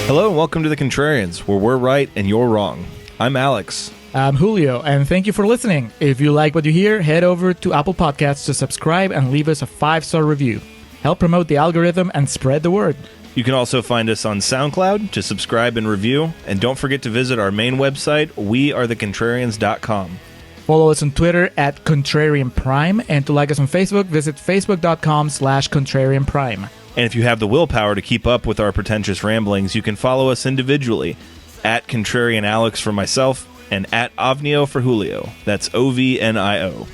Hello and welcome to the Contrarians, where we're right and you're wrong. I'm Alex. I'm Julio, and thank you for listening. If you like what you hear, head over to Apple Podcasts to subscribe and leave us a 5-star review. Help promote the algorithm and spread the word. You can also find us on SoundCloud to subscribe and review. And don't forget to visit our main website, wearethecontrarians.com. Follow us on Twitter at Contrarian Prime, and to like us on Facebook, visit facebook.com/Contrarian Prime. And if you have the willpower to keep up with our pretentious ramblings, you can follow us individually at Contrarian Alex for myself and at Ovnio for Julio. That's OVNIO.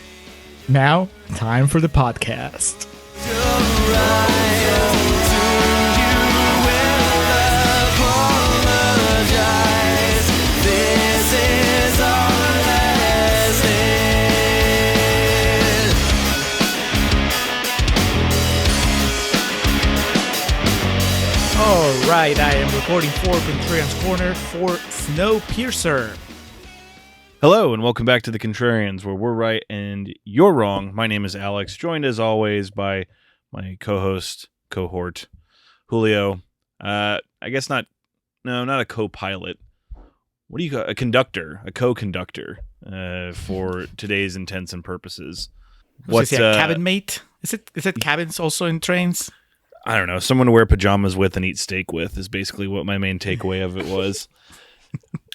Now, time for the podcast. Alright, I am recording for Contrarians Corner for Snowpiercer. Hello and welcome back to the Contrarians, where we're right and you're wrong. My name is Alex, joined as always by my cohort, Julio. I guess not a co-pilot. What do you call a conductor? A co-conductor for today's intents and purposes. What's a cabin mate? Is it cabins also in trains? I don't know. Someone to wear pajamas with and eat steak with is basically what my main takeaway of it was.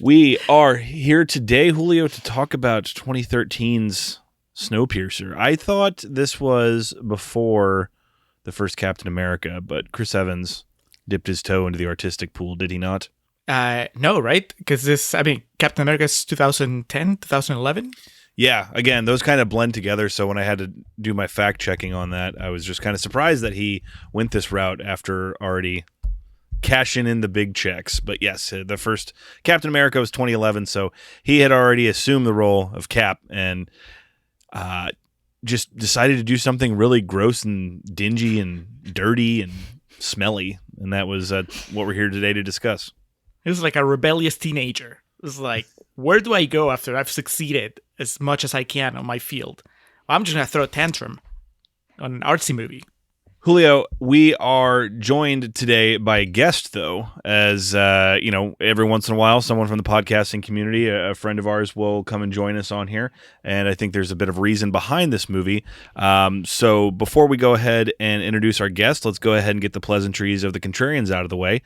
We are here today, Julio, to talk about 2013's Snowpiercer. I thought this was before the first Captain America, but Chris Evans dipped his toe into the artistic pool, did he not? No, right? Because Captain America's 2010, 2011? Yeah, again, those kind of blend together, so when I had to do my fact-checking on that, I was just kind of surprised that he went this route after already cashing in the big checks. But yes, the first Captain America was 2011, so he had already assumed the role of Cap and just decided to do something really gross and dingy and dirty and smelly, and that was what we're here today to discuss. He was like a rebellious teenager. It was like, where do I go after I've succeeded as much as I can on my field? Well, I'm just going to throw a tantrum on an artsy movie. Julio, we are joined today by a guest, though, as, every once in a while, someone from the podcasting community, a friend of ours, will come and join us on here, and I think there's a bit of reason behind this movie. So before we go ahead and introduce our guest, let's go ahead and get the pleasantries of the Contrarians out of the way.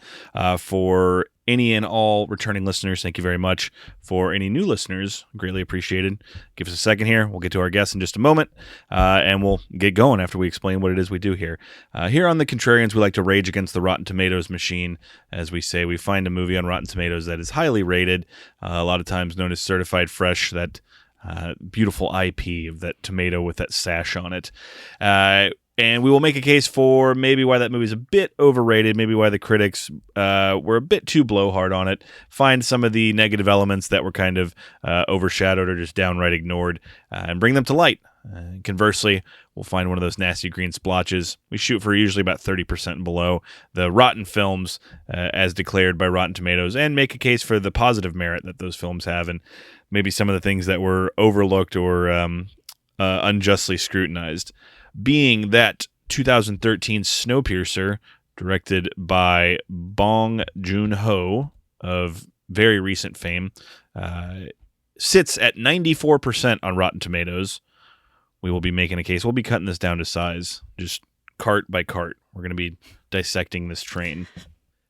For any and all returning listeners, thank you very much. For any new listeners, greatly appreciated. Give us a second here. We'll get to our guest in just a moment, and we'll get going after we explain what it is we do here. Here on the Contrarians, we like to rage against the Rotten Tomatoes machine. As we say, we find a movie on Rotten Tomatoes that is highly rated, a lot of times known as certified fresh, that beautiful IP of that tomato with that sash on it. And we will make a case for maybe why that movie's a bit overrated, maybe why the critics were a bit too blowhard on it, find some of the negative elements that were kind of overshadowed or just downright ignored, and bring them to light. Conversely, we'll find one of those nasty green splotches. We shoot for usually about 30% and below the rotten films as declared by Rotten Tomatoes, and make a case for the positive merit that those films have, and maybe some of the things that were overlooked or unjustly scrutinized. Being that 2013 Snowpiercer, directed by Bong Joon-ho of very recent fame, sits at 94% on Rotten Tomatoes. We will be making a case. We'll be cutting this down to size, just cart by cart. We're going to be dissecting this train.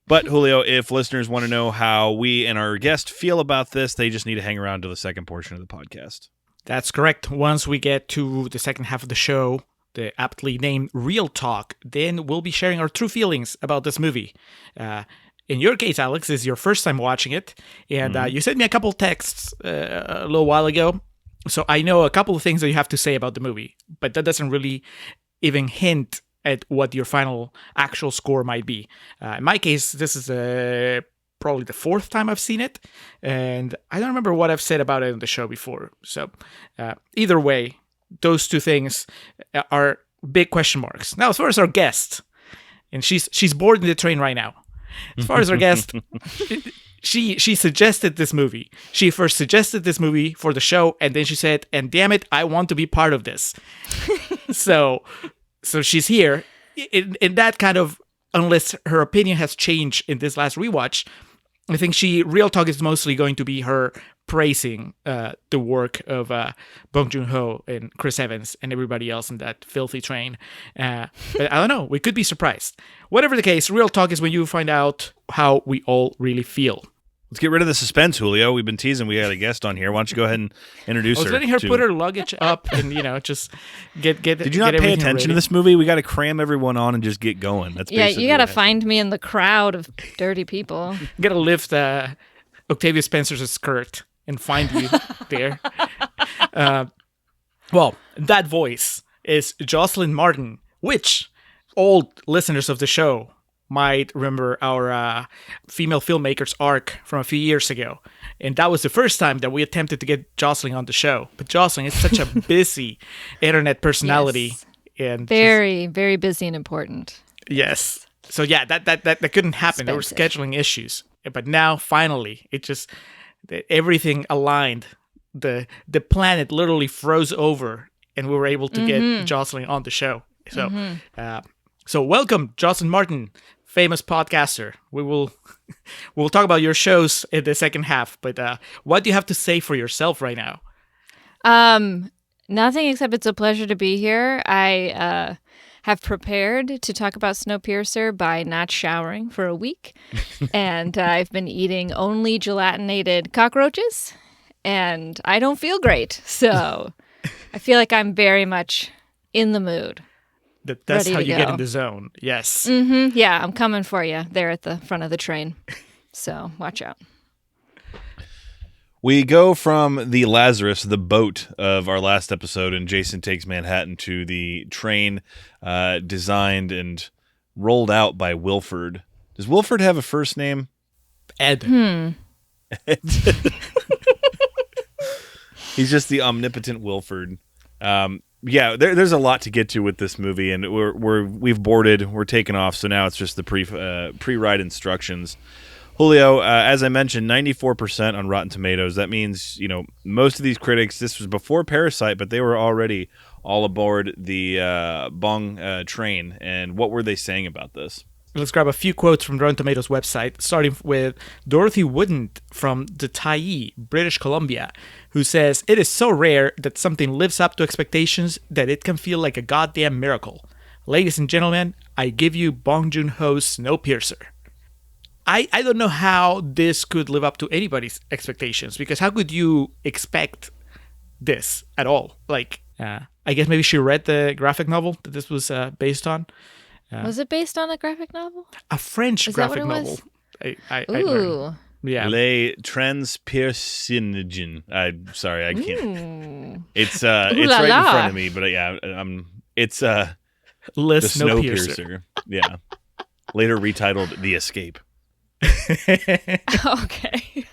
But, Julio, if listeners want to know how we and our guest feel about this, they just need to hang around to the second portion of the podcast. That's correct. Once we get to the second half of the show, the aptly named Real Talk, then we'll be sharing our true feelings about this movie. In your case, Alex, this is your first time watching it, and you sent me a couple texts a little while ago, so I know a couple of things that you have to say about the movie, but that doesn't really even hint at what your final actual score might be. In my case, this is probably the fourth time I've seen it, and I don't remember what I've said about it on the show before, so either way, those two things are big question marks. Now, as far as our guest, and she's boarding the train right now. As far as our guest, she suggested this movie. She first suggested this movie for the show, and then she said, "And damn it, I want to be part of this." So she's here in that kind of unless her opinion has changed in this last rewatch, I think Real Talk is mostly going to be her praising the work of Bong Joon-ho and Chris Evans and everybody else in that filthy train. But I don't know. We could be surprised. Whatever the case, Real Talk is when you find out how we all really feel. Let's get rid of the suspense, Julio. We've been teasing. We got a guest on here. Why don't you go ahead and introduce her? I was letting her put her luggage up and, just get. Did you not pay attention to this movie? We got to cram everyone on and just get going. That's you got to find me in the crowd of dirty people. You got to lift Octavia Spencer's skirt and find you there. Well, that voice is Jocelyn Martin, which old listeners of the show might remember our female filmmakers arc from a few years ago. And that was the first time that we attempted to get Jocelyn on the show. But Jocelyn is such a busy internet personality. Yes. And very, very busy and important. Yes. So yeah, that couldn't happen. There were scheduling issues. But now, finally, everything aligned. The planet literally froze over, and we were able to get Jocelyn on the show. So, so welcome, Jocelyn Martin, famous podcaster. We'll talk about your shows in the second half. But what do you have to say for yourself right now? Nothing except it's a pleasure to be here. I have prepared to talk about Snowpiercer by not showering for a week. And I've been eating only gelatinated cockroaches. And I don't feel great. So I feel like I'm very much in the mood. That's how you get in the zone. Yes. Mm-hmm. Yeah, I'm coming for you there at the front of the train. So watch out. We go from the Lazarus, the boat of our last episode, and Jason Takes Manhattan, to the train designed and rolled out by Wilford. Does Wilford have a first name? Ed. Ed. He's just the omnipotent Wilford. Yeah, there's a lot to get to with this movie, and we've boarded, we're taking off, so now it's just the pre-ride instructions. Julio, as I mentioned, 94% on Rotten Tomatoes. That means, most of these critics, this was before Parasite, but they were already all aboard the Bong train. And what were they saying about this? Let's grab a few quotes from the Rotten Tomatoes website, starting with Dorothy Woodent from the Tyee, British Columbia, who says, "It is so rare that something lives up to expectations that it can feel like a goddamn miracle. Ladies and gentlemen, I give you Bong Joon-ho's Snowpiercer." I don't know how this could live up to anybody's expectations, because how could you expect this at all? I guess maybe she read the graphic novel that this was based on. Was it based on a graphic novel? A French graphic novel. I Ooh. Yeah. Les Transpercinagen. I'm sorry, I can't. It's right in front of me, but it's the Snowpiercer. Yeah. Later retitled The Escape. Okay.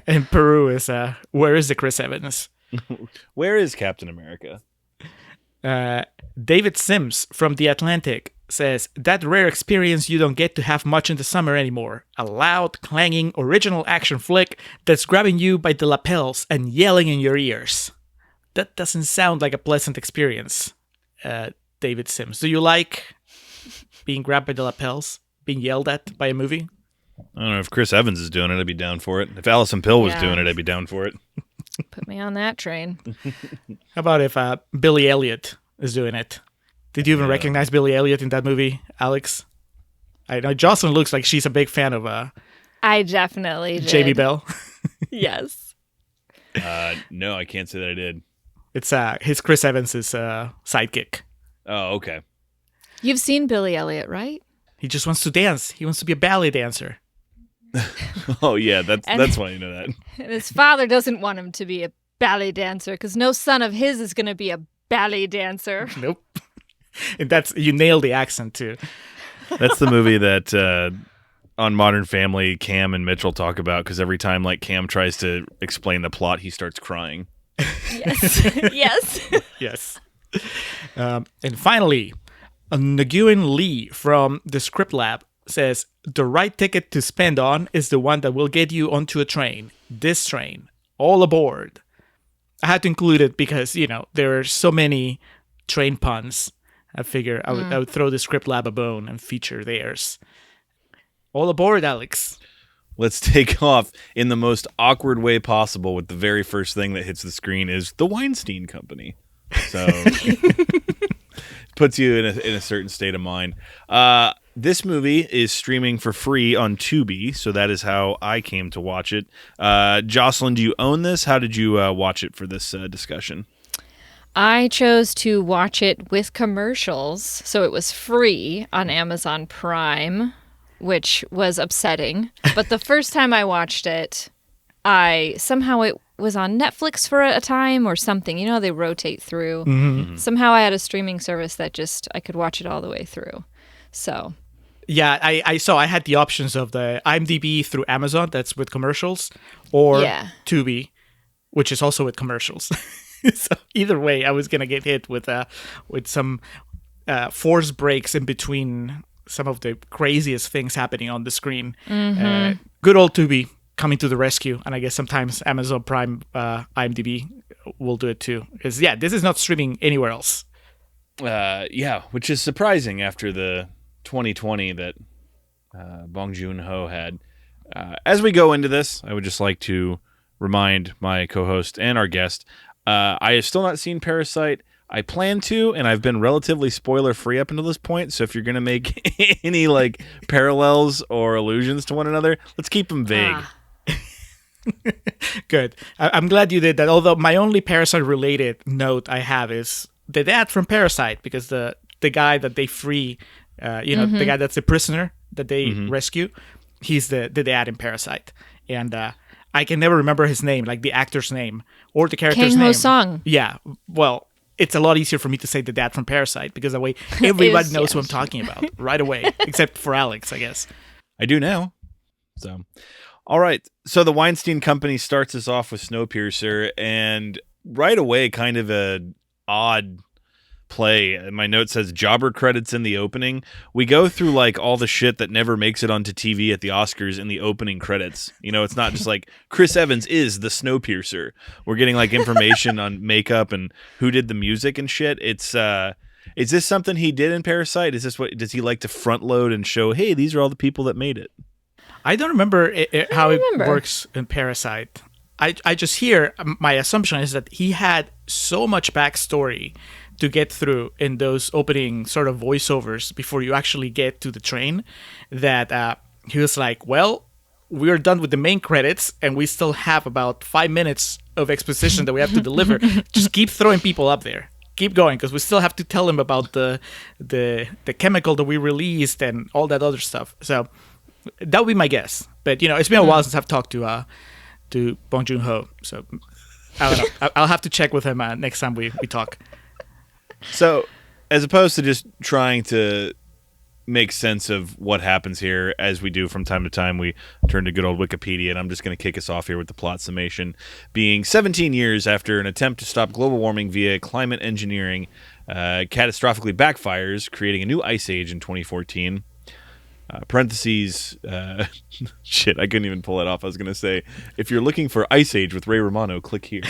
And Peru is where is the Chris Evans? Where is Captain America? David Sims from The Atlantic says, "That rare experience you don't get to have much in the summer anymore. A loud, clanging, original action flick that's grabbing you by the lapels and yelling in your ears." That doesn't sound like a pleasant experience, David Sims. Do you like being grabbed by the lapels? Being yelled at by a movie? I don't know. If Chris Evans is doing it, I'd be down for it. If Alison Pill was doing it, I'd be down for it. Put me on that train. How about if Billy Elliot is doing it? Did you even recognize Billy Elliot in that movie, Alex? I know Jocelyn looks like she's a big fan of I definitely did. J.B. Bell. Yes. No, I can't say that I did. It's his Chris Evans' sidekick. Oh, okay. You've seen Billy Elliot, right? He just wants to dance. He wants to be a ballet dancer. Oh, yeah, that's why you know that. And his father doesn't want him to be a ballet dancer because no son of his is going to be a ballet dancer. Nope. And you nailed the accent, too. That's the movie that on Modern Family, Cam and Mitchell talk about, because every time Cam tries to explain the plot, he starts crying. Yes. Yes. Yes. And finally, Nguyen Lee from the Script Lab says, "The right ticket to spend on is the one that will get you onto a train. This train. All aboard." I had to include it because, there are so many train puns I figure I would throw the Script Lab a bone and feature theirs. All aboard, Alex. Let's take off in the most awkward way possible with the very first thing that hits the screen is the Weinstein Company. So puts you in a certain state of mind. This movie is streaming for free on Tubi, so that is how I came to watch it. Jocelyn, do you own this? How did you watch it for this discussion? I chose to watch it with commercials, so it was free on Amazon Prime, which was upsetting. But the first time I watched it, it was on Netflix for a time or something. You know, they rotate through. Mm-hmm. Somehow I had a streaming service that I could watch it all the way through. So... Yeah, I saw I had the options of the IMDb through Amazon, that's with commercials, or Tubi, which is also with commercials. So either way, I was going to get hit with some force breaks in between some of the craziest things happening on the screen. Mm-hmm. Good old Tubi coming to the rescue, and I guess sometimes Amazon Prime IMDb will do it too. Because, this is not streaming anywhere else. Which is surprising after the 2020 that Bong Joon-ho had. As we go into this, I would just like to remind my co-host and our guest, I have still not seen Parasite. I plan to, and I've been relatively spoiler-free up until this point, so if you're going to make any parallels or allusions to one another, let's keep them vague. Good. I'm glad you did that, although my only Parasite-related note I have is the dad from Parasite, because the guy that they free... the guy that's the prisoner that they rescue, he's the dad in Parasite. And I can never remember his name, like the actor's name or the character's name. Kang Ho Sung. Yeah. Well, it's a lot easier for me to say the dad from Parasite because that way everybody knows who I'm talking about right away, except for Alex, I guess. I do now. So, all right. So the Weinstein Company starts us off with Snowpiercer, and right away, kind of a odd play. My note says jobber credits in the opening. We go through all the shit that never makes it onto TV at the Oscars in the opening credits. It's not just Chris Evans is the Snowpiercer. We're getting information on makeup and who did the music and shit. It's is this something he did in Parasite? Is this what does he like to front load and show, hey, these are all the people that made it? I don't remember how it works in Parasite. I just hear, my assumption is that he had so much backstory to get through in those opening sort of voiceovers before you actually get to the train, that he was like, well, we're done with the main credits and we still have about 5 minutes of exposition that we have to deliver. Just keep throwing people up there. Keep going, because we still have to tell him about the chemical that we released and all that other stuff. So that would be my guess. But, it's been a while since I've talked to Bong Joon-ho. So I don't know. I'll have to check with him next time we talk. So, as opposed to just trying to make sense of what happens here, as we do from time to time, we turn to good old Wikipedia, and I'm just going to kick us off here with the plot summation. Being 17 years after an attempt to stop global warming via climate engineering catastrophically backfires, creating a new ice age in 2014. Parentheses, shit, I couldn't even pull it off. I was going to say, if you're looking for Ice Age with Ray Romano, click here.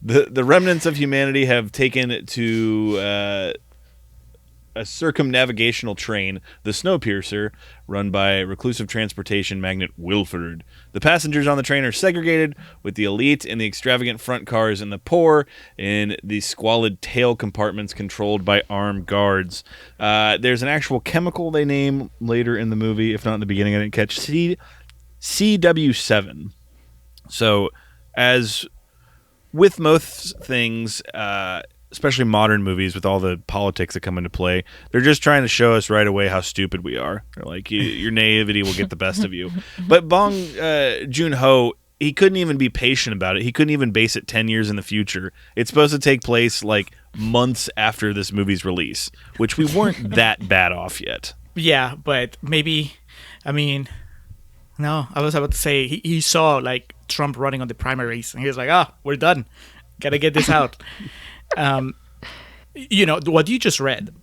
The remnants of humanity have taken to a circumnavigational train, the Snowpiercer, run by reclusive transportation magnate Wilford. The passengers on the train are segregated, with the elite in the extravagant front cars and the poor in the squalid tail compartments controlled by armed guards. There's an actual chemical they name later in the movie, if not in the beginning, I didn't catch, CW7. So, as with most things, especially modern movies with all the politics that come into play, they're just trying to show us right away how stupid we are. They're like, your naivety will get the best of you. But Bong Joon-ho, he couldn't even be patient about it. He couldn't even base it 10 years in the future. It's supposed to take place months after this movie's release, which we weren't that bad off yet. Yeah, but maybe, no, I was about to say he saw Trump running on the primaries, and he was like, we're done. Gotta get this out. What you just read,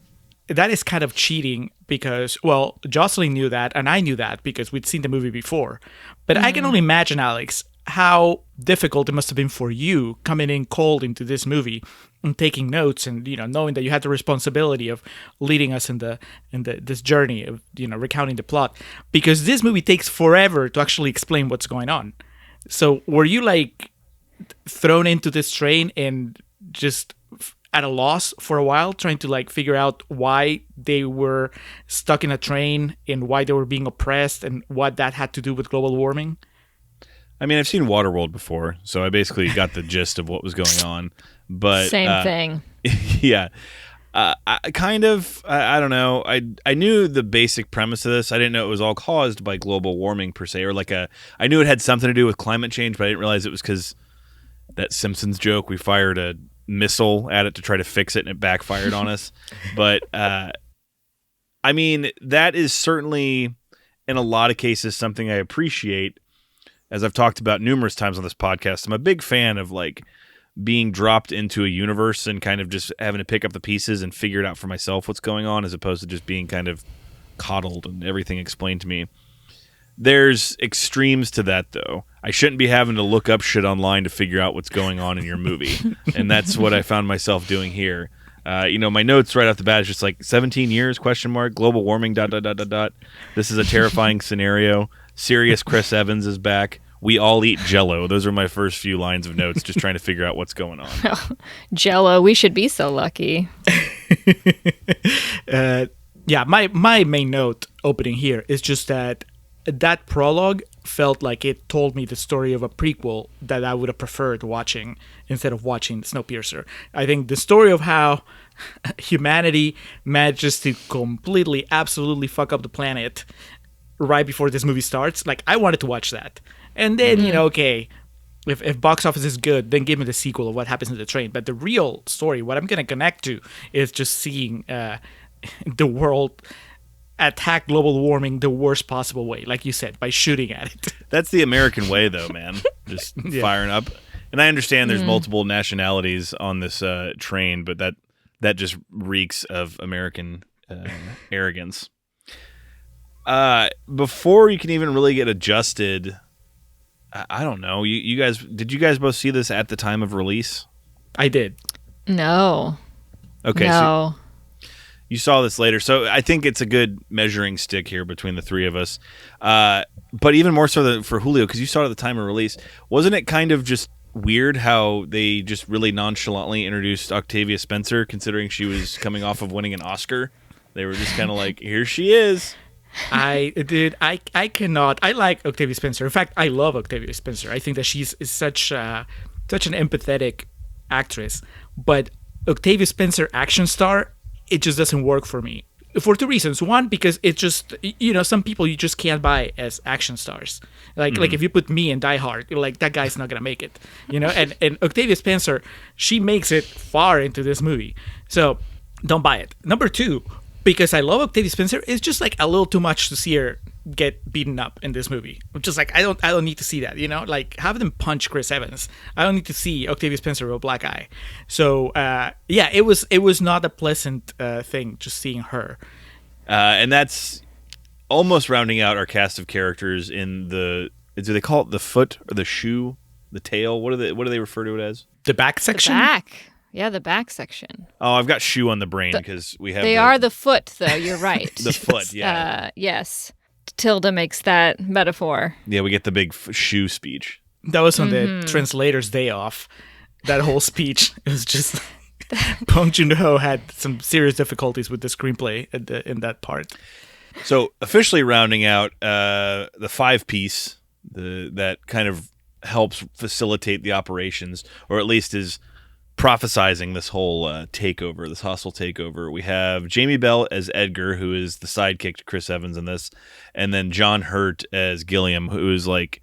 that is kind of cheating because, well, Jocelyn knew that and I knew that because we'd seen the movie before. But I can only imagine, Alex, how difficult it must have been for you coming in cold into this movie and taking notes, and knowing that you had the responsibility of leading us in this journey of recounting the plot, because this movie takes forever to actually explain what's going on. So were you like thrown into this train and just at a loss for a while, trying to like figure out why they were stuck in a train and why they were being oppressed and what that had to do with global warming? I mean, I've seen Waterworld before, so I basically got the gist of what was going on. But Same thing. Yeah. I don't know. I knew the basic premise of this. I didn't know it was all caused by global warming per se, or I knew it had something to do with climate change, but I didn't realize it was because that Simpsons joke, we fired a missile at it to try to fix it and it backfired on us. But I mean, that is certainly in a lot of cases something I appreciate. As I've talked about numerous times on this podcast, I'm a big fan of like being dropped into a universe and kind of just having to pick up the pieces and figure it out for myself what's going on, as opposed to just being kind of coddled and everything explained to me. There's extremes to that, though. I shouldn't be having to look up shit online to figure out what's going on in your movie. And that's what I found myself doing here. My notes right off the bat is just like 17 years, global warming, ... This is a terrifying scenario. Serious Chris Evans is back. We all eat Jell-O. Those are my first few lines of notes, just trying to figure out what's going on. Jell-O, we should be so lucky. My main note opening here is just that prologue felt like it told me the story of a prequel that I would have preferred watching instead of watching Snowpiercer. I think the story of how humanity manages to completely, absolutely fuck up the planet right before this movie starts, like, I wanted to watch that. And then, okay, if box office is good, then give me the sequel of what happens in the train. But the real story, what I'm going to connect to, is just seeing the world attack global warming the worst possible way, like you said, by shooting at it. That's the American way, though, man. Just firing up. And I understand there's multiple nationalities on this train, but that just reeks of American arrogance. Before you can even really get adjusted, I don't know. Did you guys both see this at the time of release? I did. No. Okay. No. So you saw this later, so I think it's a good measuring stick here between the three of us. But even more so for Julio, because you saw it at the time of release, wasn't it kind of just weird how they just really nonchalantly introduced Octavia Spencer, considering she was coming off of winning an Oscar? They were just kind of like, here she is. I cannot. I like Octavia Spencer. In fact, I love Octavia Spencer. I think that she's such an empathetic actress. But Octavia Spencer action star, it just doesn't work for me. For two reasons. One, because it just, some people you just can't buy as action stars. Like if you put me in Die Hard, you're like, that guy's not going to make it. And Octavia Spencer, she makes it far into this movie. So don't buy it. Number two, because I love Octavia Spencer, it's just like a little too much to see her get beaten up in this movie. I'm just like, I don't need to see that, like have them punch Chris Evans. I don't need to see Octavia Spencer with a black eye. So it was not a pleasant thing just seeing her. And that's almost rounding out our cast of characters in do they call it the foot or the shoe, the tail? What do they refer to it as? The back section? The back. Yeah, the back section. Oh, I've got shoe on the brain because we have. They are the foot, though. You're right. The foot, yeah. Yes. Tilda makes that metaphor. Yeah, we get the big shoe speech. That was on the translator's day off. That whole speech, it was just Bong Joon-ho had some serious difficulties with the screenplay in that part. So officially rounding out the 5-piece, that kind of helps facilitate the operations, or at least is prophesizing this whole takeover, this hostile takeover. We have Jamie Bell as Edgar, who is the sidekick to Chris Evans in this, and then John Hurt as Gilliam, who is like,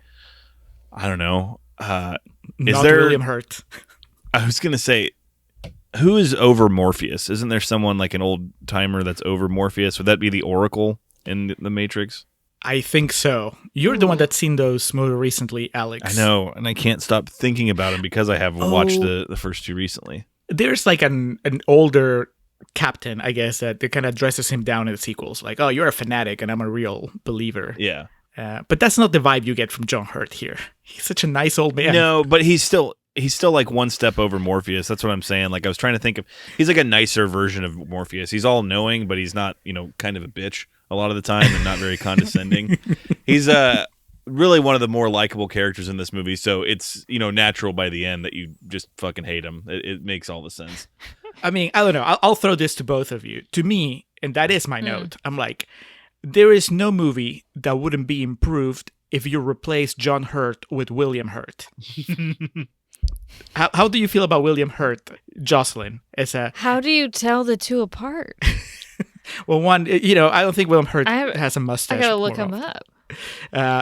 I don't know. Not William Hurt. I was going to say, who is over Morpheus? Isn't there someone like an old timer that's over Morpheus? Would that be the Oracle in the Matrix? I think so. You're the one that's seen those more recently, Alex. I know, and I can't stop thinking about him because I have watched the first two recently. There's like an older captain, I guess, that kind of dresses him down in the sequels. Like, oh, you're a fanatic and I'm a real believer. Yeah. But that's not the vibe you get from John Hurt here. He's such a nice old man. No, but he's still like one step over Morpheus. That's what I'm saying. Like I was trying to think of, he's like a nicer version of Morpheus. He's all knowing, but he's not, kind of a bitch a lot of the time and not very condescending. He's really one of the more likable characters in this movie. So it's, natural by the end that you just fucking hate him. It makes all the sense. I mean, I don't know. I'll throw this to both of you. To me, and that is my note, I'm like, there is no movie that wouldn't be improved if you replace John Hurt with William Hurt. How do you feel about William Hurt, Jocelyn? How do you tell the two apart? Well, one, I don't think William Hurt has a mustache. I gotta look him up.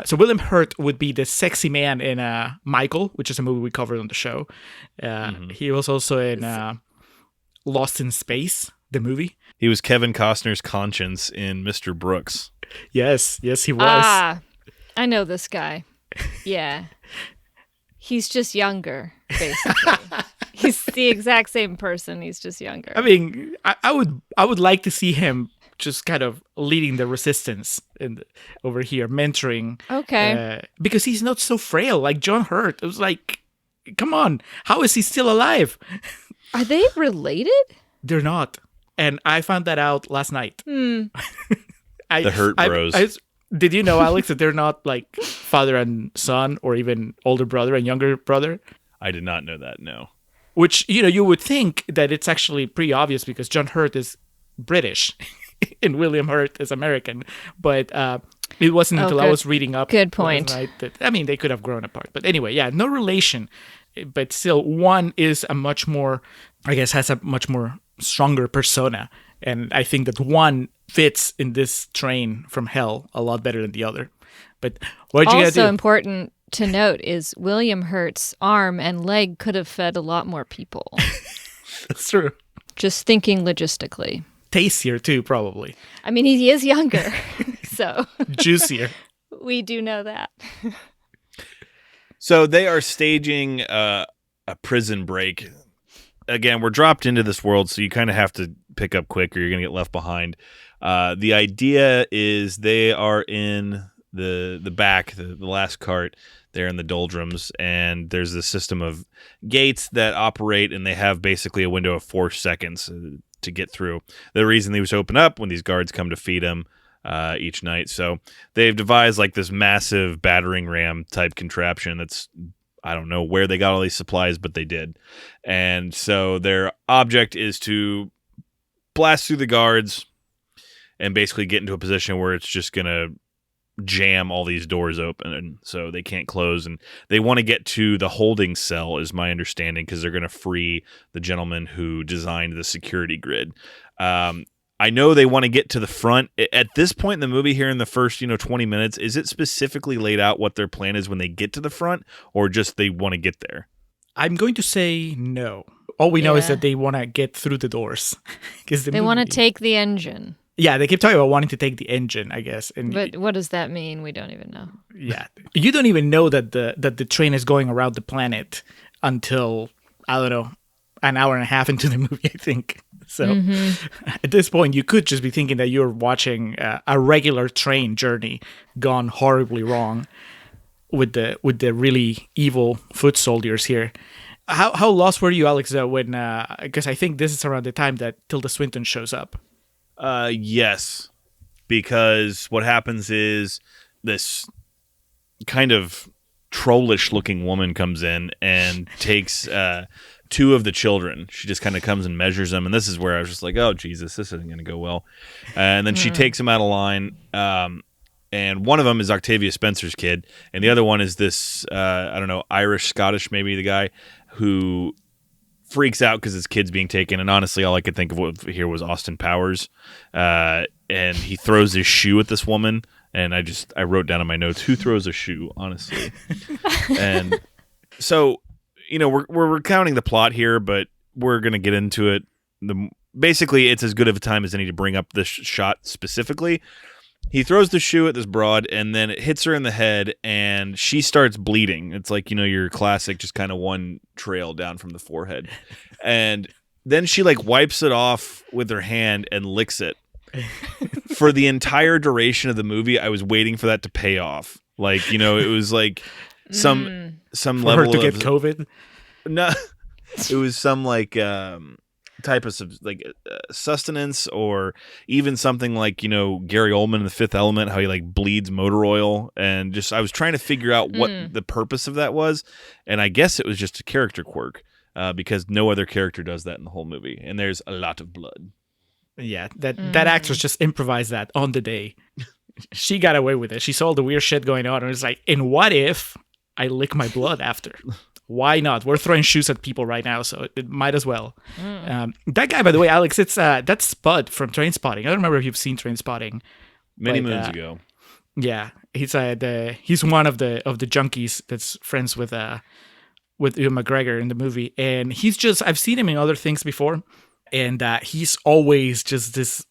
So William Hurt would be the sexy man in Michael, which is a movie we covered on the show. He was also in Lost in Space, the movie. He was Kevin Costner's conscience in Mr. Brooks. Yes, he was. Ah, I know this guy. Yeah. He's just younger, basically. He's the exact same person. He's just younger. I mean, I would like to see him just kind of leading the resistance over here, mentoring. Okay. Because he's not so frail like John Hurt. It was like, come on, how is he still alive? Are they related? They're not. And I found that out last night. The Hurt Bros. Did you know, Alex, that they're not like father and son or even older brother and younger brother? I did not know that, no. Which, you would think that it's actually pretty obvious because John Hurt is British and William Hurt is American. But it wasn't until I was reading up. Good point. They could have grown apart. But anyway, yeah, no relation. But still, one is a much more, I guess, has a much more stronger persona. And I think that one fits in this train from hell a lot better than the other. But what you gotta do? Also important to note is William Hurt's arm and leg could have fed a lot more people. That's true. Just thinking logistically. Tastier too, probably. I mean, he is younger, so. Juicier. We do know that. So they are staging a prison break. Again, we're dropped into this world, so you kind of have to pick up quick or you're going to get left behind. The idea is they are in the back, the last cart. They're in the doldrums, and there's a system of gates that operate, and they have basically a window of 4 seconds to get through. The reason these open up when these guards come to feed them each night. So they've devised like this massive battering ram type contraption that's, I don't know where they got all these supplies, but they did. And so their object is to blast through the guards and basically get into a position where it's just going to jam all these doors open, and so they can't close. And they want to get to the holding cell, is my understanding, because they're going to free the gentleman who designed the security grid. I know they want to get to the front. At this point in the movie here in the first 20 minutes, is it specifically laid out what their plan is when they get to the front, or just they want to get there? I'm going to say no. All we know is that they want to get through the doors. They want to take the engine. Yeah, they keep talking about wanting to take the engine, I guess. But what does that mean? We don't even know. Yeah. You don't even know that the train is going around the planet until, I don't know, an hour and a half into the movie, I think. So at this point, you could just be thinking that you're watching a regular train journey gone horribly wrong with the really evil foot soldiers here. How lost were you, Alex, when because I think this is around the time that Tilda Swinton shows up. Yes, because what happens is this kind of trollish looking woman comes in and takes two of the children. She just kind of comes and measures them. And this is where I was just like, oh, Jesus, this isn't going to go well. And then she takes them out of line. And one of them is Octavia Spencer's kid. And the other one is this, I don't know, Irish, Scottish, maybe the guy who freaks out because his kid's being taken. And honestly, all I could think of here was Austin Powers. And he throws his shoe at this woman. And I wrote down in my notes, who throws a shoe, honestly? And so, we're recounting the plot here, but we're going to get into it. Basically, it's as good of a time as any to bring up this shot specifically. He throws the shoe at this broad, and then it hits her in the head, and she starts bleeding. It's like, your classic, just kind of one trail down from the forehead. And then she, wipes it off with her hand and licks it. for the entire duration of the movie, I was waiting for that to pay off. Like, it was like some For level her to of get COVID. no, it was some like type of sustenance, or even something like Gary Oldman in The Fifth Element, how he like bleeds motor oil, and just I was trying to figure out what the purpose of that was, and I guess it was just a character quirk, because no other character does that in the whole movie, and there's a lot of blood. Yeah, that actress just improvised that on the day. She got away with it. She saw all the weird shit going on and was like, and what if I lick my blood after? Why not? We're throwing shoes at people right now, so it might as well. That guy, by the way, Alex, it's that's Spud from Trainspotting. I don't remember if you've seen Trainspotting. Many moons ago. Yeah, he's one of the junkies that's friends with Ewan McGregor in the movie, and I've seen him in other things before, and he's always just this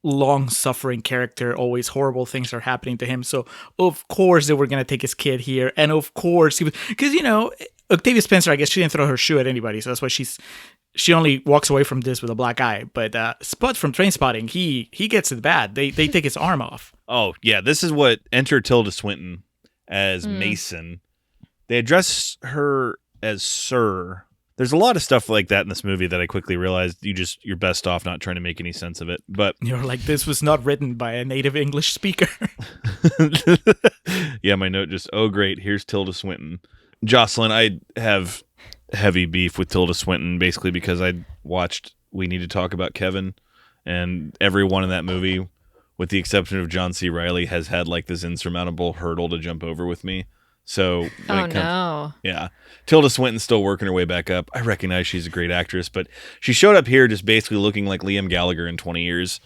long-suffering character. Always horrible things are happening to him. So of course they were gonna take his kid here, and of course he was, because Octavia Spencer, I guess she didn't throw her shoe at anybody, so that's why she only walks away from this with a black eye. But Spud from Trainspotting, he gets it bad. They take his arm off. Oh yeah, this is what enter Tilda Swinton as Mason. They address her as Sir. There's a lot of stuff like that in this movie that I quickly realized you're best off not trying to make any sense of it. But you're like, this was not written by a native English speaker. Yeah, my note just, oh great, here's Tilda Swinton. Jocelyn, I have heavy beef with Tilda Swinton, basically because I watched We Need to Talk About Kevin, and everyone in that movie, with the exception of John C. Reilly, has had like this insurmountable hurdle to jump over with me. So yeah, Tilda Swinton's still working her way back up. I recognize she's a great actress, but she showed up here just basically looking like Liam Gallagher in 20 years.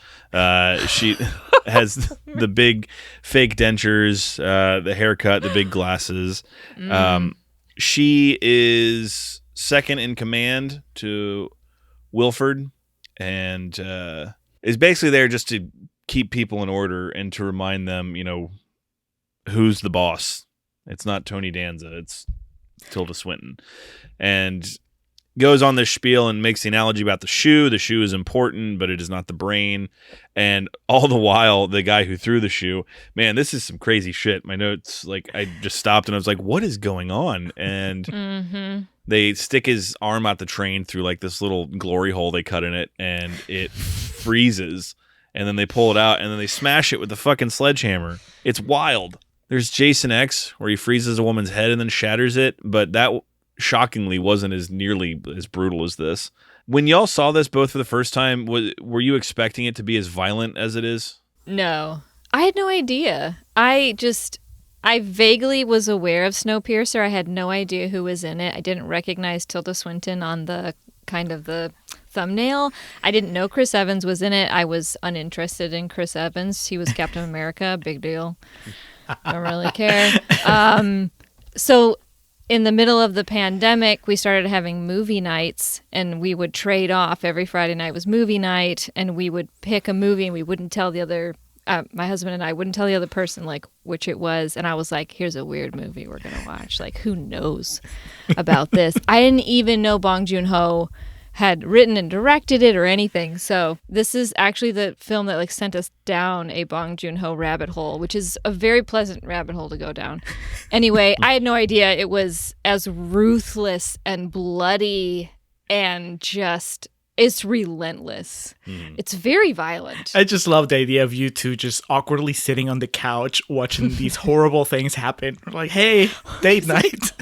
She has the big fake dentures, the haircut, the big glasses. She is second in command to Wilford, and is basically there just to keep people in order and to remind them, who's the boss. It's not Tony Danza, it's Tilda Swinton. And goes on this spiel and makes the analogy about the shoe. The shoe is important, but it is not the brain. And all the while, the guy who threw the shoe, man, this is some crazy shit. My notes, like, I just stopped and I was like, what is going on? And they stick his arm out the train through like this little glory hole they cut in it, and it freezes. And then they pull it out and then they smash it with the fucking sledgehammer. It's wild. There's Jason X, where he freezes a woman's head and then shatters it, but that shockingly wasn't nearly as brutal as this. When y'all saw this both for the first time, were you expecting it to be as violent as it is? No. I had no idea. I vaguely was aware of Snowpiercer. I had no idea who was in it. I didn't recognize Tilda Swinton on the kind of the thumbnail. I didn't know Chris Evans was in it. I was uninterested in Chris Evans. He was Captain America. Big deal. Don't really care. So in the middle of the pandemic, we started having movie nights, and we would trade off. Every Friday night was movie night, and we would pick a movie, and we wouldn't tell the other, my husband and I wouldn't tell the other person, like, which it was. And I was like, here's a weird movie we're going to watch. Like, who knows about this? I didn't even know Bong Joon-ho had written and directed it or anything. So this is actually the film that like sent us down a Bong Joon-ho rabbit hole, which is a very pleasant rabbit hole to go down. Anyway, I had no idea it was as ruthless and bloody and just, it's relentless. It's very violent. I just love the idea of you two just awkwardly sitting on the couch watching these horrible things happen. Like, hey, date night.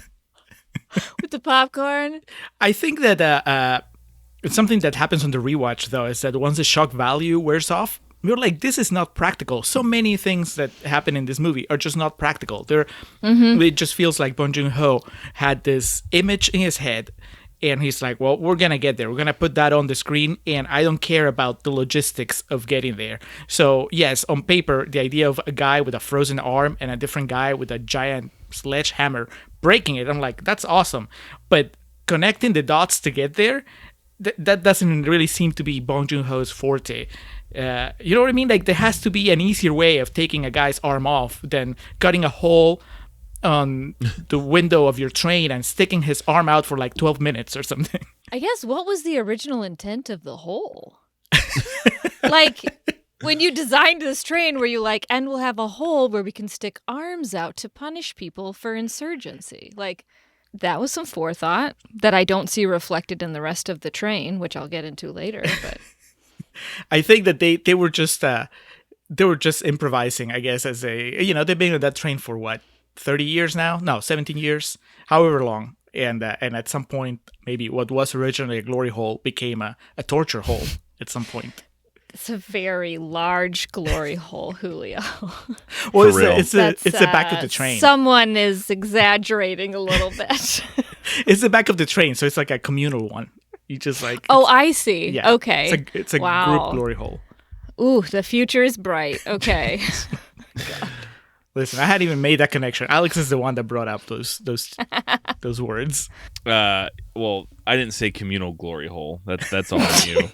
With the popcorn. I think that it's something that happens on the rewatch, though, is that once the shock value wears off, we're like, this is not practical. So many things that happen in this movie are just not practical. It just feels like Bong Joon-ho had this image in his head, and he's like, well, we're going to get there. We're going to put that on the screen, and I don't care about the logistics of getting there. So, yes, on paper, the idea of a guy with a frozen arm and a different guy with a giant sledgehammer breaking it, I'm like, that's awesome. But connecting the dots to get there, that doesn't really seem to be Bong Joon-ho's forte. You know what I mean? Like, there has to be an easier way of taking a guy's arm off than cutting a hole on the window of your train and sticking his arm out for like 12 minutes or something. I guess, what was the original intent of the hole? Like, When you designed this train, were you like, and we'll have a hole where we can stick arms out to punish people for insurgency? Like, that was some forethought that I don't see reflected in the rest of the train, which I'll get into later. But I think that they were just improvising, I guess, as they've been on that train for what, 30 years now? No, 17 years, however long. And at some point, maybe what was originally a glory hole became a torture hole at some point. it's a very large glory hole, Julio. Well, For real. it's the back of the train. Someone is exaggerating a little bit. It's the back of the train, so it's like a communal one. You just like... Oh, I see. Yeah, Okay. It's a Wow. group glory hole. Ooh, the future is bright. Okay. Listen, I hadn't even made that connection. Alex is the one that brought up those words. Well, I didn't say communal glory hole. That's all on you.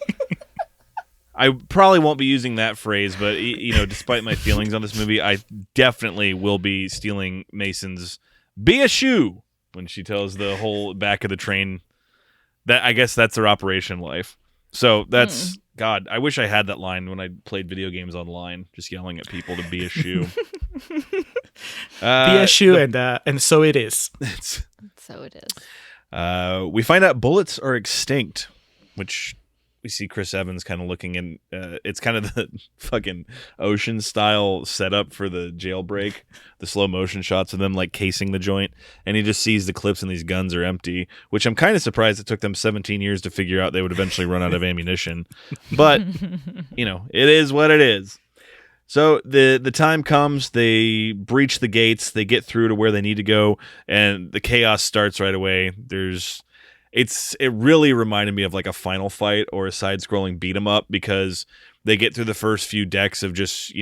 I probably won't be using that phrase, but despite my feelings on this movie, I definitely will be stealing Mason's "be a shoe" when she tells the whole back of the train. That I guess that's their operation life. So that's God. I wish I had that line when I played video games online, just yelling at people to be a shoe. Be a shoe, and so it is. So it is. We find out bullets are extinct, which we see Chris Evans kind of looking in. It's kind of the fucking Ocean style setup for the jailbreak, the slow motion shots of them like casing the joint, and he just sees the clips and these guns are empty, which I'm kind of surprised it took them 17 years to figure out they would eventually run out of ammunition. But, it is what it is. So the time comes, they breach the gates, they get through to where they need to go, and the chaos starts right away. It really reminded me of like a Final Fight or a side-scrolling beat 'em up because they get through the first few decks of just,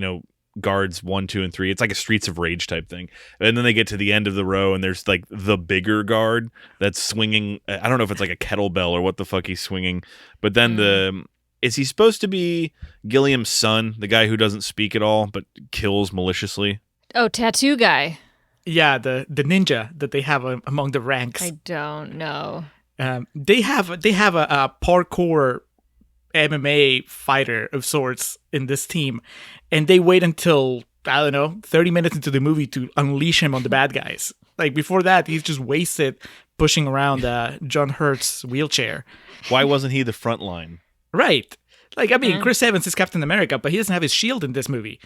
guards 1, 2, and 3. It's like a Streets of Rage type thing. And then they get to the end of the row and there's like the bigger guard that's swinging. I don't know if it's like a kettlebell or what the fuck he's swinging. But then is he supposed to be Gilliam's son, the guy who doesn't speak at all but kills maliciously? Oh, tattoo guy. Yeah, the ninja that they have among the ranks. I don't know. They have a parkour MMA fighter of sorts in this team, and they wait until, I don't know, 30 minutes into the movie to unleash him on the bad guys. Like before that, he's just wasted pushing around John Hurt's wheelchair. Why wasn't he the front line? Right. Like, I mean, Chris Evans is Captain America, but he doesn't have his shield in this movie.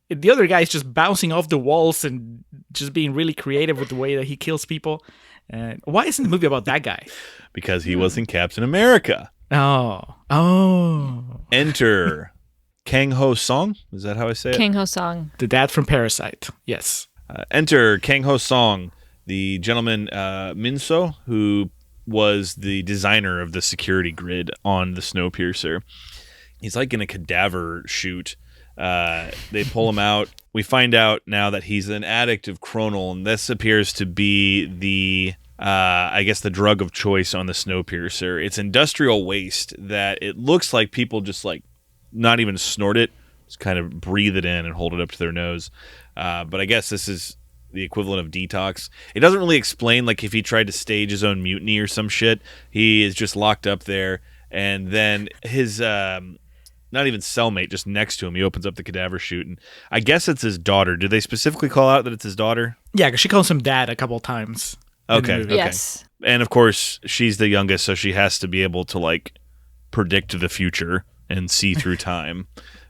The other guy is just bouncing off the walls and just being really creative with the way that he kills people. Why isn't the movie about that guy? Because he wasn't Captain America. Oh. Enter Kang Ho Song. Is that how I say it? King Ho Song. The dad from Parasite. Yes. Enter Kang Ho Song, the gentleman Minso, who was the designer of the security grid on the Snowpiercer. He's like in a cadaver shoot. They pull him out. We find out now that he's an addict of Chronal, and this appears to be the the drug of choice on the Snowpiercer. It's industrial waste that it looks like people just like not even snort it, just kind of breathe it in and hold it up to their nose. But I guess this is the equivalent of detox. It doesn't really explain like if he tried to stage his own mutiny or some shit. He is just locked up there, and then his not even cellmate, just next to him, he opens up the cadaver chute, and I guess it's his daughter. Did they specifically call out that it's his daughter? Yeah, because she calls him dad a couple times. Okay. Yes. And of course, she's the youngest, so she has to be able to like predict the future and see through time,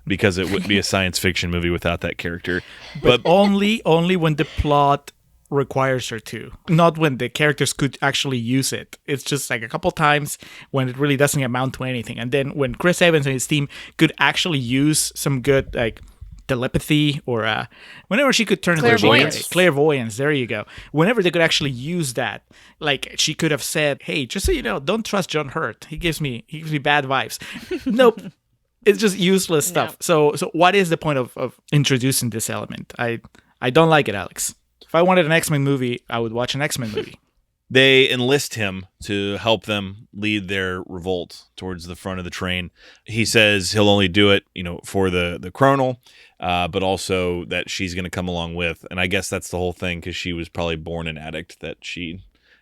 because it wouldn't be a science fiction movie without that character. But only when the plot requires her to, not when the characters could actually use it. It's just like a couple times when it really doesn't amount to anything, and then when Chris Evans and his team could actually use some good like telepathy or whenever she could turn clairvoyance, there you go, whenever they could actually use that, like she could have said, hey, just so you know, don't trust John Hurt, he gives me bad vibes. Nope. It's just useless stuff. So what is the point of introducing this element? I don't like it, Alex. If I wanted an X-Men movie, I would watch an X-Men movie. They enlist him to help them lead their revolt towards the front of the train. He says he'll only do it, for the Chronal, but also that she's going to come along with. And I guess that's the whole thing, because she was probably born an addict, that she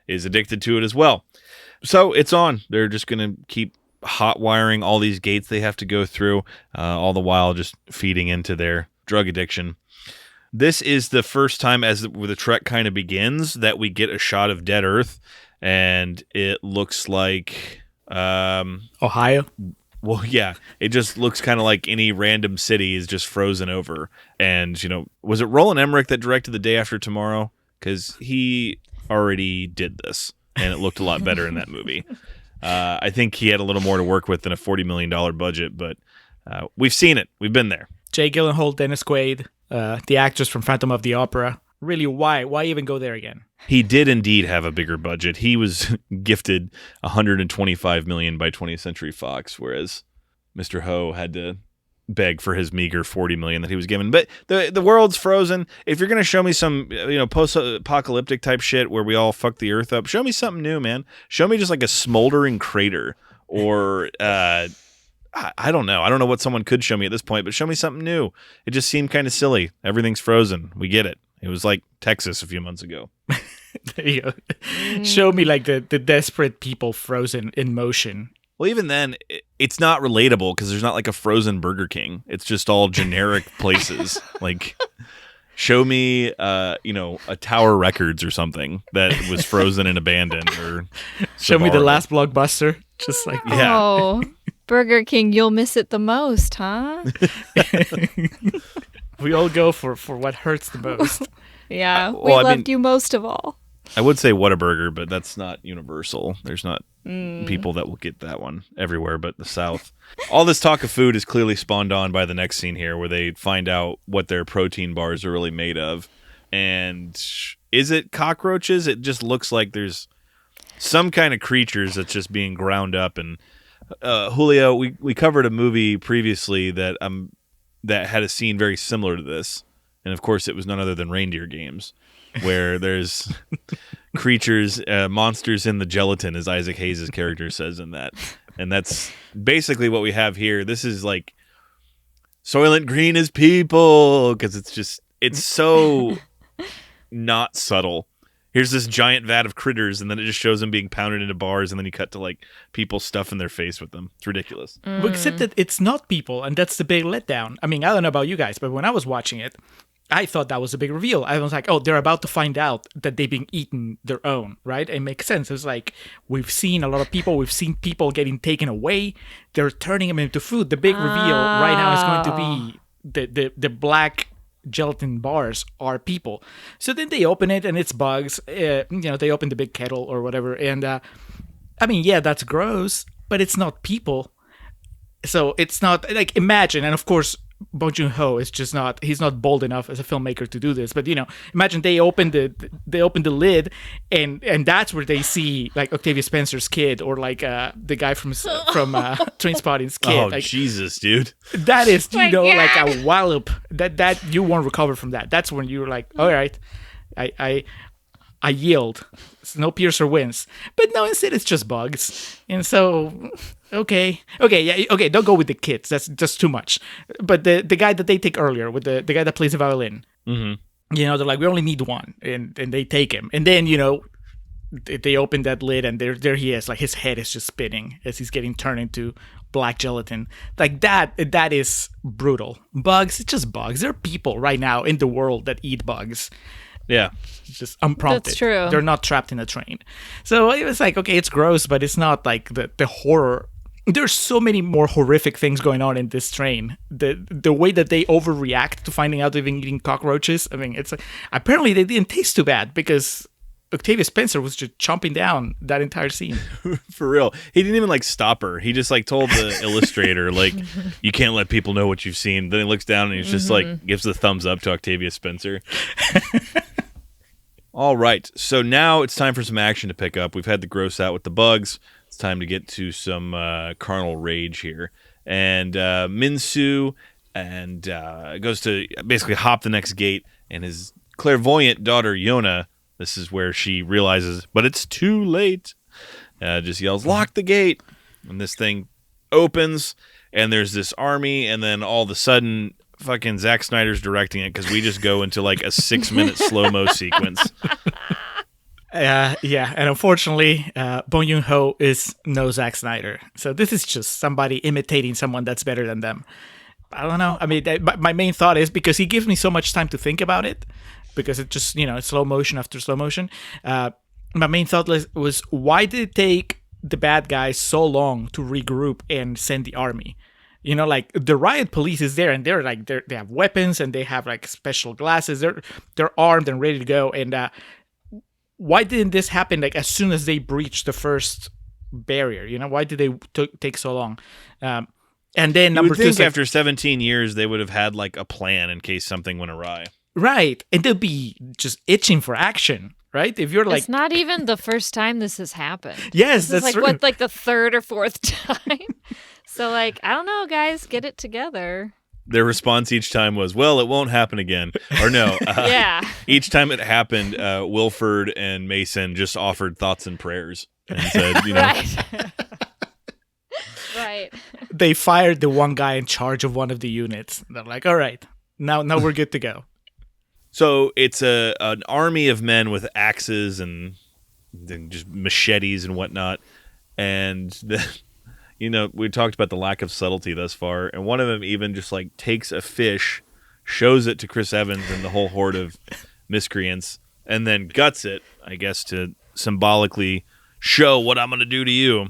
is addicted to it as well. So it's on. They're just going to keep hot wiring all these gates they have to go through, all the while just feeding into their drug addiction. This is the first time as the trek kind of begins that we get a shot of dead Earth, and it looks like Ohio. Well, yeah, it just looks kind of like any random city is just frozen over. And, was it Roland Emmerich that directed The Day After Tomorrow? Because he already did this, and it looked a lot better in that movie. I think he had a little more to work with than a $40 million budget, but we've seen it. We've been there. Jay Gyllenhaal, Dennis Quaid, the actress from Phantom of the Opera. Really, why? Why even go there again? He did indeed have a bigger budget. He was gifted $125 million by 20th Century Fox, whereas Mr. Ho had to beg for his meager $40 million that he was given. But the world's frozen. If you're going to show me some post-apocalyptic type shit where we all fuck the earth up, show me something new, man. Show me just like a smoldering crater or I don't know. I don't know what someone could show me at this point, but show me something new. It just seemed kind of silly. Everything's frozen. We get it. It was like Texas a few months ago. There you go. Show me like the desperate people frozen in motion. Well, even then, it's not relatable because there's not like a frozen Burger King. It's just all generic places. Like, show me, a Tower Records or something that was frozen and abandoned. Or show me the last Blockbuster. Just like, yeah. Oh, Burger King, you'll miss it the most, huh? We all go for what hurts the most. Yeah, we loved you most of all. I would say Whataburger, but that's not universal. There's not people that will get that one everywhere but the South. All this talk of food is clearly spawned on by the next scene here where they find out what their protein bars are really made of. And is it cockroaches? It just looks like there's some kind of creatures that's just being ground up. And Julio, we covered a movie previously that had a scene very similar to this. And of course, it was none other than Reindeer Games, where there's creatures, monsters in the gelatin, as Isaac Hayes' character says in that. And that's basically what we have here. This is like Soylent Green is people, because it's so not subtle. Here's this giant vat of critters, and then it just shows them being pounded into bars, and then you cut to like people stuffing their face with them. It's ridiculous. Well, except that it's not people, and that's the big letdown. I mean, I don't know about you guys, but when I was watching it, I thought that was a big reveal. I was like, oh, they're about to find out that they've been eating their own, right? It makes sense. It's like, we've seen a lot of people. We've seen people getting taken away. They're turning them into food. The big reveal right now is going to be the black gelatin bars are people. So then they open it and it's bugs. They open the big kettle or whatever. And I mean, yeah, that's gross, but it's not people. So it's not like, imagine, and of course, Bong Joon-ho is just not, he's not bold enough as a filmmaker to do this, but imagine they open the lid and that's where they see like Octavia Spencer's kid or like the guy from Trainspotting's kid. Oh, like, Jesus, dude. That is, God. like a wallop that you won't recover from that. That's when you're like, all right, I yield. Snowpiercer wins. But no, instead it's just bugs. And so, okay, don't go with the kids. That's just too much. But the guy that they take earlier, with the guy that plays the violin, they're like, we only need one. And they take him. And then, they open that lid and there he is. Like his head is just spinning as he's getting turned into black gelatin. Like that is brutal. Bugs, it's just bugs. There are people right now in the world that eat bugs. Yeah. Just unprompted. That's true. They're not trapped in a train. So it was like, okay, it's gross, but it's not like the horror. There's so many more horrific things going on in this train. The way that they overreact to finding out they've been eating cockroaches. I mean, it's apparently they didn't taste too bad because Octavia Spencer was just chomping down that entire scene. For real. He didn't even like stop her. He just like told the illustrator, like, you can't let people know what you've seen. Then he looks down and he's just like gives the thumbs up to Octavia Spencer. All right. So now it's time for some action to pick up. We've had the gross out with the bugs. It's time to get to some carnal rage here. And Min-soo goes to basically hop the next gate, and his clairvoyant daughter Yona, this is where she realizes, but it's too late. Just yells, lock the gate. And this thing opens, and there's this army, and then all of a sudden, fucking Zack Snyder's directing it because we just go into like a 6-minute slow-mo sequence. Yeah, and unfortunately, Bong Joon-ho is no Zack Snyder. So this is just somebody imitating someone that's better than them. I don't know. I mean, my main thought is because he gives me so much time to think about it, because it just, it's slow motion after slow motion. My main thought was why did it take the bad guys so long to regroup and send the army? Like the riot police is there, and they have weapons and they have like special glasses. They're armed and ready to go. And why didn't this happen like as soon as they breached the first barrier? Why did they take so long? And then number two, after 17 years, they would have had like a plan in case something went awry. Right. And they'll be just itching for action, right? If you're like... It's not even the first time this has happened. Yes, this that's is true. like the third or fourth time. So like, I don't know, guys, get it together. Their response each time was, well, it won't happen again. Or no. Yeah. Each time it happened, Wilford and Mason just offered thoughts and prayers and said, Right. Right. They fired the one guy in charge of one of the units. They're like, all right, now we're good to go. So it's an army of men with axes and just machetes and whatnot. And, we talked about the lack of subtlety thus far. And one of them even just like takes a fish, shows it to Chris Evans and the whole horde of miscreants, and then guts it, I guess, to symbolically show what I'm going to do to you.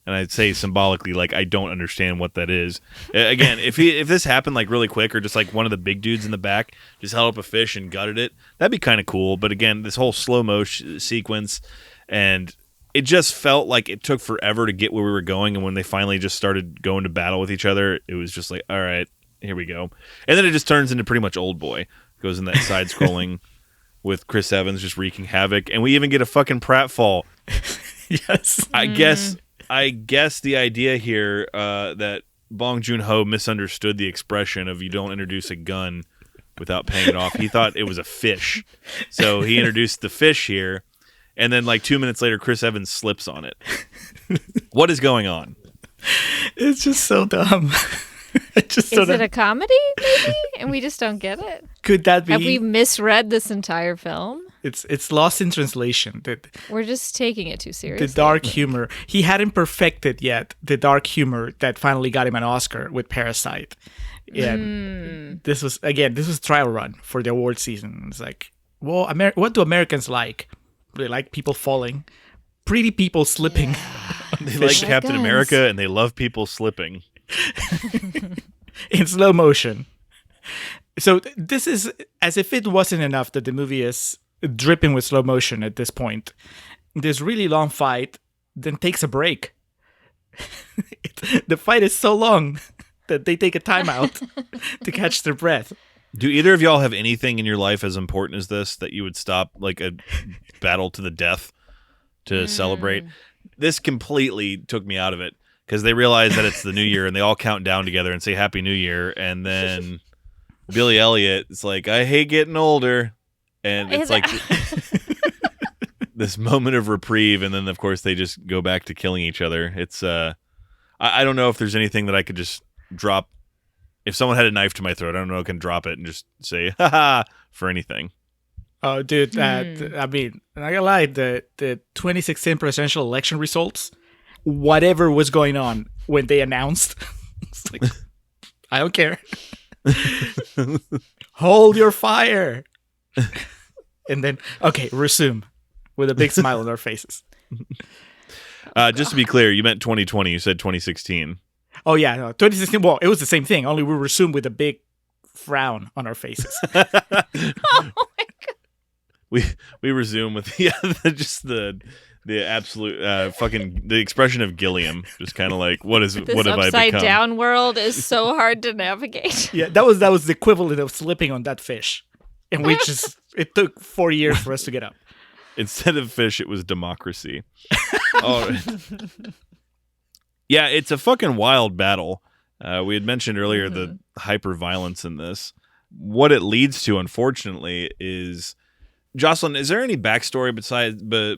And I'd say symbolically, like, I don't understand what that is. Again, if this happened, like, really quick, or just, like, one of the big dudes in the back just held up a fish and gutted it, that'd be kind of cool. But, again, this whole slow-mo sequence, and it just felt like it took forever to get where we were going, and when they finally just started going to battle with each other, it was just like, all right, here we go. And then it just turns into pretty much Old Boy. Goes in that side-scrolling with Chris Evans just wreaking havoc. And we even get a fucking pratfall. Yes. I guess the idea here that Bong Joon-ho misunderstood the expression of you don't introduce a gun without paying it off. He thought it was a fish. So he introduced the fish here, and then like 2 minutes later, Chris Evans slips on it. What is going on? It's just so dumb. Is it a comedy, maybe? And we just don't get it? Could that be? Have we misread this entire film? It's lost in translation. We're just taking it too seriously. The dark humor. He hadn't perfected yet the dark humor that finally got him an Oscar with Parasite. Yeah, This was trial run for the award season. It's like, well, what do Americans like? They like people falling, pretty people slipping. Yeah. They like Captain America, and they love people slipping. In slow motion. So this is as if it wasn't enough that the movie is dripping with slow motion at this point. This really long fight then takes a break. The fight is so long that they take a timeout to catch their breath. Do either of y'all have anything in your life as important as this that you would stop, like a battle to the death to celebrate? This completely took me out of it because they realize that it's the new year and they all count down together and say Happy New Year. And then Billy Elliot is like, I hate getting older. And it's like this moment of reprieve. And then, of course, they just go back to killing each other. It's I don't know if there's anything that I could just drop. If someone had a knife to my throat, I don't know if I can drop it and just say, ha for anything. Oh, dude, I mean, I'm not gonna lie, the 2016 presidential election results, whatever was going on when they announced, it's like, I don't care. Hold your fire. And then, okay, resume with a big smile on our faces. Just to be clear, you meant 2020. You said 2016. Oh, yeah, no, 2016. Well, it was the same thing, only we resumed with a big frown on our faces. Oh, my God. We resume with just the absolute fucking the expression of Gilliam, just kind of like what have I become? This upside down world is so hard to navigate. Yeah, that was the equivalent of slipping on that fish, and it took 4 years for us to get up. Instead of fish, it was democracy. All right. Yeah, it's a fucking wild battle. We had mentioned earlier the hyper violence in this. What it leads to, unfortunately, is Jocelyn. Is there any backstory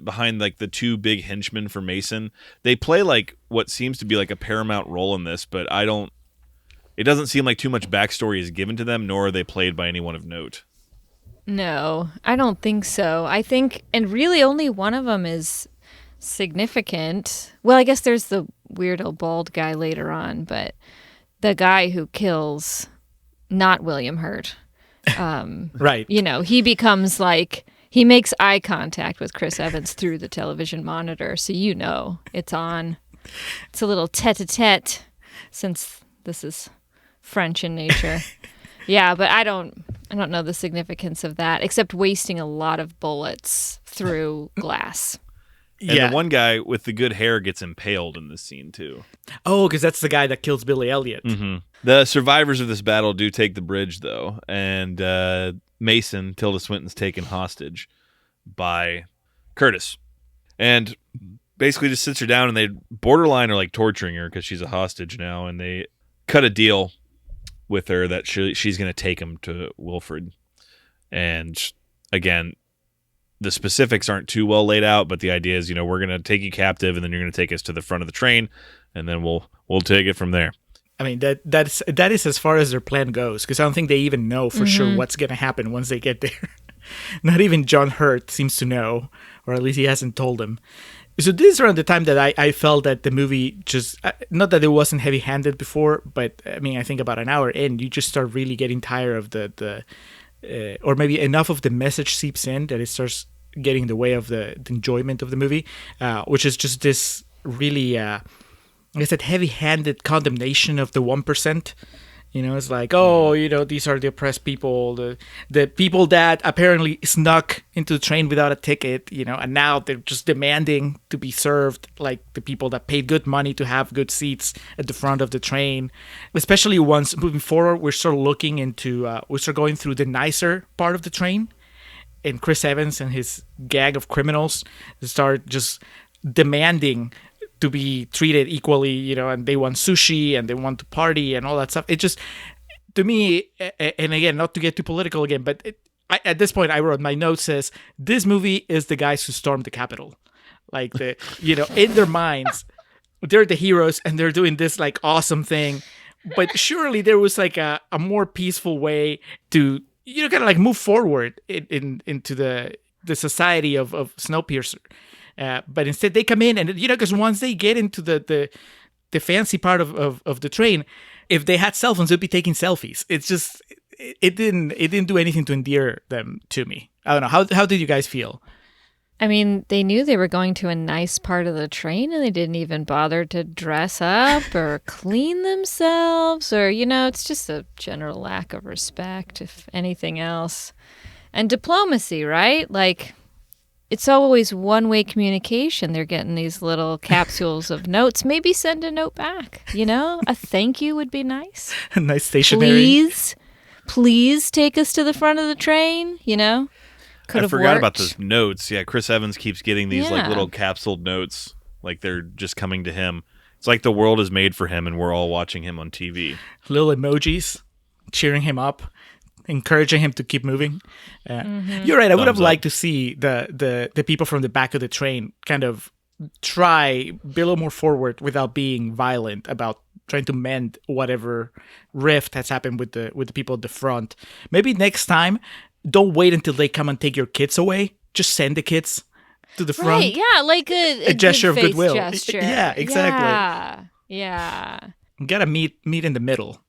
behind like the two big henchmen for Mason? They play like what seems to be like a paramount role in this, but it doesn't seem like too much backstory is given to them, nor are they played by anyone of note. No, I don't think so. I think, and really only one of them is significant. Well, I guess there's the weirdo bald guy later on, but the guy who kills not William Hurt. Right. He becomes like, he makes eye contact with Chris Evans through the television monitor, so it's on. It's a little tete-a-tete, since this is French in nature. Yeah, but I don't know the significance of that, except wasting a lot of bullets through glass. And the one guy with the good hair gets impaled in this scene, too. Oh, because that's the guy that kills Billy Elliot. Mm-hmm. The survivors of this battle do take the bridge, though, and Mason, Tilda Swinton's taken hostage by Curtis. And basically just sits her down, and they borderline are like torturing her because she's a hostage now, and they cut a deal with her that she's going to take him to Wilfred. And again, the specifics aren't too well laid out, but the idea is, we're going to take you captive, and then you're going to take us to the front of the train, and then we'll take it from there. I mean, that is as far as their plan goes, because I don't think they even know for sure what's going to happen once they get there. Not even John Hurt seems to know, or at least he hasn't told them. So this is around the time that I felt that the movie just, not that it wasn't heavy-handed before, but I mean, I think about an hour in, you just start really getting tired of or maybe enough of the message seeps in that it starts getting in the way of the enjoyment of the movie, which is just this really, I guess, that heavy-handed condemnation of the 1%. It's like, these are the oppressed people, the people that apparently snuck into the train without a ticket, and now they're just demanding to be served like the people that paid good money to have good seats at the front of the train. Especially once moving forward, we start going through the nicer part of the train, and Chris Evans and his gang of criminals start just demanding to be treated equally, and they want sushi and they want to party and all that stuff. It just, to me, and again, not to get too political again, but at this point I wrote, my note says, this movie is the guys who stormed the Capitol. Like, in their minds, they're the heroes and they're doing this like awesome thing. But surely there was like a more peaceful way to, kind of like move forward into the society of Snowpiercer. But instead they come in and, because once they get into the fancy part of the train, if they had cell phones, they'd be taking selfies. It's just, it didn't do anything to endear them to me. I don't know. How did you guys feel? I mean, they knew they were going to a nice part of the train and they didn't even bother to dress up or clean themselves or, it's just a general lack of respect, if anything else. And diplomacy, right? Like, it's always one-way communication. They're getting these little capsules of notes. Maybe send a note back, A thank you would be nice. A nice stationery. Please take us to the front of the train, I forgot about those notes. Yeah, Chris Evans keeps getting these like little capsuled notes, like they're just coming to him. It's like the world is made for him and we're all watching him on TV. Little emojis cheering him up, encouraging him to keep moving. You're right. I would have liked to see the people from the back of the train kind of try be a little more forward without being violent about trying to mend whatever rift has happened with the people at the front. Maybe next time, don't wait until they come and take your kids away. Just send the kids to the front. Right, yeah, like a gesture of goodwill. Gesture. Yeah, exactly. Yeah. You gotta meet in the middle.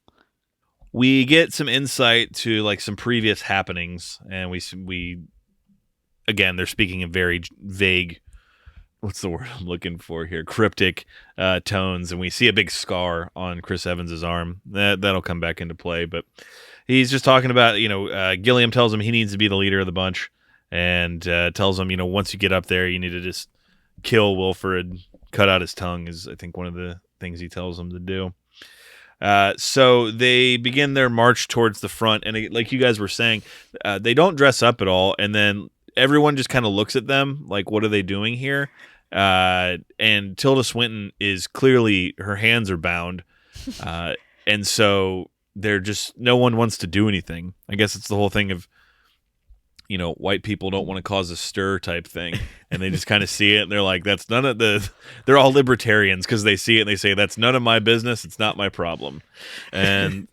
We get some insight to like some previous happenings, and we again, they're speaking in very vague, what's the word I'm looking for here? Cryptic tones, and we see a big scar on Chris Evans's arm. That'll come back into play, but he's just talking about, Gilliam tells him he needs to be the leader of the bunch, and tells him, once you get up there, you need to just kill Wilfred, cut out his tongue is, I think, one of the things he tells him to do. So they begin their march towards the front, and like you guys were saying, they don't dress up at all, and then everyone just kind of looks at them like, what are they doing here? And Tilda Swinton is clearly, her hands are bound, and so they're just, no one wants to do anything. I guess it's the whole thing of, white people don't want to cause a stir type thing, and they just kind of see it and they're like, that's none of they're all libertarians because they see it and they say, that's none of my business, it's not my problem. And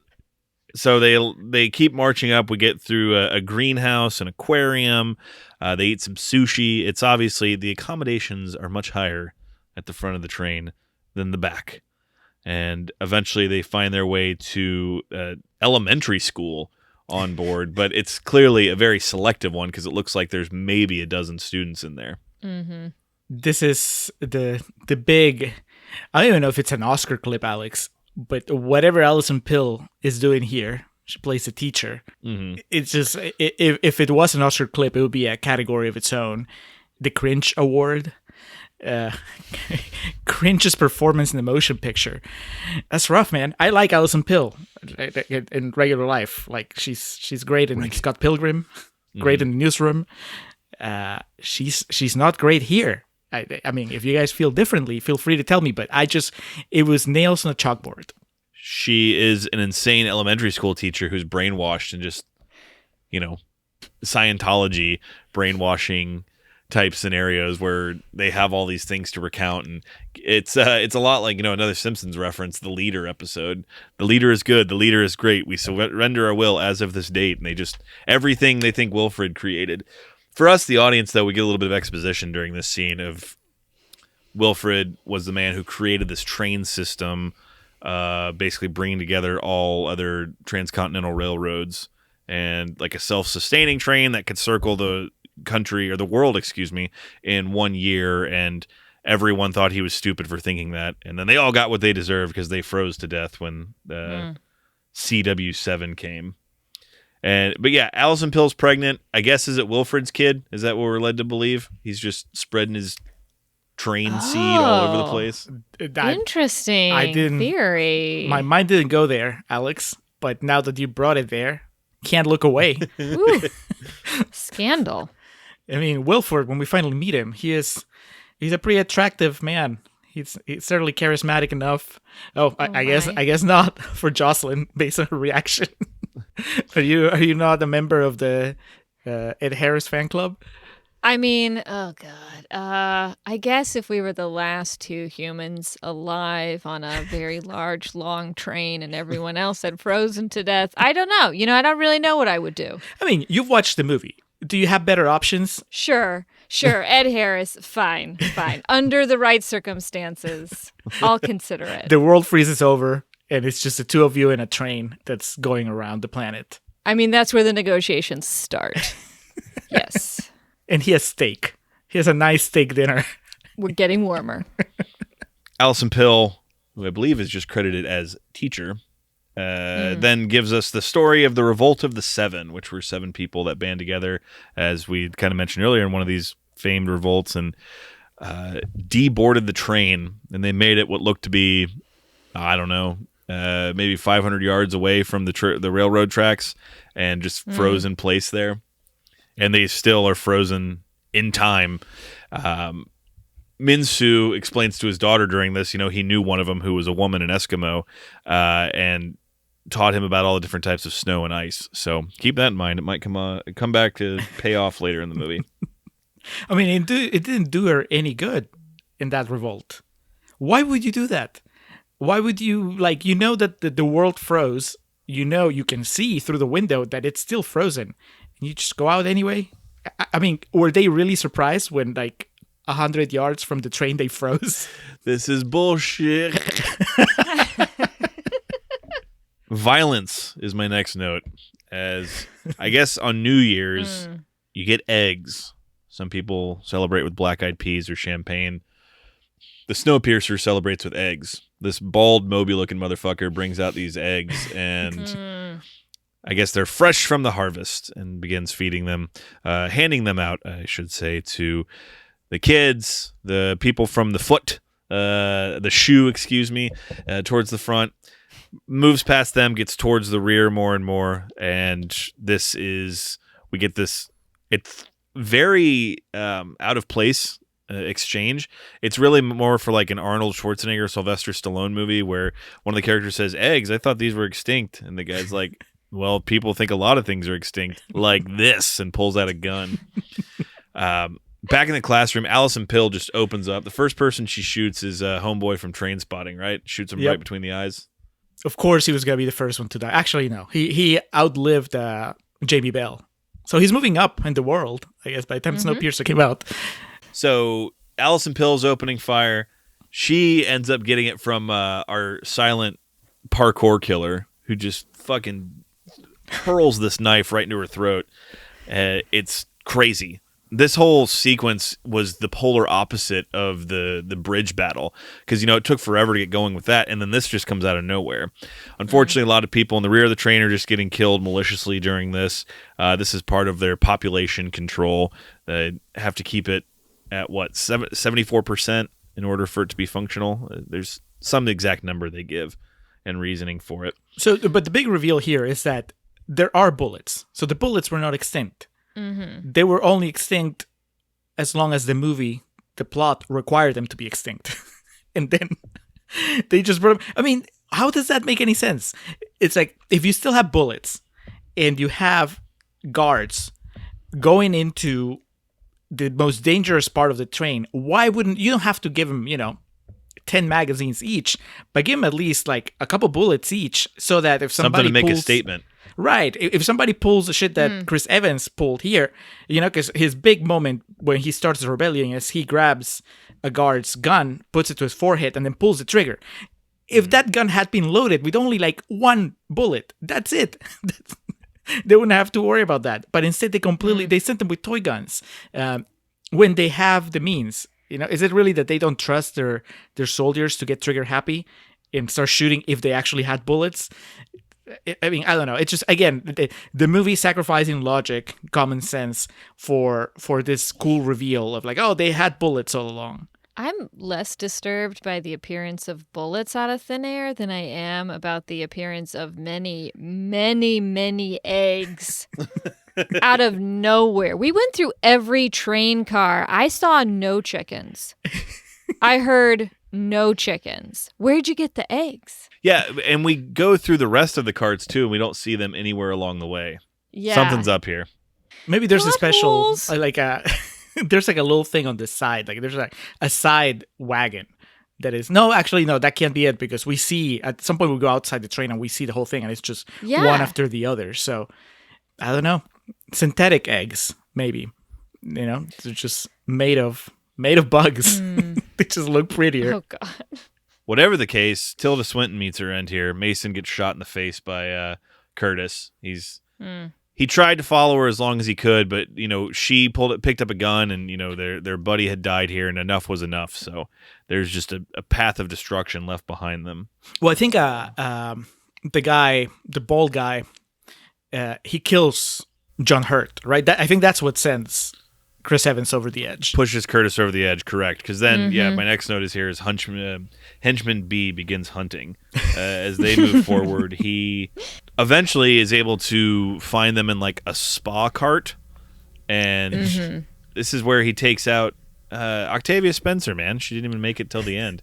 So they keep marching up. We get through a greenhouse, an aquarium. They eat some sushi. It's obviously the accommodations are much higher at the front of the train than the back. And eventually they find their way to elementary school on board, but it's clearly a very selective one because it looks like there's maybe a dozen students in there. Mm-hmm. This is the big, I don't even know if it's an Oscar clip, Alex, but whatever Alison Pill is doing here, she plays a teacher. Mm-hmm. It's just, if it was an Oscar clip, it would be a category of its own. The Cringe Award. Cringe's performance in the motion picture. That's rough, man. I like Alison Pill in regular life. Like she's great in Scott Pilgrim, great in the Newsroom. She's not great here. I mean, if you guys feel differently, feel free to tell me. But it was nails on a chalkboard. She is an insane elementary school teacher who's brainwashed and just, Scientology brainwashing type scenarios where they have all these things to recount, and it's a lot like another Simpsons reference, the Leader episode. The leader is good, the leader is great. We surrender our will as of this date, and they just everything they think Wilfred created. For us, the audience, though, we get a little bit of exposition during this scene of Wilfred was the man who created this train system, basically bringing together all other transcontinental railroads and like a self-sustaining train that could circle the country or the world, in 1 year. And everyone thought he was stupid for thinking that. And then they all got what they deserved because they froze to death when CW7 came. But yeah, Alison Pill's pregnant. I guess, is it Wilfred's kid? Is that what we're led to believe? He's just spreading his train seed all over the place. Interesting theory. My mind didn't go there, Alex. But now that you brought it there, can't look away. Ooh, scandal. I mean, Wilfred, when we finally meet him, he's a pretty attractive man. He's certainly charismatic enough. I guess not for Jocelyn, based on her reaction. Are you not a member of the Ed Harris fan club? I mean, oh God. I guess if we were the last two humans alive on a very large, long train and everyone else had frozen to death, I don't know. I don't really know what I would do. I mean, you've watched the movie. Do you have better options? Sure. Ed Harris, fine. Under the right circumstances, I'll consider it. The world freezes over, and it's just the two of you in a train that's going around the planet. I mean, that's where the negotiations start. Yes. And he has steak. He has a nice steak dinner. We're getting warmer. Alison Pill, who I believe is just credited as teacher, then gives us the story of the Revolt of the Seven, which were 7 people that band together, as we kind of mentioned earlier, in one of these famed revolts, and deboarded the train, and they made it what looked to be, I don't know, maybe 500 yards away from the railroad tracks, and just froze in place there. And they still are frozen in time. Min-Soo explains to his daughter during this, he knew one of them who was a woman, an Eskimo, and taught him about all the different types of snow and ice. So keep that in mind. It might come back to pay off later in the movie. I mean, it didn't do her any good in that revolt. Why would you do that? Why would you, that the world froze, you can see through the window that it's still frozen, and you just go out anyway? I mean, were they really surprised when, 100 yards from the train they froze? This is bullshit. Violence is my next note, as I guess on New Year's, you get eggs. Some people celebrate with black-eyed peas or champagne. The Snowpiercer celebrates with eggs. This bald, Moby-looking motherfucker brings out these eggs, and I guess they're fresh from the harvest, and begins feeding them, handing them out, I should say, to the kids, the people from the foot, the shoe, towards the front, moves past them, gets towards the rear more and more, and we get this, it's very out of place exchange. It's really more for an Arnold Schwarzenegger, Sylvester Stallone movie where one of the characters says, "Eggs, I thought these were extinct," and the guy's like, "Well, people think a lot of things are extinct, like this," and pulls out a gun. Back in the classroom, Alison Pill just opens up. The first person she shoots is a homeboy from Trainspotting, right? Shoots him right between the eyes. of course he was going to be the first one to die. Actually, no. He outlived Jamie Bell. So he's moving up in the world, I guess, by the time Snowpiercer came out. So Allison Pill's opening fire. She ends up getting it from our silent parkour killer who just fucking hurls this knife right into her throat. It's crazy. This whole sequence was the polar opposite of the bridge battle because, it took forever to get going with that, and then this just comes out of nowhere. Unfortunately, a lot of people in the rear of the train are just getting killed maliciously during this. This is part of their population control. They have to keep it at, 74% in order for it to be functional? There's some exact number they give and reasoning for it. So, but the big reveal here is that there are bullets. So the bullets were not extinct. They were only extinct as long as the plot required them to be extinct. And then they just brought them. I mean, how does that make any sense? It's like, if you still have bullets and you have guards going into the most dangerous part of the train, why wouldn't you don't have to give them, 10 magazines each, but give them at least like a couple bullets each so that if somebody something to make pulls, a statement. Right. If somebody pulls the shit that Chris Evans pulled here, because his big moment when he starts the rebellion is he grabs a guard's gun, puts it to his forehead, and then pulls the trigger. If that gun had been loaded with only like one bullet, that's it. They wouldn't have to worry about that. But instead, they sent them with toy guns when they have the means. Is it really that they don't trust their soldiers to get trigger happy and start shooting if they actually had bullets? I mean, I don't know. It's just, again, the movie sacrificing logic, common sense for this cool reveal of like, oh, they had bullets all along. I'm less disturbed by the appearance of bullets out of thin air than I am about the appearance of many, many, many eggs out of nowhere. We went through every train car. I saw no chickens. I heard no chickens. Where'd you get the eggs? Yeah, and we go through the rest of the carts too, and we don't see them anywhere along the way. Yeah. Something's up here. Maybe there's a special, holes. there's like a little thing on the side. Like there's like a side wagon that is, no, that can't be it, because we see, at some point we go outside the train and we see the whole thing and it's just one after the other. So, I don't know. Synthetic eggs, maybe. They're just made of bugs. They just look prettier. Oh, God. Whatever the case, Tilda Swinton meets her end here. Mason gets shot in the face by Curtis. He tried to follow her as long as he could, but she picked up a gun, and their buddy had died here, and enough was enough. So there's just a path of destruction left behind them. Well, I think the bald guy, he kills John Hurt, right? I think that's what sends Chris Evans over the edge. Pushes Curtis over the edge, correct. Because then, my next note is here is Henchman B begins hunting. As they move forward, he eventually is able to find them in like a spa cart. And this is where he takes out Octavia Spencer, man. She didn't even make it till the end.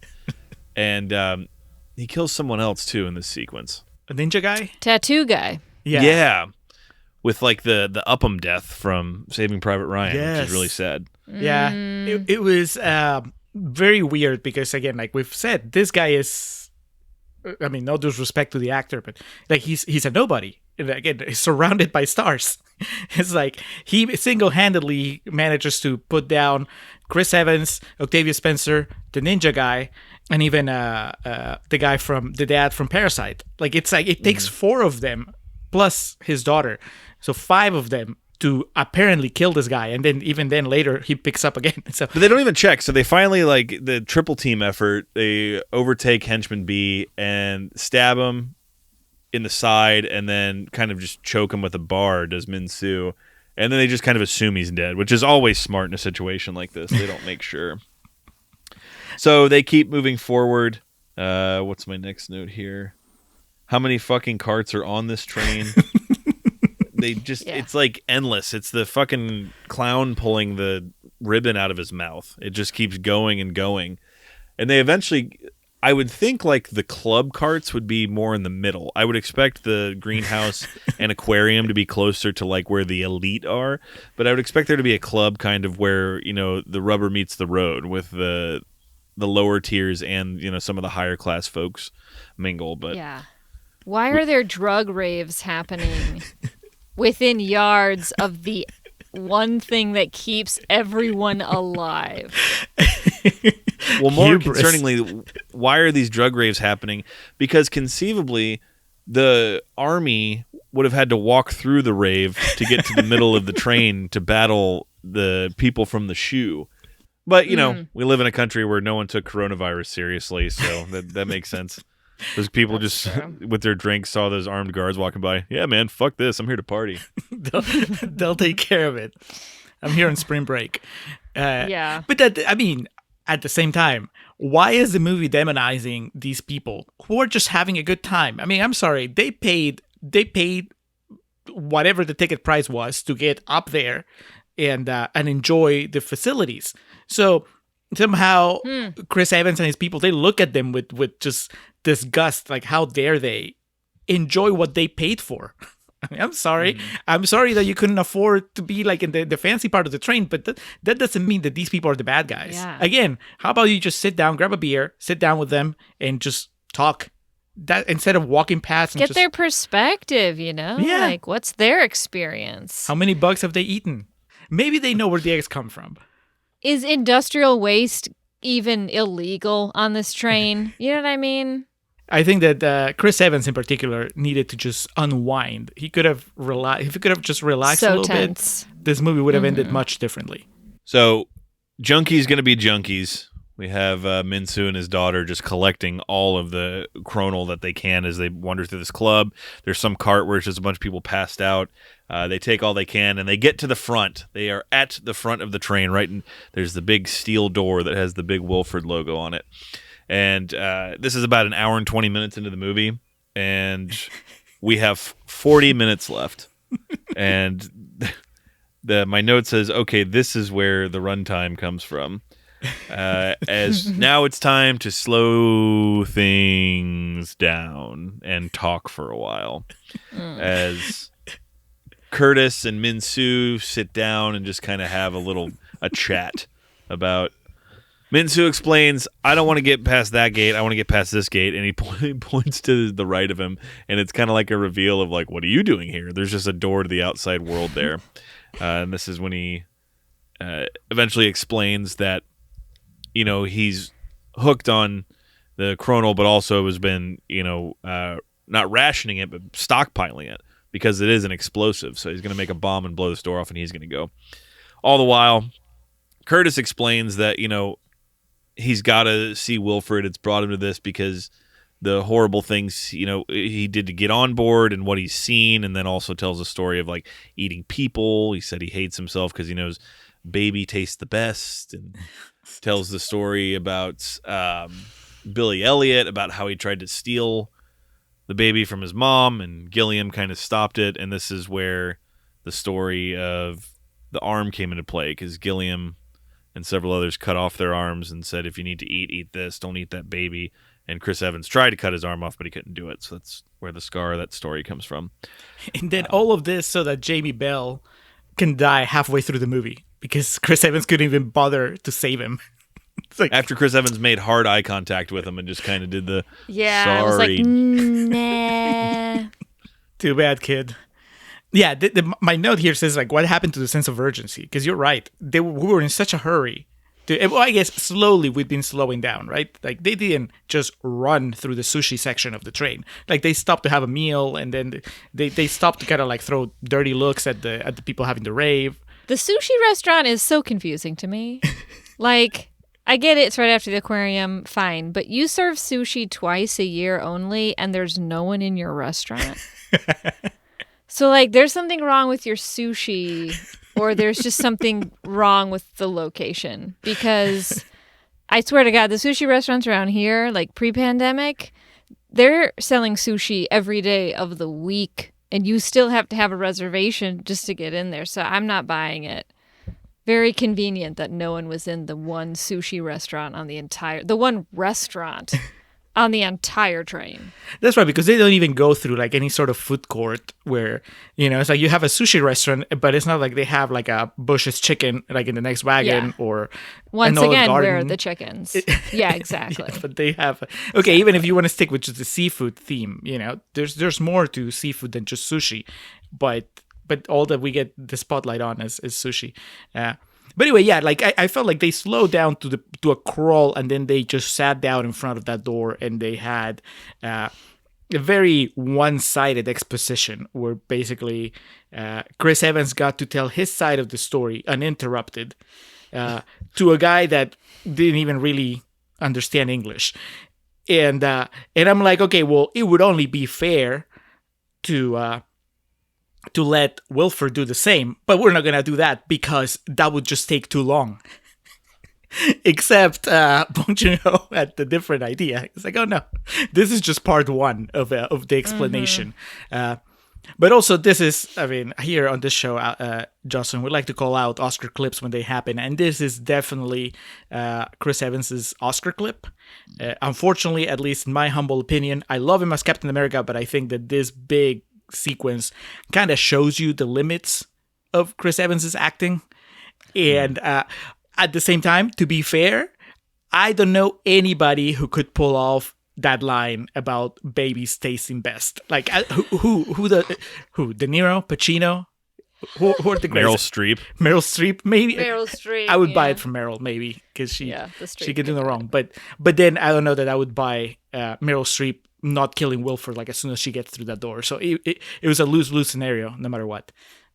And he kills someone else, too, in this sequence. A ninja guy? Tattoo guy. Yeah. With like the Upham death from Saving Private Ryan, which is really sad. Yeah, it was very weird because, again, like we've said, this guy is, I mean, no disrespect to the actor, but like he's a nobody. And again, he's surrounded by stars. It's like he single-handedly manages to put down Chris Evans, Octavia Spencer, the ninja guy, and even the dad from Parasite. Like it takes 4 of them plus his daughter. So 5 of them to apparently kill this guy, and then even then later he picks up again. So, but they don't even check. So they finally, like the triple team effort, they overtake Henchman B and stab him in the side, and then kind of just choke him with a bar. Does Min Soo, and then they just kind of assume he's dead, which is always smart in a situation like this. They don't make sure. So they keep moving forward. What's my next note here? How many fucking carts are on this train? They just, it's like endless. It's the fucking clown pulling the ribbon out of his mouth. It just keeps going and going. And they eventually, I would think like the club carts would be more in the middle. I would expect the greenhouse and aquarium to be closer to like where the elite are. But I would expect there to be a club kind of where, the rubber meets the road with the lower tiers and, some of the higher class folks mingle. But Why are there drug raves happening within yards of the one thing that keeps everyone alive? Well, more Hubris. concerningly, why are these drug raves happening? Because conceivably, the army would have had to walk through the rave to get to the middle of the train to battle the people from the shoe. But, we live in a country where no one took coronavirus seriously, so that makes sense. Those people That's just, true. with their drinks, saw those armed guards walking by. Yeah, man, fuck this. I'm here to party. They'll take care of it. I'm here on spring break. Yeah. But at the same time, why is the movie demonizing these people who are just having a good time? I mean, I'm sorry, they paid whatever the ticket price was to get up there and enjoy the facilities. So somehow Chris Evans and his people, they look at them with just disgust, like how dare they enjoy what they paid for. I mean, I'm sorry. I'm sorry that you couldn't afford to be like in the fancy part of the train, but that doesn't mean that these people are the bad guys. Yeah. Again, how about you just sit down, grab a beer, sit down with them, and just talk? That instead of walking past and Get just, their perspective, Yeah. Like, what's their experience? how many bugs have they eaten? Maybe they know where the eggs come from. Is industrial waste even illegal on this train? You know what I mean? I think that Chris Evans in particular needed to just unwind. If he could have just relaxed a So little tense. bit, this movie would have ended much differently. So, junkies going to be junkies. We have Minsu and his daughter just collecting all of the chronal that they can as they wander through this club. There's some cart where it's just a bunch of people passed out. They take all they can, and they get to the front. They are at the front of the train, right? And there's the big steel door that has the big Wilford logo on it. And this is about an hour and 20 minutes into the movie, and we have 40 minutes left. And my note says, okay, this is where the runtime comes from. As now it's time to slow things down and talk for a while. As Curtis and Minsu sit down and just kind of have a chat about. Minsu explains, I don't want to get past that gate. I want to get past this gate. And he points to the right of him. And it's kind of like a reveal of like, what are you doing here? There's just a door to the outside world there. And this is when he eventually explains that, he's hooked on the chronal, but also has been, not rationing it, but stockpiling it because it is an explosive. So he's going to make a bomb and blow this door off and he's going to go. All the while, Curtis explains that, he's got to see Wilfred. It's brought him to this because the horrible things, he did to get on board and what he's seen, and then also tells a story of like eating people. He said he hates himself because he knows baby tastes the best, and tells the story about Billy Elliot, about how he tried to steal the baby from his mom, and Gilliam kind of stopped it. And this is where the story of the arm came into play, because Gilliam and several others cut off their arms and said, if you need to eat this. Don't eat that baby. And Chris Evans tried to cut his arm off, but he couldn't do it. So that's where the scar of that story comes from. And then all of this so that Jamie Bell can die halfway through the movie because Chris Evans couldn't even bother to save him. It's like, After Chris Evans made hard eye contact with him and just kind of did the I was like, sorry. nah. too bad, kid. Yeah, my note here says, like, what happened to the sense of urgency? Because you're right. We were in such a hurry. I guess slowly we've been slowing down, right? Like, they didn't just run through the sushi section of the train. Like, they stopped to have a meal, and then they stopped to kind of, like, throw dirty looks at the people having the rave. The sushi restaurant is so confusing to me. Like, I get it, it's right after the aquarium, fine. But you serve sushi twice a year only, and there's no one in your restaurant. So, like, there's something wrong with your sushi, or there's just something wrong with the location. Because I swear to God, the sushi restaurants around here, like pre-pandemic, they're selling sushi every day of the week. And you still have to have a reservation just to get in there. So I'm not buying it. Very convenient that no one was in the one sushi restaurant on the one restaurant On the entire train. That's right, because they don't even go through like any sort of food court where, it's like you have a sushi restaurant, but it's not like they have like a Bush's chicken like in the next wagon or once an Olive again, Garden. where are the chickens? Yeah, exactly. Yeah, but they have even if you want to stick with just the seafood theme, there's more to seafood than just sushi, but all that we get the spotlight on is sushi. But anyway, yeah, like I felt like they slowed down to a crawl, and then they just sat down in front of that door, and they had a very one-sided exposition where basically Chris Evans got to tell his side of the story uninterrupted to a guy that didn't even really understand English, and I'm like, okay, well, it would only be fair to let Wilford do the same, but we're not gonna do that because that would just take too long. Except Bong Joon-ho had a different idea. It's like, oh no, this is just part one of the explanation. But also, this is, here on this show, Jocelyn, we like to call out Oscar clips when they happen, and this is definitely Chris Evans's Oscar clip. Unfortunately, at least in my humble opinion, I love him as Captain America, but I think that this big sequence kind of shows you the limits of Chris Evans's acting. And at the same time, to be fair, I don't know anybody who could pull off that line about babies tasting best. Like who De Niro, Pacino, who are the greats? Meryl Streep, maybe. Meryl Streep. I would buy it from Meryl, maybe, because she could do no wrong. But then I don't know that I would buy Meryl Streep not killing Wilford like as soon as she gets through that door. So it was a lose-lose scenario no matter what.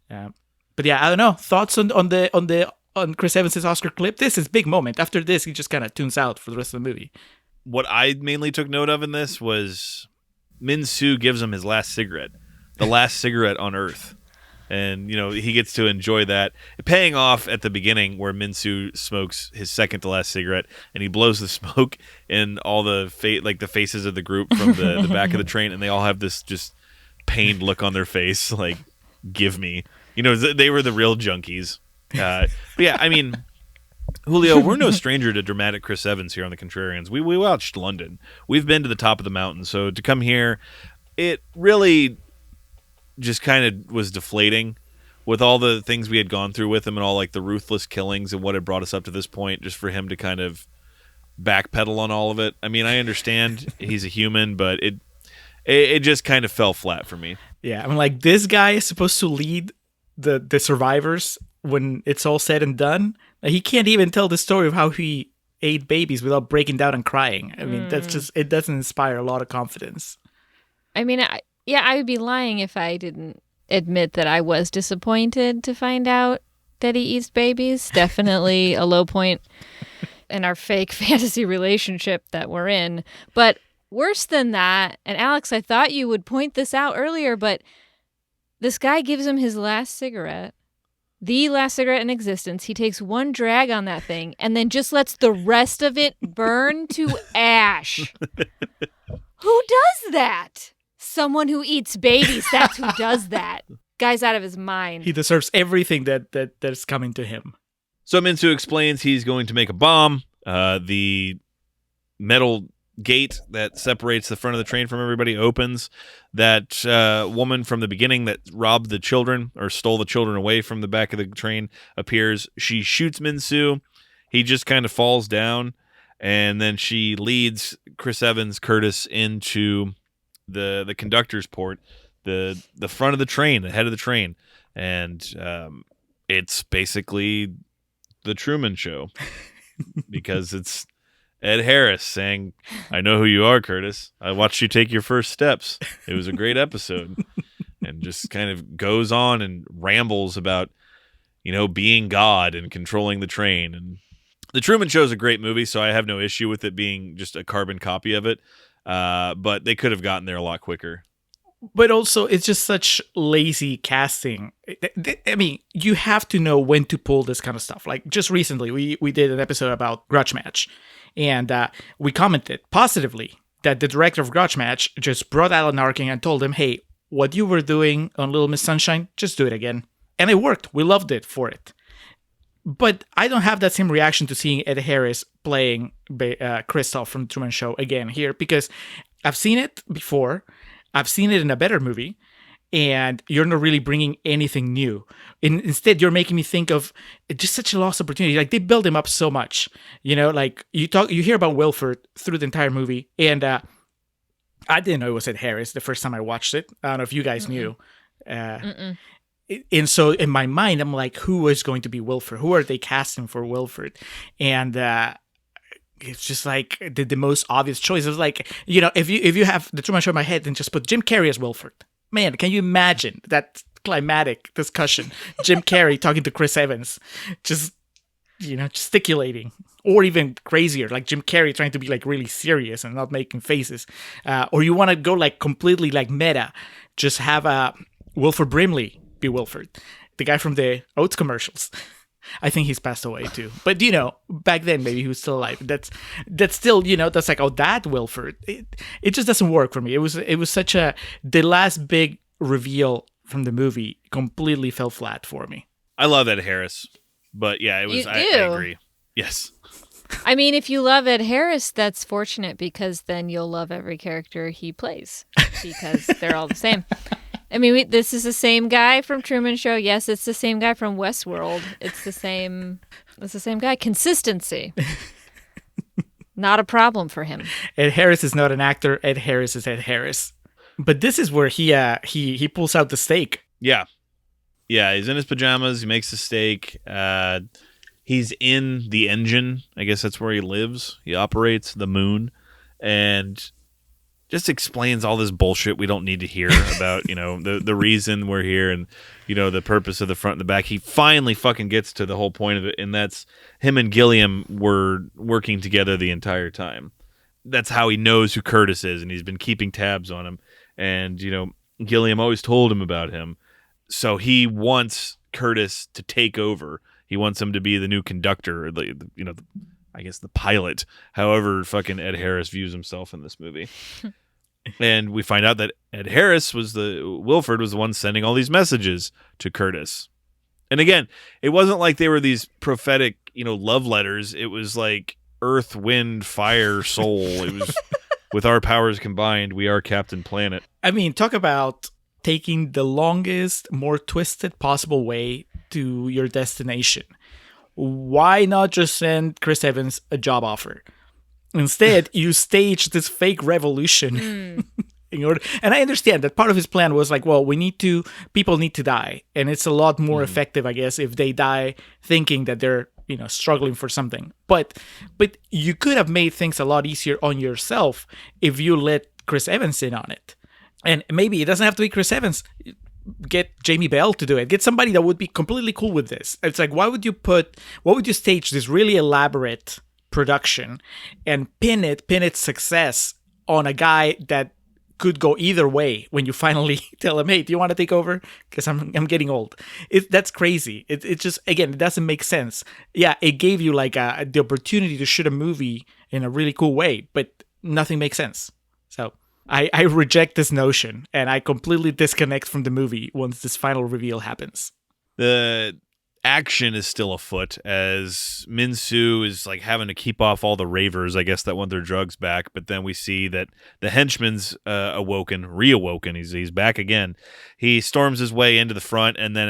But yeah, I don't know. Thoughts on Chris Evans' Oscar clip? This is a big moment. After this, he just kind of tunes out for the rest of the movie. What I mainly took note of in this was Min-soo gives him his last cigarette, the last cigarette on Earth. And, he gets to enjoy that. Paying off at the beginning where Min-soo smokes his second to last cigarette and he blows the smoke in all the faces of the group from the back of the train, and they all have this just pained look on their face, like, give me. They were the real junkies. But yeah, Julio, we're no stranger to dramatic Chris Evans here on the Contrarians. We watched London. We've been to the top of the mountain. So to come here, it really just kind of was deflating with all the things we had gone through with him and all like the ruthless killings and what had brought us up to this point, just for him to kind of backpedal on all of it. I understand he's a human, but it just kind of fell flat for me. Yeah, like this guy is supposed to lead the survivors when it's all said and done. He can't even tell the story of how he ate babies without breaking down and crying. That's just, it doesn't inspire a lot of confidence. I would be lying if I didn't admit that I was disappointed to find out that he eats babies. Definitely a low point in our fake fantasy relationship that we're in. But worse than that, and Alex, I thought you would point this out earlier, but this guy gives him his last cigarette, the last cigarette in existence. He takes one drag on that thing and then just lets the rest of it burn to ash. Who does that? Someone who eats babies, that's who does that. Guy's out of his mind. He deserves everything that's coming to him. So Min-soo explains he's going to make a bomb. The metal gate that separates the front of the train from everybody opens. That woman from the beginning that robbed the children or stole the children away from the back of the train appears. She shoots Min-soo. He just kind of falls down, and then she leads Chris Evans, Curtis, into the conductor's port, the front of the train, the head of the train, and it's basically the Truman Show because it's Ed Harris saying, "I know who you are, Curtis. I watched you take your first steps. It was a great episode," and just kind of goes on and rambles about being God and controlling the train. And the Truman Show is a great movie, so I have no issue with it being just a carbon copy of it. But they could have gotten there a lot quicker. But also, it's just such lazy casting. You have to know when to pull this kind of stuff. Like, just recently, we did an episode about Grudge Match, and we commented positively that the director of Grudge Match just brought Alan Arkin and told him, hey, what you were doing on Little Miss Sunshine, just do it again. And it worked. We loved it for it. But I don't have that same reaction to seeing Ed Harris playing Christoph from The Truman Show again here, because I've seen it before. I've seen it in a better movie, and you're not really bringing anything new. Instead, you're making me think of just such a lost opportunity. Like, they build him up so much, like you hear about Wilford through the entire movie, and I didn't know it was Ed Harris the first time I watched it. I don't know if you guys knew. And so in my mind, I'm like, who is going to be Wilford? Who are they casting for Wilford? And it's just like the most obvious choice. It was like, if you have The Truman Show in my head, then just put Jim Carrey as Wilford. Man, can you imagine that climatic discussion? Jim Carrey talking to Chris Evans, just gesticulating, or even crazier, like Jim Carrey trying to be like really serious and not making faces. Or you want to go like completely like meta, just have Wilford Brimley be Wilford, the guy from the Oats commercials. I think he's passed away too. But back then maybe he was still alive. That's still, that's like, oh, that Wilford. It just doesn't work for me. It was such the last big reveal from the movie completely fell flat for me. I love Ed Harris, but yeah, it was. I agree. Yes. I mean, if you love Ed Harris, that's fortunate, because then you'll love every character he plays, because they're all the same. I mean, this is the same guy from Truman Show. Yes, it's the same guy from Westworld. It's the same guy. Consistency. Not a problem for him. Ed Harris is not an actor. Ed Harris is Ed Harris. But this is where he pulls out the steak. Yeah. Yeah, he's in his pajamas. He makes the steak. He's in the engine. I guess that's where he lives. He operates the moon. And just explains all this bullshit we don't need to hear about, the reason we're here and, the purpose of the front and the back. He finally fucking gets to the whole point of it, and that's him and Gilliam were working together the entire time. That's how he knows who Curtis is, and he's been keeping tabs on him. And, Gilliam always told him about him. So he wants Curtis to take over. He wants him to be the new conductor, or I guess the pilot, however fucking Ed Harris views himself in this movie. And we find out that Ed Harris Wilford was the one sending all these messages to Curtis. And again, it wasn't like they were these prophetic, love letters. It was like earth, wind, fire, soul. It was, with our powers combined, we are Captain Planet. I mean, talk about taking the longest, more twisted possible way to your destination. Why not just send Chris Evans a job offer? Instead, you stage this fake revolution in order. And I understand that part of his plan was like, well, people need to die. And it's a lot more effective, I guess, if they die thinking that they're, struggling for something. But you could have made things a lot easier on yourself if you let Chris Evans in on it. And maybe it doesn't have to be Chris Evans. Get Jamie Bell to do it. Get somebody that would be completely cool with this. It's like, why would you stage this really elaborate production and pin its success on a guy that could go either way when you finally tell him, hey, do you want to take over? Because I'm getting old. That's crazy. It just, again, it doesn't make sense. Yeah, it gave you like the opportunity to shoot a movie in a really cool way, but nothing makes sense. So I reject this notion, and I completely disconnect from the movie once this final reveal happens. The action is still afoot as Min-Soo is like having to keep off all the ravers, I guess, that want their drugs back. But then we see that the henchman's reawoken. He's back again. He storms his way into the front, and then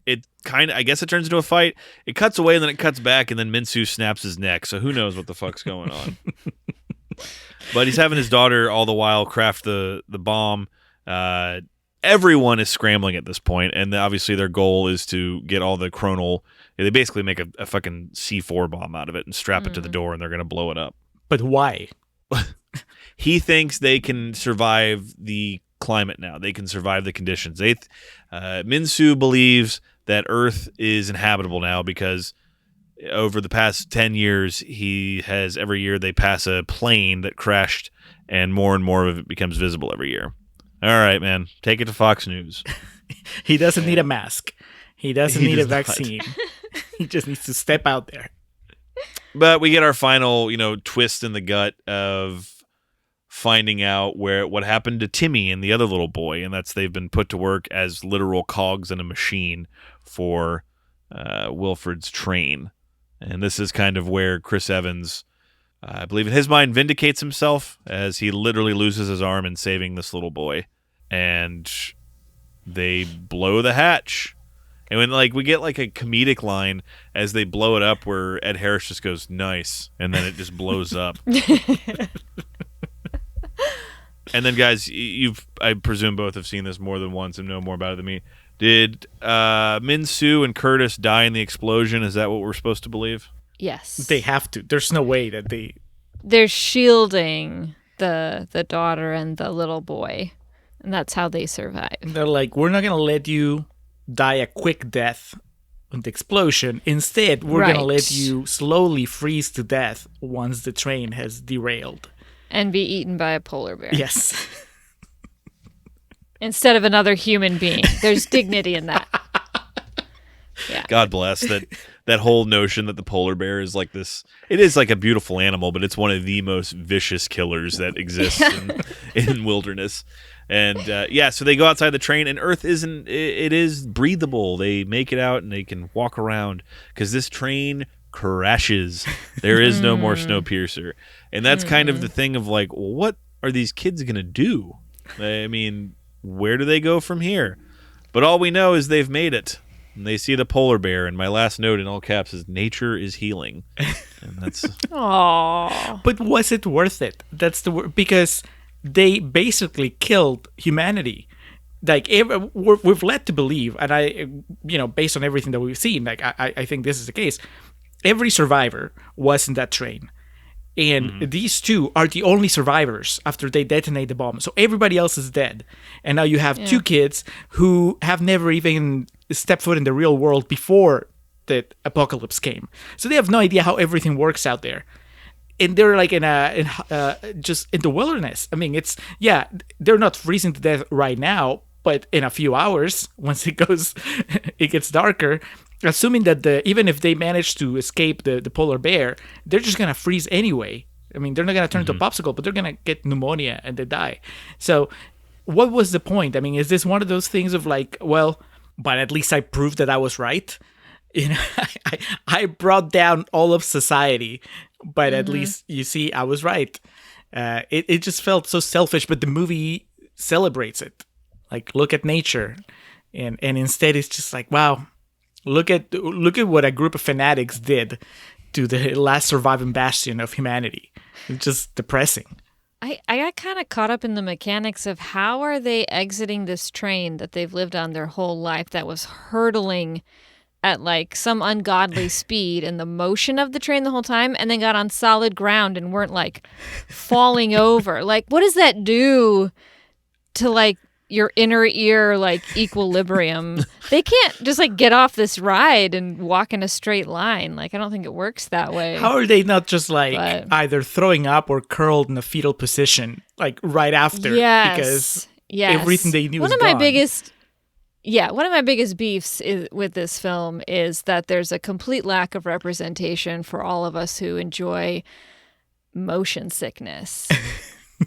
it kind of, I guess it turns into a fight. It cuts away, and then it cuts back, and then Min-Soo snaps his neck. So who knows what the fuck's going on? But he's having his daughter all the while craft the bomb. Everyone is scrambling at this point, and obviously their goal is to get all the chronal. They basically make a fucking C4 bomb out of it and strap it to the door, and they're going to blow it up. But why? He thinks they can survive the climate now. They can survive the conditions. Min-Soo believes that Earth is inhabitable now because over the past 10 years, every year they pass a plane that crashed, and more of it becomes visible every year. All right, man. Take it to Fox News. He doesn't need a mask. He doesn't need a vaccine. He just needs to step out there. But we get our final, twist in the gut of finding out what happened to Timmy and the other little boy, and that's they've been put to work as literal cogs in a machine for Wilford's train. And this is kind of where Chris Evans, I believe in his mind, vindicates himself as he literally loses his arm in saving this little boy. And they blow the hatch. And when we get a comedic line as they blow it up where Ed Harris just goes, "Nice," and then it just blows up. And then, guys, I presume both have seen this more than once and know more about it than me. Did Min-Soo and Curtis die in the explosion? Is that what we're supposed to believe? Yes. They have to. There's no way that they... They're shielding the daughter and the little boy, and that's how they survive. They're like, we're not going to let you die a quick death in the explosion. Instead, we're going to let you slowly freeze to death once the train has derailed. And be eaten by a polar bear. Yes. Instead of another human being. There's dignity in that. Yeah. God bless that whole notion that the polar bear is like this. It is like a beautiful animal, but it's one of the most vicious killers that exists in wilderness. And so they go outside the train, and Earth it is breathable. They make it out and they can walk around because this train crashes. There is no more Snowpiercer. And that's kind of the thing of what are these kids going to do? I mean, where do they go from here? But all we know is they've made it. And they see the polar bear, and my last note in all caps is "Nature is healing," and that's. Aww. But was it worth it? That's the word, because they basically killed humanity. We've led to believe, and based on everything that we've seen, I think this is the case. Every survivor was in that train. And these two are the only survivors after they detonate the bomb. So everybody else is dead. And now you have two kids who have never even stepped foot in the real world before the apocalypse came. So they have no idea how everything works out there. And they're just in the wilderness. I mean, they're not freezing to death right now, but in a few hours, once it gets darker, assuming that even if they manage to escape the polar bear, they're just going to freeze anyway. I mean, they're not going to turn into a popsicle, but they're going to get pneumonia and they die. So what was the point? I mean, is this one of those things of but at least I proved that I was right? I brought down all of society, but at least, you see, I was right. It just felt so selfish, but the movie celebrates it. Look at nature. And instead it's just wow. Look at what a group of fanatics did to the last surviving bastion of humanity. It's just depressing. I got kind of caught up in the mechanics of how are they exiting this train that they've lived on their whole life that was hurtling at some ungodly speed and the motion of the train the whole time, and then got on solid ground and weren't falling over. What does that do to your inner ear equilibrium? They can't just get off this ride and walk in a straight line. I don't think it works that way. How are they not just either throwing up or curled in a fetal position right after? Yes. Because yes. everything they knew was gone. One of my biggest beefs with this film is that there's a complete lack of representation for all of us who enjoy motion sickness.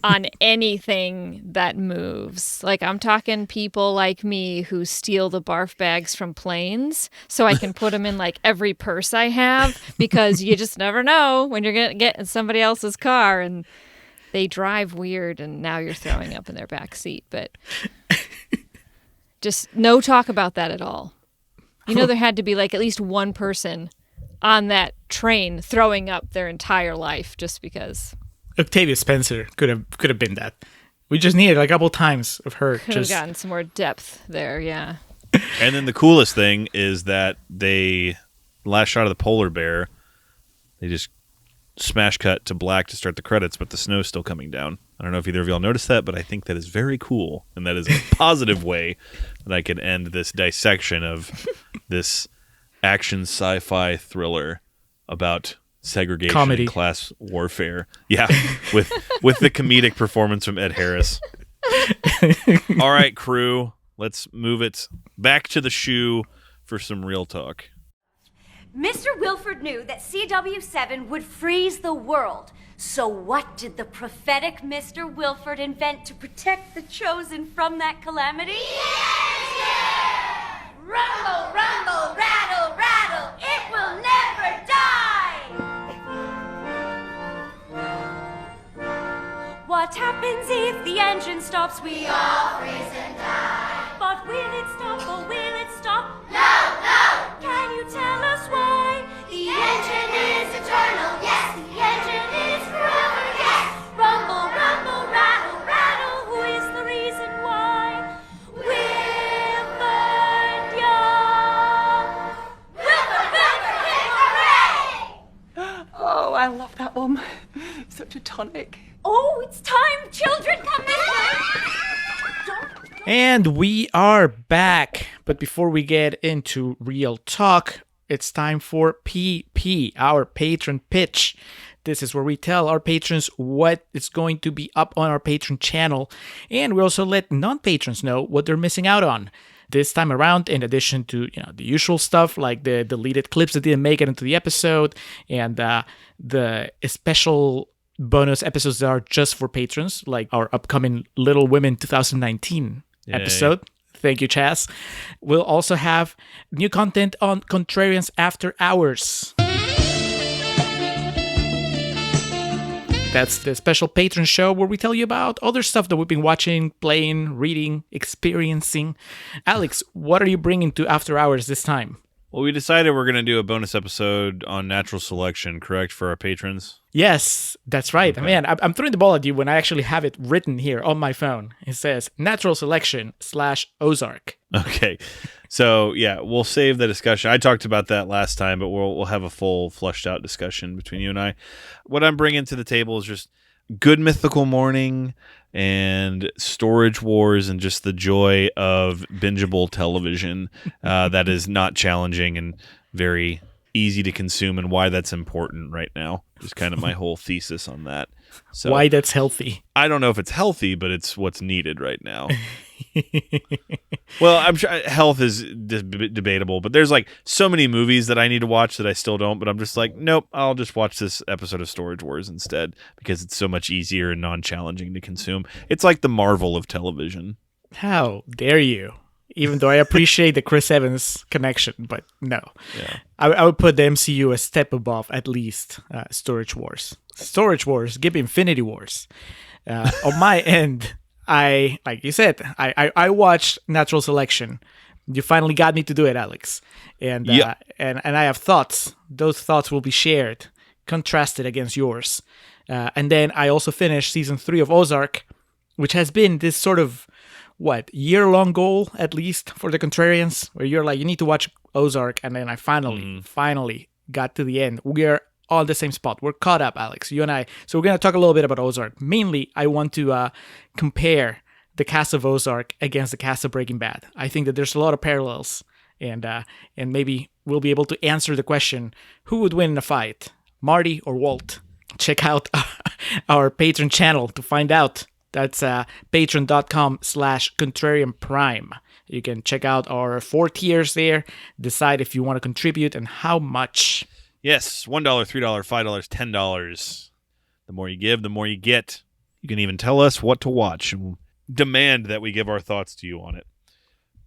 On anything that moves. I'm talking people like me who steal the barf bags from planes so I can put them in every purse I have, because you just never know when you're going to get in somebody else's car and they drive weird and now you're throwing up in their back seat. But just no talk about that at all. There had to be at least one person on that train throwing up their entire life just because. Octavia Spencer could have been that. We just needed a couple times of her. Could have gotten some more depth there, yeah. And then the coolest thing is that last shot of the polar bear, they just smash cut to black to start the credits, but the snow's still coming down. I don't know if either of y'all noticed that, but I think that is very cool, and that is a positive way that I can end this dissection of this action sci-fi thriller about segregation comedy and class warfare. Yeah, with the comedic performance from Ed Harris. All right, crew, let's move it back to the shoe for some real talk. Mr. Wilford knew that CW7 would freeze the world. So what did the prophetic Mr. Wilford invent to protect the chosen from that calamity? Rumble, rumble, rattle, rattle. stops, we all freeze and die. But will it stop or will it stop? No, no! Can you tell us why? The engine is eternal, yes! The engine is forever, yes! Rumble, rumble, rattle, rattle, who is the reason why? Wilford Young! Wilford, Wilford, hooray! Oh, I love that one. Such a tonic. Oh, it's time, children, come this way! And we are back. But before we get into real talk, it's time for PP, our patron pitch. This is where we tell our patrons what is going to be up on our patron channel, and we also let non-patrons know what they're missing out on. This time around, in addition to the usual stuff like the deleted clips that didn't make it into the episode, and the special bonus episodes that are just for patrons, like our upcoming Little Women 2019 episode. Thank you, Chaz. We'll also have new content on Contrarians After Hours. That's the special patron show where we tell you about other stuff that we've been watching, playing, reading, experiencing. Alex, what are you bringing to After Hours this time? Well, we decided we're going to do a bonus episode on natural selection, correct, for our patrons? Yes, that's right. Okay. Man, I'm throwing the ball at you when I actually have it written here on my phone. It says Natural Selection / Ozark. Okay. So, yeah, we'll save the discussion. I talked about that last time, but we'll have a full fleshed out discussion between you and I. What I'm bringing to the table is just good mythical morning and Storage Wars and just the joy of bingeable television that is not challenging and very easy to consume, and why that's important right now. Just kind of my whole thesis on that. So Why that's healthy. I don't know if it's healthy, but it's what's needed right now. Well, I'm sure health is debatable, but there's like so many movies that I need to watch that I still don't, but I'm just like, nope, I'll just watch this episode of Storage Wars instead because it's so much easier and non-challenging to consume. It's like the Marvel of television. How dare you? Even though I appreciate the Chris Evans connection, but no. Yeah. I would put the MCU a step above, at least, Storage Wars. Storage Wars, give me Infinity Wars. On my end, like you said, I watched Natural Selection. You finally got me to do it, Alex. And Yep. and I have thoughts. Those thoughts will be shared, contrasted against yours. And then I also finished season 3 of Ozark, which has been this sort of year-long goal, at least, for the Contrarians, where you're like, you need to watch Ozark, and then I finally got to the end. We are on the same spot. We're caught up, Alex, you and I. So we're going to talk a little bit about Ozark. Mainly, I want to compare the cast of Ozark against the cast of Breaking Bad. I think that there's a lot of parallels, and maybe we'll be able to answer the question, who would win in a fight, Marty or Walt? Check out our Patreon channel to find out. That's patreon.com/Contrarian Prime. You can check out our 4 tiers there, decide if you want to contribute and how much. Yes, $1, $3, $5, $10. The more you give, the more you get. You can even tell us what to watch and demand that we give our thoughts to you on it.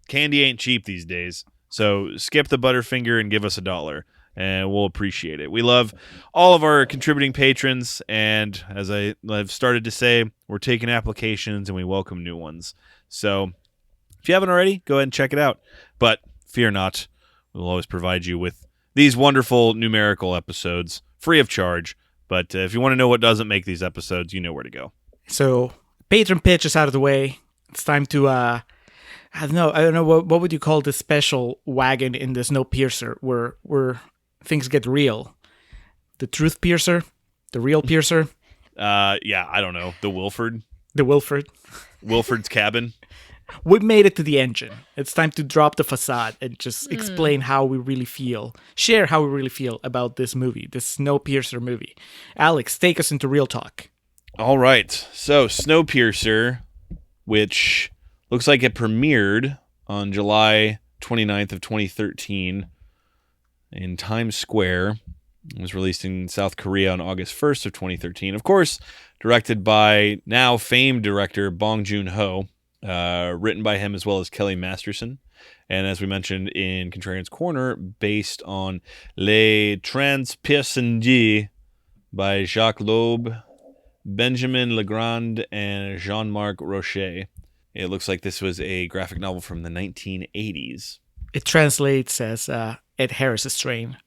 Candy ain't cheap these days, so skip the Butterfinger and give us $1. And we'll appreciate it. We love all of our contributing patrons, and as I've started to say, we're taking applications and we welcome new ones. So if you haven't already, go ahead and check it out. But fear not, we'll always provide you with these wonderful numerical episodes free of charge. But if you want to know what doesn't make these episodes, you know where to go. So patron pitch is out of the way. It's time to I don't know what would you call this special wagon in the Snowpiercer where things get real. The truth piercer? The real piercer? Yeah, I don't know. The Wilford? The Wilford? Wilford's cabin? We made it to the engine. It's time to drop the facade and just explain how we really feel. Share how we really feel about this movie, this Snowpiercer movie. Alex, take us into real talk. All right. So Snowpiercer, which looks like it premiered on July 29th of 2013 in Times Square. It was released in South Korea on August 1st of 2013. Of course, directed by now famed director Bong Joon-ho, written by him as well as Kelly Masterson. And as we mentioned in Contrarians Corner, based on Les Transpercendus by Jacques Loeb, Benjamin Legrand and Jean-Marc Rocher. It looks like this was a graphic novel from the 1980s. It translates as Ed Harris's Train.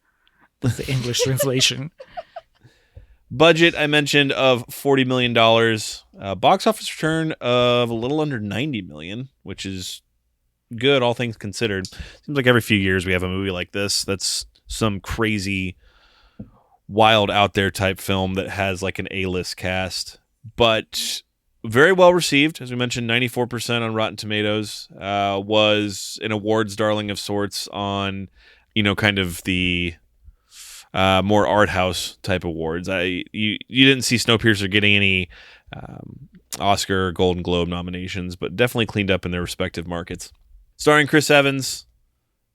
That's the English translation. Budget, I mentioned, of $40 million. Box office return of a little under $90 million, which is good, all things considered. Seems like every few years we have a movie like this that's some crazy, wild, out there type film that has like an A-list cast. But very well received. As we mentioned, 94% on Rotten Tomatoes. Was an awards darling of sorts on, kind of the more art house type awards. You didn't see Snowpiercer getting any Oscar or Golden Globe nominations, but definitely cleaned up in their respective markets. Starring Chris Evans,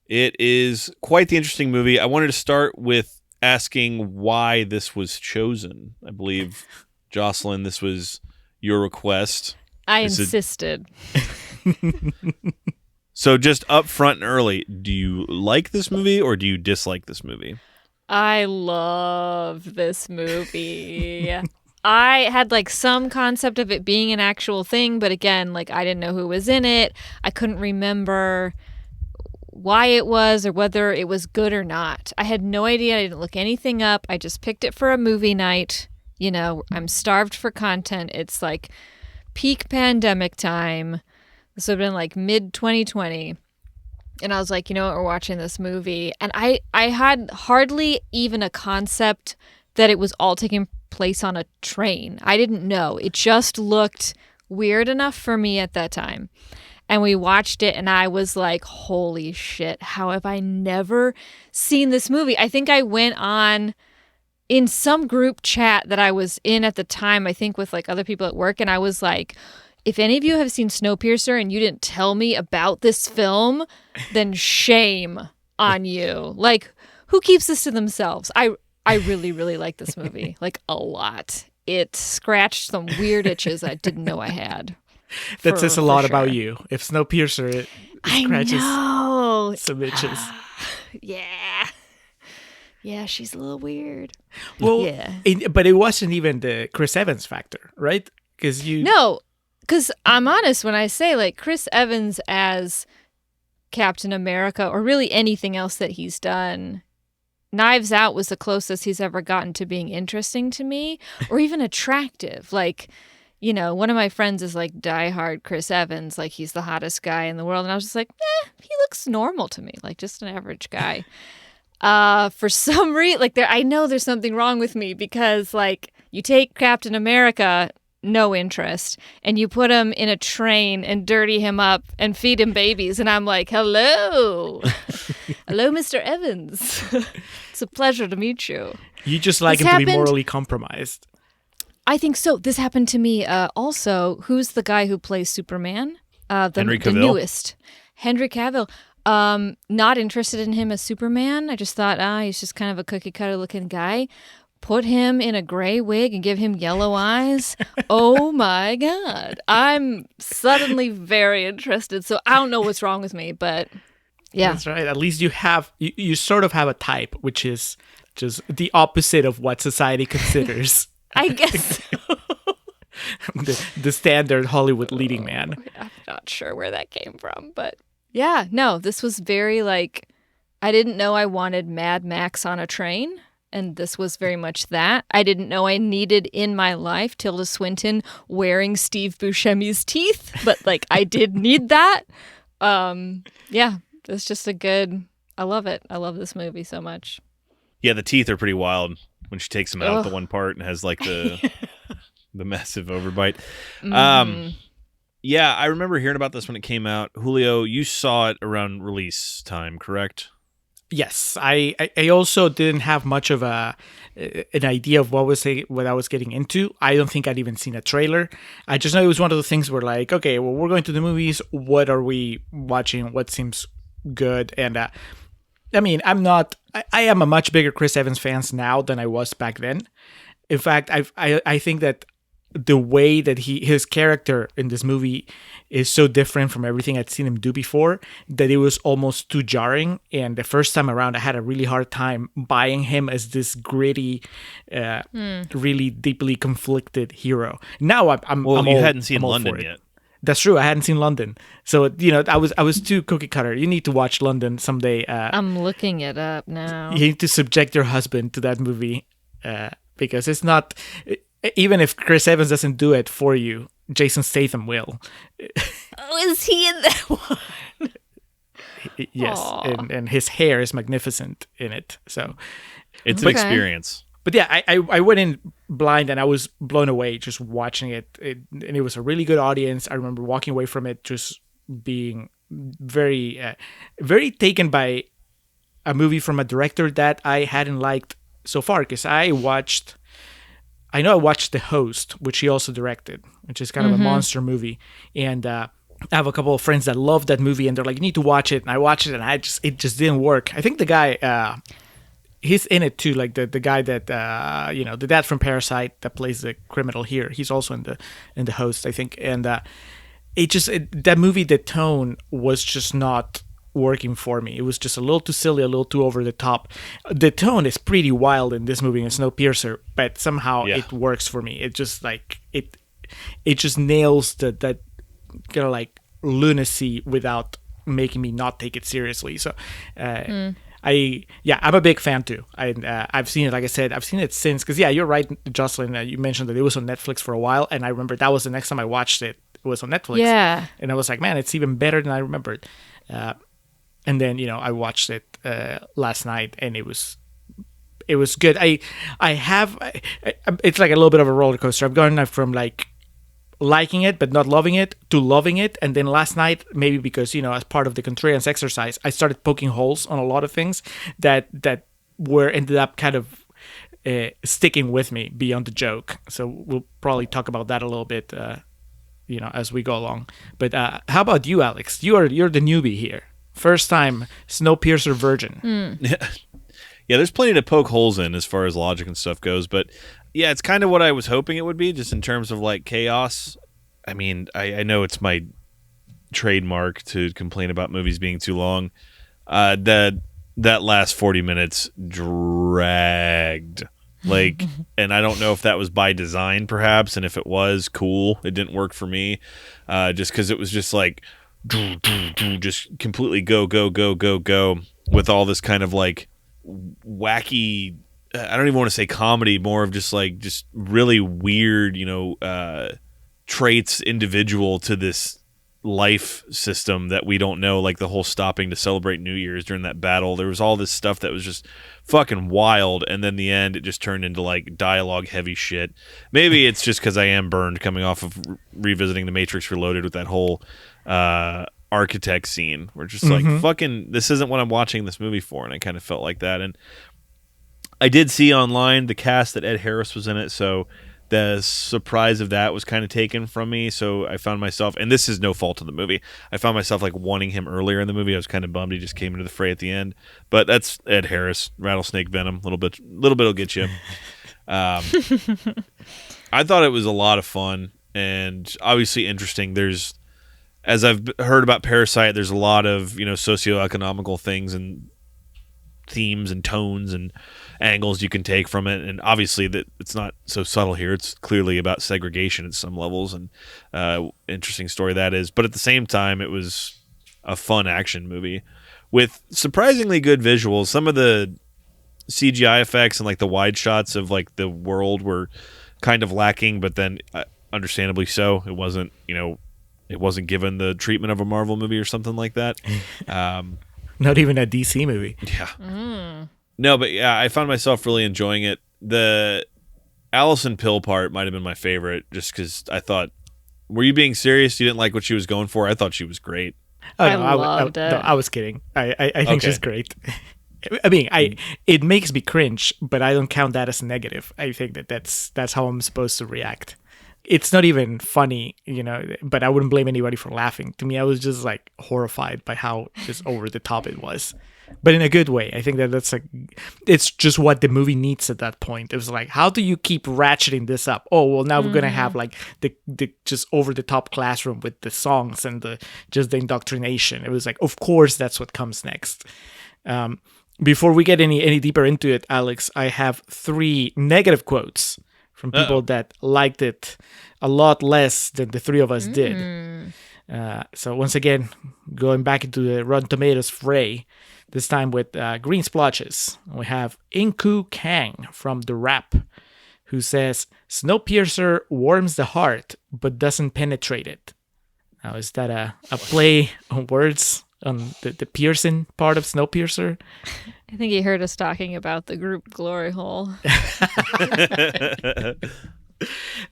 it is quite the interesting movie. I wanted to start with asking why this was chosen. I believe, Jocelyn, this was your request. I insisted. So just up front and early, do you like this movie or do you dislike this movie? I love this movie. I had like some concept of it being an actual thing, but again, like I didn't know who was in it. I couldn't remember why it was or whether it was good or not. I had no idea. I didn't look anything up. I just picked it for a movie night. I'm starved for content. It's like peak pandemic time. This would have been like mid 2020. And I was like, you know what, we're watching this movie. And I had hardly even a concept that it was all taking place on a train. I didn't know. It just looked weird enough for me at that time. And we watched it and I was like, holy shit, how have I never seen this movie? I think I went on in some group chat that I was in at the time, I think with like other people at work. And I was like, if any of you have seen Snowpiercer and you didn't tell me about this film, then shame on you. Like, who keeps this to themselves? I really, really like this movie, like a lot. It scratched some weird itches I didn't know I had. That says a lot about you. If Snowpiercer it scratches I know. some itches. Yeah. Yeah, she's a little weird. Well, yeah. But it wasn't even the Chris Evans factor, right? No. Because I'm honest when I say, like, Chris Evans as Captain America, or really anything else that he's done, Knives Out was the closest he's ever gotten to being interesting to me, or even attractive. Like, one of my friends is, like, diehard Chris Evans, like, he's the hottest guy in the world. And I was just like, he looks normal to me, like, just an average guy. For some reason, like, I know there's something wrong with me because, like, you take Captain America, no interest, and you put him in a train and dirty him up and feed him babies, and I'm like, hello Mr. Evans. It's a pleasure to meet you. You just like him to be morally compromised. I think so. This happened to me also. Who's the guy who plays Superman? Henry Cavill. The newest Henry Cavill. Not interested in him as Superman. I just thought he's just kind of a cookie cutter looking guy. Put him in a gray wig and give him yellow eyes. Oh my God. I'm suddenly very interested. So I don't know what's wrong with me, but yeah. That's right. At least you sort of have a type, which is just the opposite of what society considers. I guess so. the standard Hollywood leading man. I'm not sure where that came from, but yeah, no, this was very like, I didn't know I wanted Mad Max on a train. And this was very much that. I didn't know I needed in my life Tilda Swinton wearing Steve Buscemi's teeth, but like I did need that. Yeah, it's just I love it. I love this movie so much. Yeah, the teeth are pretty wild when she takes them out at the one part and has like the massive overbite. Yeah, I remember hearing about this when it came out. Julio, you saw it around release time, correct? Yes, I also didn't have much of an idea of what I was getting into. I don't think I'd even seen a trailer. I just know it was one of the things where like, okay, well, we're going to the movies. What are we watching? What seems good? And I mean, I am a much bigger Chris Evans fan now than I was back then. In fact, I think that the way that his character in this movie is so different from everything I'd seen him do before that it was almost too jarring. And the first time around, I had a really hard time buying him as this gritty, really deeply conflicted hero. Now I'm Well, I'm you all- hadn't seen I'm all London for it. yet. That's true. I hadn't seen London, so I was too cookie cutter. You need to watch London someday. I'm looking it up now. You need to subject your husband to that movie because it's not. Even if Chris Evans doesn't do it for you, Jason Statham will. Oh, is he in that one? Yes, Aw. and his hair is magnificent in it. So, It's an Okay. experience. but yeah, I went in blind and I was blown away just watching it. And it was a really good audience. I remember walking away from it just being very, very taken by a movie from a director that I hadn't liked so far. Because I watched The Host, which he also directed, which is kind of a monster movie. And I have a couple of friends that love that movie, and they're like, "You need to watch it." And I watched it, and it just didn't work. I think the guy, he's in it too, like the guy that the dad from Parasite that plays the criminal here. He's also in the Host, I think. And that movie, the tone was just not working for me. It was just a little too silly, a little too over the top. The tone is pretty wild in this movie in Snowpiercer, but somehow it works for me. It just like it just nails that kind of like lunacy without making me not take it seriously. So I'm a big fan too. I've seen it, like I said, I've seen it since, because you're right, Jocelyn, you mentioned that it was on Netflix for a while, and I remember that was the next time I watched it. It was on Netflix. Yeah. And I was like, man, it's even better than I remembered. And then, I watched it last night, and it was good. It's like a little bit of a roller coaster. I've gone from like liking it but not loving it to loving it, and then last night, maybe because as part of the Contrarians exercise, I started poking holes on a lot of things that ended up kind of sticking with me beyond the joke. So we'll probably talk about that a little bit, as we go along. But how about you, Alex? You're the newbie here. First time Snowpiercer virgin. Yeah, there's plenty to poke holes in as far as logic and stuff goes, but yeah, it's kind of what I was hoping it would be, just in terms of like chaos. I mean, I know it's my trademark to complain about movies being too long. That last 40 minutes dragged. Like, and I don't know if that was by design, perhaps, and if it was, cool. It didn't work for me, just because it was just like, just completely go with all this kind of like wacky, I don't even want to say comedy, more of just really weird, traits individual to this life system that we don't know, like the whole stopping to celebrate New Year's during that battle. There was all this stuff that was just fucking wild, and then the end, it just turned into like dialogue heavy shit. Maybe it's just because I am burned coming off of revisiting The Matrix Reloaded with that whole architect scene. We're just like, fucking, this isn't what I'm watching this movie for, and I kind of felt like that. And I did see online the cast that Ed Harris was in it, so the surprise of that was kind of taken from me. So I found myself, and this is no fault of the movie, I found myself like wanting him earlier in the movie. I was kind of bummed he just came into the fray at the end, but that's Ed Harris, rattlesnake venom, little bit will get you. I thought it was a lot of fun and obviously interesting. There's, as I've heard about Parasite, there's a lot of socioeconomical things and themes and tones and angles you can take from it, and obviously that it's not so subtle here. It's clearly about segregation at some levels, and interesting story that is. But at the same time, it was a fun action movie with surprisingly good visuals. Some of the CGI effects and like the wide shots of like the world were kind of lacking, but then understandably so. It wasn't given the treatment of a Marvel movie or something like that. Not even a DC movie. Yeah. No, but yeah, I found myself really enjoying it. The Allison Pill part might have been my favorite, just because I thought, were you being serious? You didn't like what she was going for? I thought she was great. Oh, I no, loved it. No, I was kidding. I think Okay. she's great. I mean, it makes me cringe, but I don't count that as a negative. I think that's how I'm supposed to react. It's not even funny, but I wouldn't blame anybody for laughing. To me, I was just like horrified by how just over the top it was, but in a good way. I think that's it's just what the movie needs at that point. It was like, how do you keep ratcheting this up? Oh, well, now we're gonna have like the just over the top classroom with the songs and the indoctrination. It was like, of course, that's what comes next. Before we get any deeper into it, Alex, I have 3 negative quotes from people that liked it a lot less than the 3 of us did. So once again, going back into the Rotten Tomatoes fray, this time with green splotches. We have Inku Kang from The Wrap, who says, Snowpiercer warms the heart, but doesn't penetrate it. Now, is that a play on words on the piercing part of Snowpiercer? I think he heard us talking about the group Glory Hole.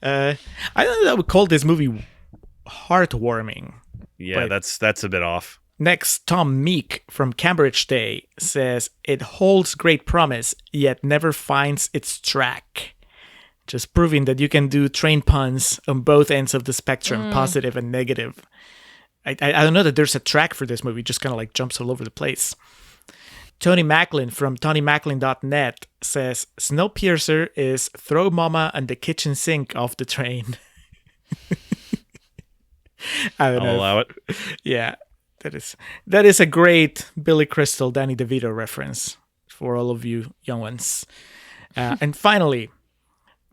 I don't know, I would call this movie heartwarming. Yeah, that's a bit off. Next, Tom Meek from Cambridge Day says, it holds great promise, yet never finds its track. Just proving that you can do train puns on both ends of the spectrum, positive and negative. I don't know that there's a track for this movie, it just kind of like jumps all over the place. Tony Macklin from TonyMacklin.net says, Snowpiercer is throw mama and the kitchen sink off the train. I'll allow it. Yeah, that is a great Billy Crystal, Danny DeVito reference for all of you young ones. And finally,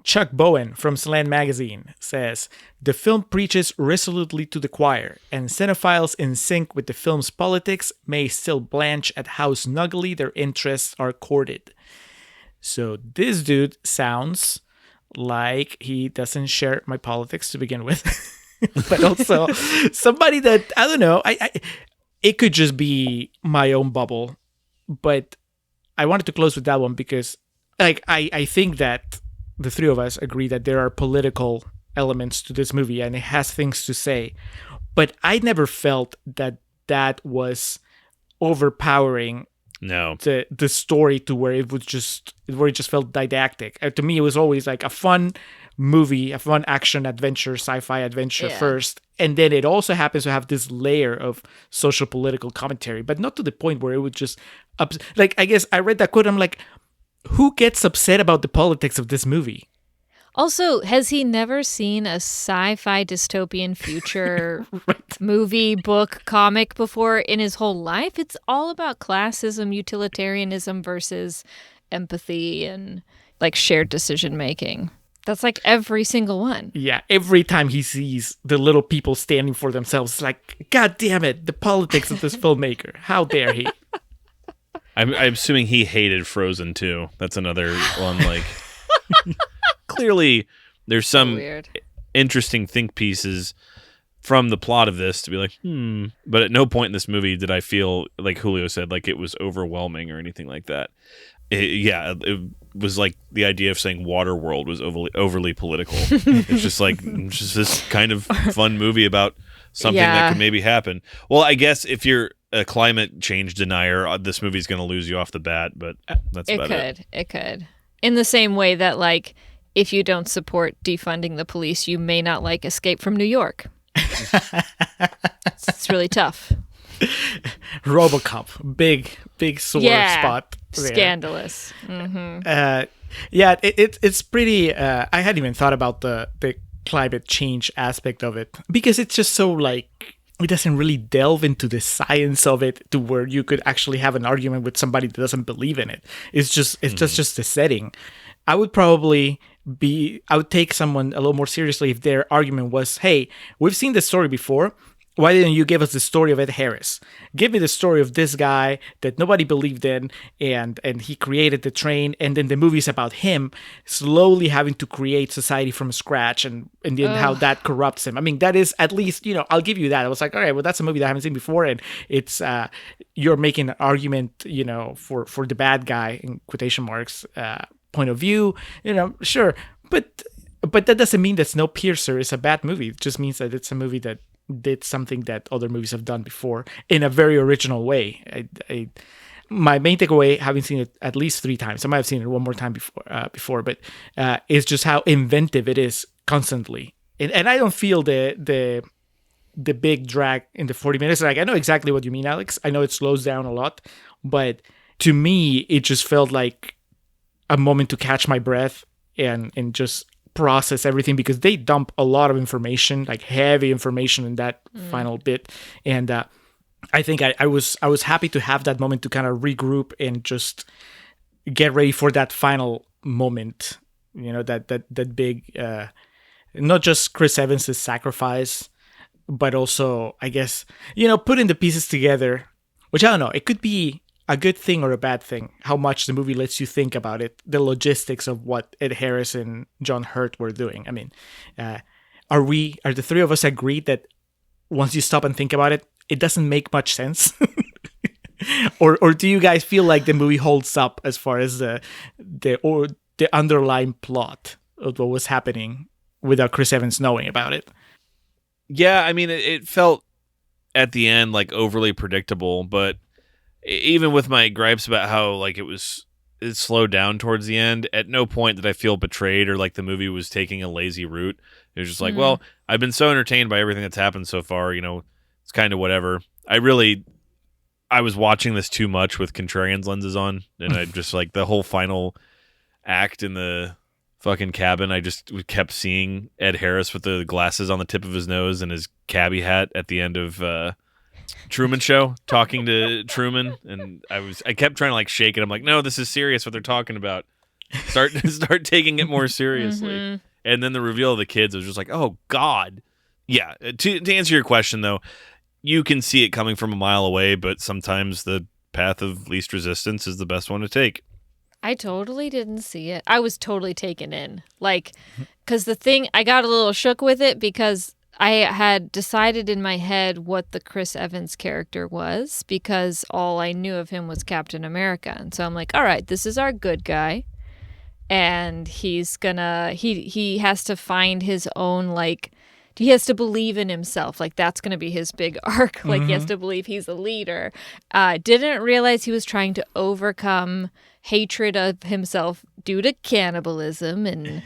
Chuck Bowen from Slant Magazine says, the film preaches resolutely to the choir, and cinephiles in sync with the film's politics may still blanch at how snuggly their interests are courted. So this dude sounds like he doesn't share my politics to begin with. But also somebody that, I don't know, it could just be my own bubble, but I wanted to close with that one because like I think that the 3 of us agree that there are political elements to this movie and it has things to say, but I never felt that was overpowering the story to where it just felt didactic. To me, it was always like a fun movie, a fun action adventure, sci-fi adventure first, and then it also happens to have this layer of social political commentary, but not to the point where it would just like, I guess I read that quote, I'm like, who gets upset about the politics of this movie? Also, has he never seen a sci-fi dystopian future movie, book, comic before in his whole life? It's all about classism, utilitarianism versus empathy and like shared decision making. That's like every single one. Yeah, every time he sees the little people standing for themselves, it's like, God damn it, the politics of this filmmaker. How dare he? I'm assuming he hated Frozen too. That's another one. Like, clearly, there's some interesting think pieces from the plot of this to be like, But at no point in this movie did I feel, like Julio said, like it was overwhelming or anything like that. It was like the idea of saying Waterworld was overly political. It's just like just this kind of fun movie about something that could maybe happen. Well, I guess if you're a climate change denier, this movie's going to lose you off the bat, but that's about it. It could. In the same way that, like, if you don't support defunding the police, you may not like Escape from New York. It's really tough. RoboCop, big sore spot. There. Scandalous. Mm-hmm. It's pretty. I hadn't even thought about the climate change aspect of it because it's just so like it doesn't really delve into the science of it to where you could actually have an argument with somebody that doesn't believe in it. It's just the setting. I would take someone a little more seriously if their argument was, hey, we've seen this story before. Why didn't you give us the story of Ed Harris? Give me the story of this guy that nobody believed in, and he created the train, and then the movie's about him slowly having to create society from scratch, and then how that corrupts him. I mean, that is at least, I'll give you that. I was like, all right, well, that's a movie that I haven't seen before, and it's you're making an argument, for the bad guy in quotation marks point of view, sure, but that doesn't mean that Snowpiercer is a bad movie. It just means that it's a movie that did something that other movies have done before in a very original way. My main takeaway, having seen it at least 3 times, I might have seen it one more time before, but is just how inventive it is constantly. And I don't feel the big drag in the 40 minutes. Like, I know exactly what you mean, Alex. I know it slows down a lot, but to me, it just felt like a moment to catch my breath and just process everything, because they dump a lot of information, like heavy information in that final bit. And I think I was happy to have that moment to kind of regroup and just get ready for that final moment. That big, not just Chris Evans' sacrifice, but also, I guess, putting the pieces together, which I don't know, it could be a good thing or a bad thing, how much the movie lets you think about it, the logistics of what Ed Harris and John Hurt were doing. I mean, are the three of us agreed that once you stop and think about it, it doesn't make much sense? or do you guys feel like the movie holds up as far as the underlying plot of what was happening without Chris Evans knowing about it? Yeah, I mean, it felt at the end like overly predictable, but even with my gripes about how like it slowed down towards the end, at no point did I feel betrayed or like the movie was taking a lazy route. It was just like, well, I've been so entertained by everything that's happened so far, it's kind of whatever. I was watching this too much with Contrarians lenses on, and I just like the whole final act in the fucking cabin, I just kept seeing Ed Harris with the glasses on the tip of his nose and his cabbie hat at the end of Truman Show talking to Truman, and I kept trying to like shake it. I'm like, no, this is serious what they're talking about. Start taking it more seriously. And then the reveal of the kids was just like, oh God. Yeah. To answer your question though, you can see it coming from a mile away, but sometimes the path of least resistance is the best one to take. I totally didn't see it. I was totally taken in. Like, because I got a little shook with it because I had decided in my head what the Chris Evans character was, because all I knew of him was Captain America. And so I'm like, all right, this is our good guy. And he has to find his own, like, he has to believe in himself. Like, that's going to be his big arc. Like, he has to believe he's a leader. Didn't realize he was trying to overcome hatred of himself due to cannibalism and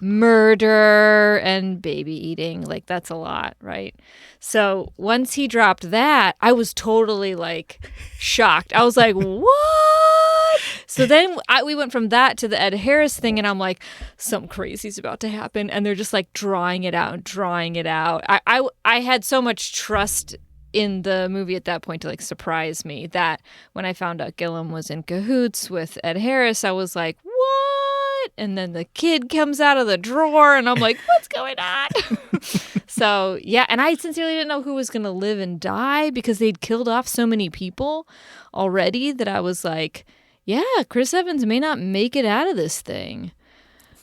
murder and baby eating. Like, that's a lot, right? So once he dropped that, I was totally like shocked. I was like, what? So then we went from that to the Ed Harris thing, and I'm like, something crazy's about to happen. And they're just like drawing it out. I had so much trust in the movie at that point to like surprise me that when I found out Gillum was in cahoots with Ed Harris, I was like, what? And then the kid comes out of the drawer and I'm like, what's going on? So yeah, and I sincerely didn't know who was going to live and die because they'd killed off so many people already that I was like, yeah, Chris Evans may not make it out of this thing.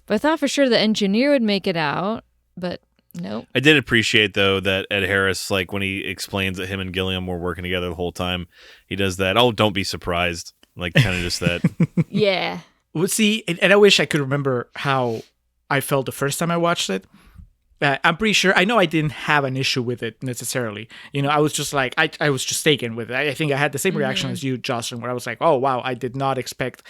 But I thought for sure the engineer would make it out, but nope. I did appreciate, though, that Ed Harris, like, when he explains that him and Gilliam were working together the whole time, he does that, oh, don't be surprised. Like, kind of just that. Yeah. Well, see, and I wish I could remember how I felt the first time I watched it. I'm pretty sure, I know I didn't have an issue with it necessarily. I was just like, I was just taken with it. I think I had the same reaction as you, Jocelyn, where I was like, oh, wow, I did not expect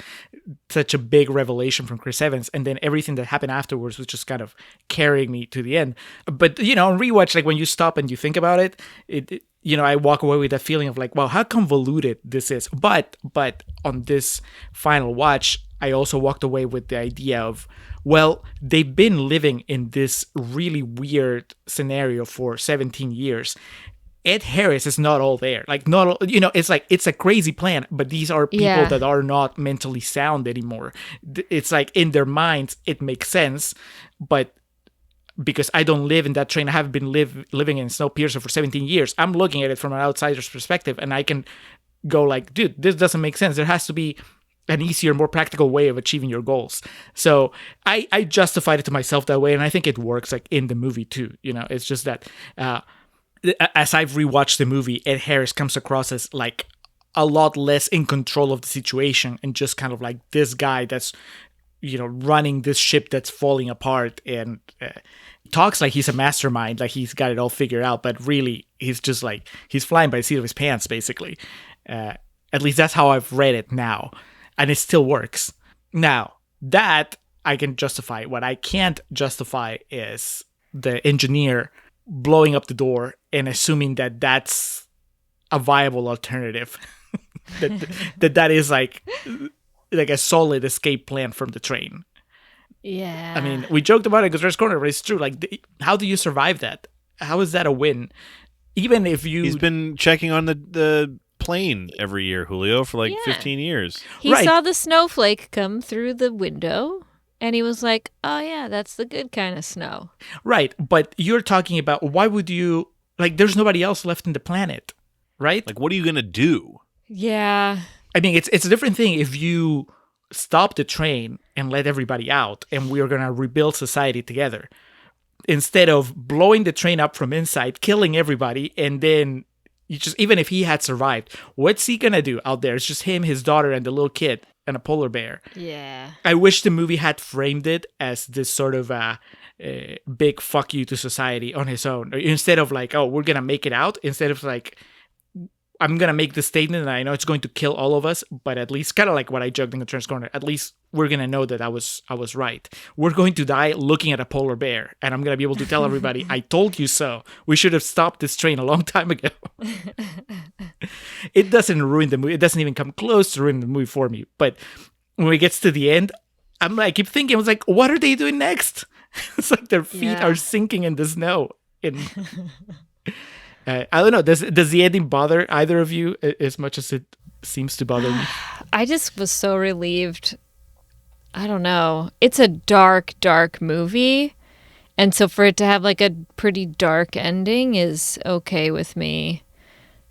such a big revelation from Chris Evans. And then everything that happened afterwards was just kind of carrying me to the end. But, on rewatch, like when you stop and you think about it, I walk away with that feeling of like, wow, how convoluted this is. But on this final watch, I also walked away with the idea of, well, they've been living in this really weird scenario for 17 years. Ed Harris is not all there. Like, not all, it's like, it's a crazy plan, but these are people that are not mentally sound anymore. It's like in their minds, it makes sense, but because I don't live in that train, I haven't been living in Snowpiercer for 17 years. I'm looking at it from an outsider's perspective, and I can go like, dude, this doesn't make sense. There has to be an easier, more practical way of achieving your goals. So I justified it to myself that way, and I think it works like in the movie too. It's just that as I've rewatched the movie, Ed Harris comes across as like a lot less in control of the situation and just kind of like this guy that's running this ship that's falling apart and talks like he's a mastermind, like he's got it all figured out, but really he's just like he's flying by the seat of his pants basically. At least that's how I've read it now. And it still works. Now, that I can justify. What I can't justify is the engineer blowing up the door and assuming that that's a viable alternative. that is like like a solid escape plan from the train. Yeah. I mean, we joked about it in Contrarians Corner, but it's true. Like, how do you survive that? How is that a win? Even if you... He's been checking on the plane every year, Julio, for like 15 years. he Right. saw the snowflake come through the window, and he was like, oh, yeah, that's the good kind of snow. Right, but you're talking about why would you... Like, there's nobody else left in the planet, right? Like, what are you going to do? Yeah. I mean, it's a different thing if you stop the train and let everybody out, and we're going to rebuild society together. Instead of blowing the train up from inside, killing everybody, and then you just, even if he had survived, what's he going to do out there? It's just him, his daughter, and the little kid, and a polar bear. Yeah. I wish the movie had framed it as this sort of big fuck you to society on his own. Instead of like, oh, we're going to make it out. Instead of like, I'm going to make the statement and I know it's going to kill all of us, but at least kind of like what I joked in the Contrarians Corner, at least we're going to know that I was right. We're going to die looking at a polar bear, and I'm going to be able to tell everybody, I told you so. We should have stopped this train a long time ago. It doesn't ruin the movie. It doesn't even come close to ruining the movie for me. But when it gets to the end, I keep thinking, I was like, what are they doing next? It's like their feet are sinking in the snow. And I don't know. Does the ending bother either of you as much as it seems to bother me? I just was so relieved. I don't know. It's a dark, dark movie. And so for it to have like a pretty dark ending is okay with me.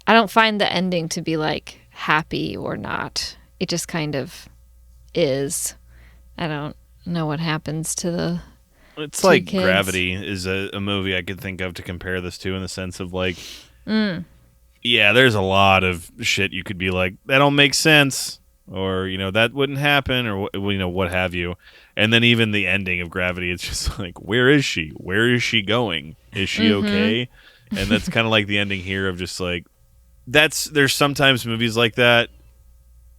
I don't find the ending to be like happy or not. It just kind of is. I don't know what happens to the It's two like kids. Gravity is a movie I could think of to compare this to, in the sense of like, yeah, there's a lot of shit you could be like, that don't make sense, or, you know, that wouldn't happen, or, you know, what have you. And then even the ending of Gravity, it's just like, where is she? Where is she going? Is she okay? And that's kind of like the ending here of just like, there's sometimes movies like that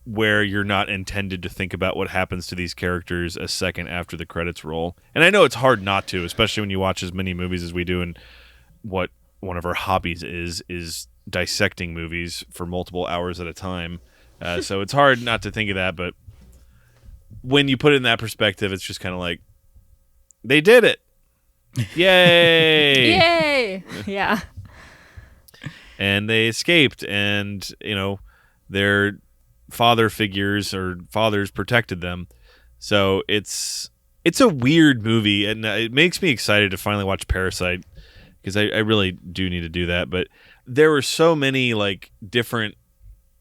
where you're not intended to think about what happens to these characters a second after the credits roll. And I know it's hard not to, especially when you watch as many movies as we do, and what one of our hobbies is dissecting movies for multiple hours at a time. So it's hard not to think of that, but when you put it in that perspective, it's just kind of like, they did it. Yay! Yay! Yeah. And they escaped, and, you know, their father figures or fathers protected them. So it's a weird movie, and it makes me excited to finally watch Parasite, because I really do need to do that. But there were so many like different,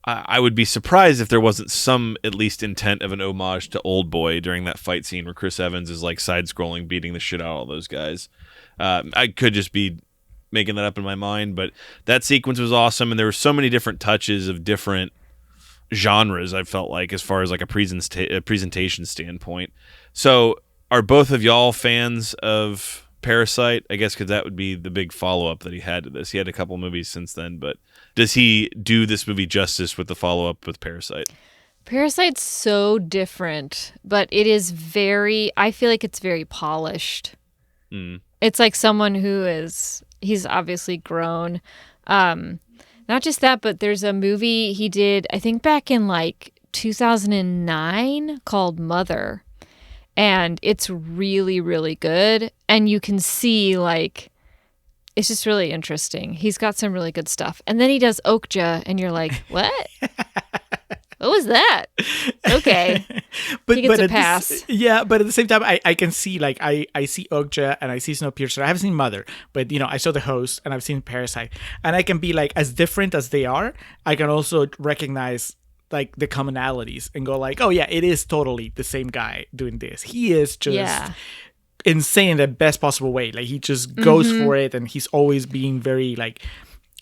I would be surprised if there wasn't some at least intent of an homage to Old Boy during that fight scene where Chris Evans is like side-scrolling, beating the shit out of all those guys. I could just be making that up in my mind, but that sequence was awesome, and there were so many different touches of different genres, I felt like, as far as like a presentation standpoint. So are both of y'all fans of Parasite? I guess because that would be the big follow-up that he had to this. He had a couple movies since then, but does he do this movie justice with the follow-up with Parasite? Parasite's so different, but it is I feel like it's very polished. It's like someone he's obviously grown. Not just that, but there's a movie he did, I think back in like 2009, called Mother. And it's really, really good. And you can see like, it's just really interesting. He's got some really good stuff. And then he does Okja, and you're like, what? What was that? Okay. But, he gets a at pass. But at the same time, I can see, like, I see Okja and I see Snowpiercer. I haven't seen Mother, but, you know, I saw The Host and I've seen Parasite. And I can be, like, as different as they are, I can also recognize, like, the commonalities and go, like, oh, yeah, it is totally the same guy doing this. He is just insane in the best possible way. Like, he just goes for it, and he's always being very, like...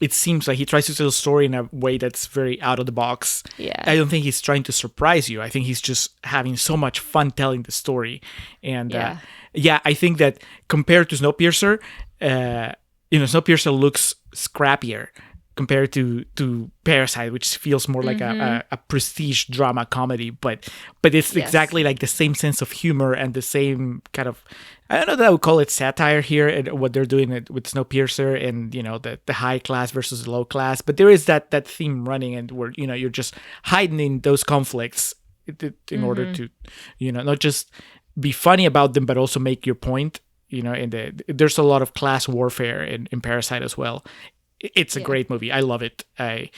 It seems like he tries to tell a story in a way that's very out of the box. Yeah. I don't think he's trying to surprise you. I think he's just having so much fun telling the story. And I think that compared to Snowpiercer, Snowpiercer looks scrappier compared to Parasite, which feels more like a prestige drama comedy. But it's exactly like the same sense of humor and the same kind of... I don't know that I would call it satire here, and what they're doing with Snowpiercer, and, you know, the high class versus the low class. But there is that theme running, and where, you know, you're just hiding in those conflicts in order to, not just be funny about them, but also make your point. And there's a lot of class warfare in Parasite as well. It's a great movie. I love it. I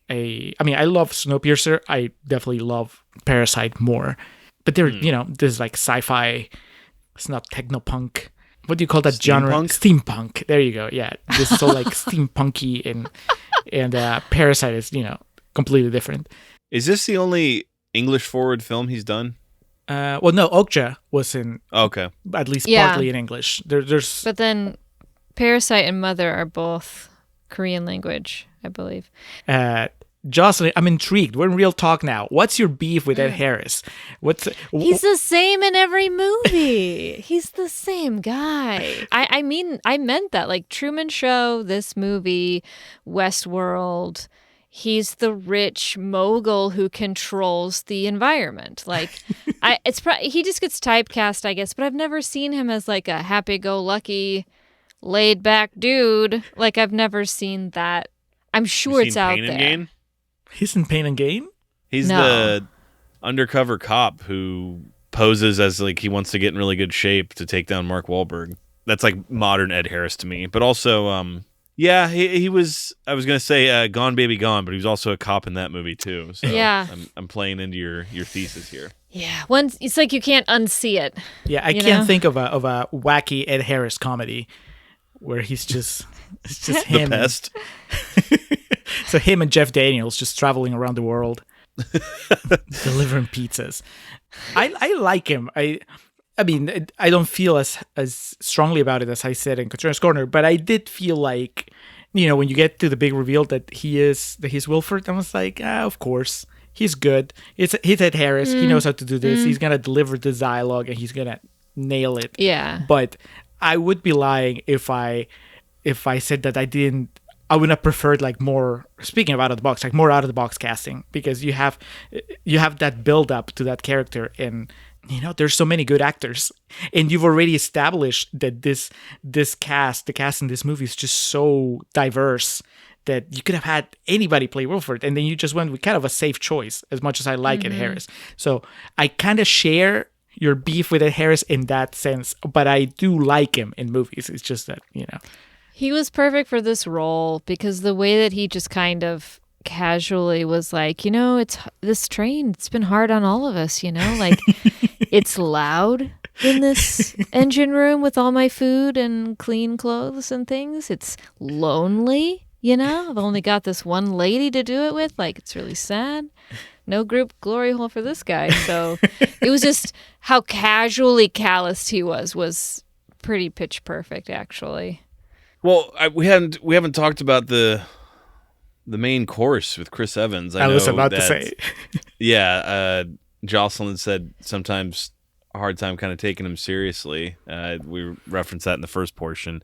mean, I love Snowpiercer. I definitely love Parasite more. But there, this is like sci-fi. It's not technopunk. What do you call that genre? Steampunk. There you go. Yeah, this is so like steampunky, and Parasite is completely different. Is this the only English forward film he's done? Well, no, Okja was in. Okay. At least partly in English. There's. But then, Parasite and Mother are both Korean language, I believe. Jocelyn, I'm intrigued. We're in real talk now. What's your beef with Ed Harris? He's the same in every movie. He's the same guy. I mean, I meant that. Like Truman Show, this movie, Westworld. He's the rich mogul who controls the environment. Like, he just gets typecast, I guess. But I've never seen him as like a happy-go-lucky, laid-back dude. Like, I've never seen that. I'm sure it's out there. Gain? He's in Pain and Gain? He's the undercover cop who poses as like he wants to get in really good shape to take down Mark Wahlberg. That's like modern Ed Harris to me. But also, yeah, he was. I was gonna say Gone Baby Gone, but he was also a cop in that movie too. So yeah, I'm playing into your thesis here. Yeah, it's like you can't unsee it. Yeah, I can't think of a wacky Ed Harris comedy where it's just him. The Pest. So him and Jeff Daniels just traveling around the world, delivering pizzas. I like him. I mean, I don't feel as strongly about it as I said in Contrarians Corner, but I did feel like, when you get to the big reveal that he's Wilford, I was like, of course, he's good. He's Ed Harris. He knows how to do this. He's gonna deliver this dialogue and he's gonna nail it. Yeah. But I would be lying if I said that I would have preferred like more, speaking of out of the box, like more out of the box casting, because you have that build up to that character, and there's so many good actors, and you've already established that the cast in this movie is just so diverse that you could have had anybody play Wilford, and then you just went with kind of a safe choice, as much as I like Ed Harris. So I kind of share your beef with Ed Harris in that sense, but I do like him in movies. It's just that, He was perfect for this role because the way that he just kind of casually was like, it's this train, it's been hard on all of us, like it's loud in this engine room with all my food and clean clothes and things. It's lonely, I've only got this one lady to do it with. Like, it's really sad. No group glory hole for this guy. So it was just how casually calloused he was pretty pitch perfect, actually. Well, we haven't talked about the main course with Chris Evans. I was about to say. Yeah, Jocelyn said sometimes a hard time kind of taking him seriously. We referenced that in the first portion.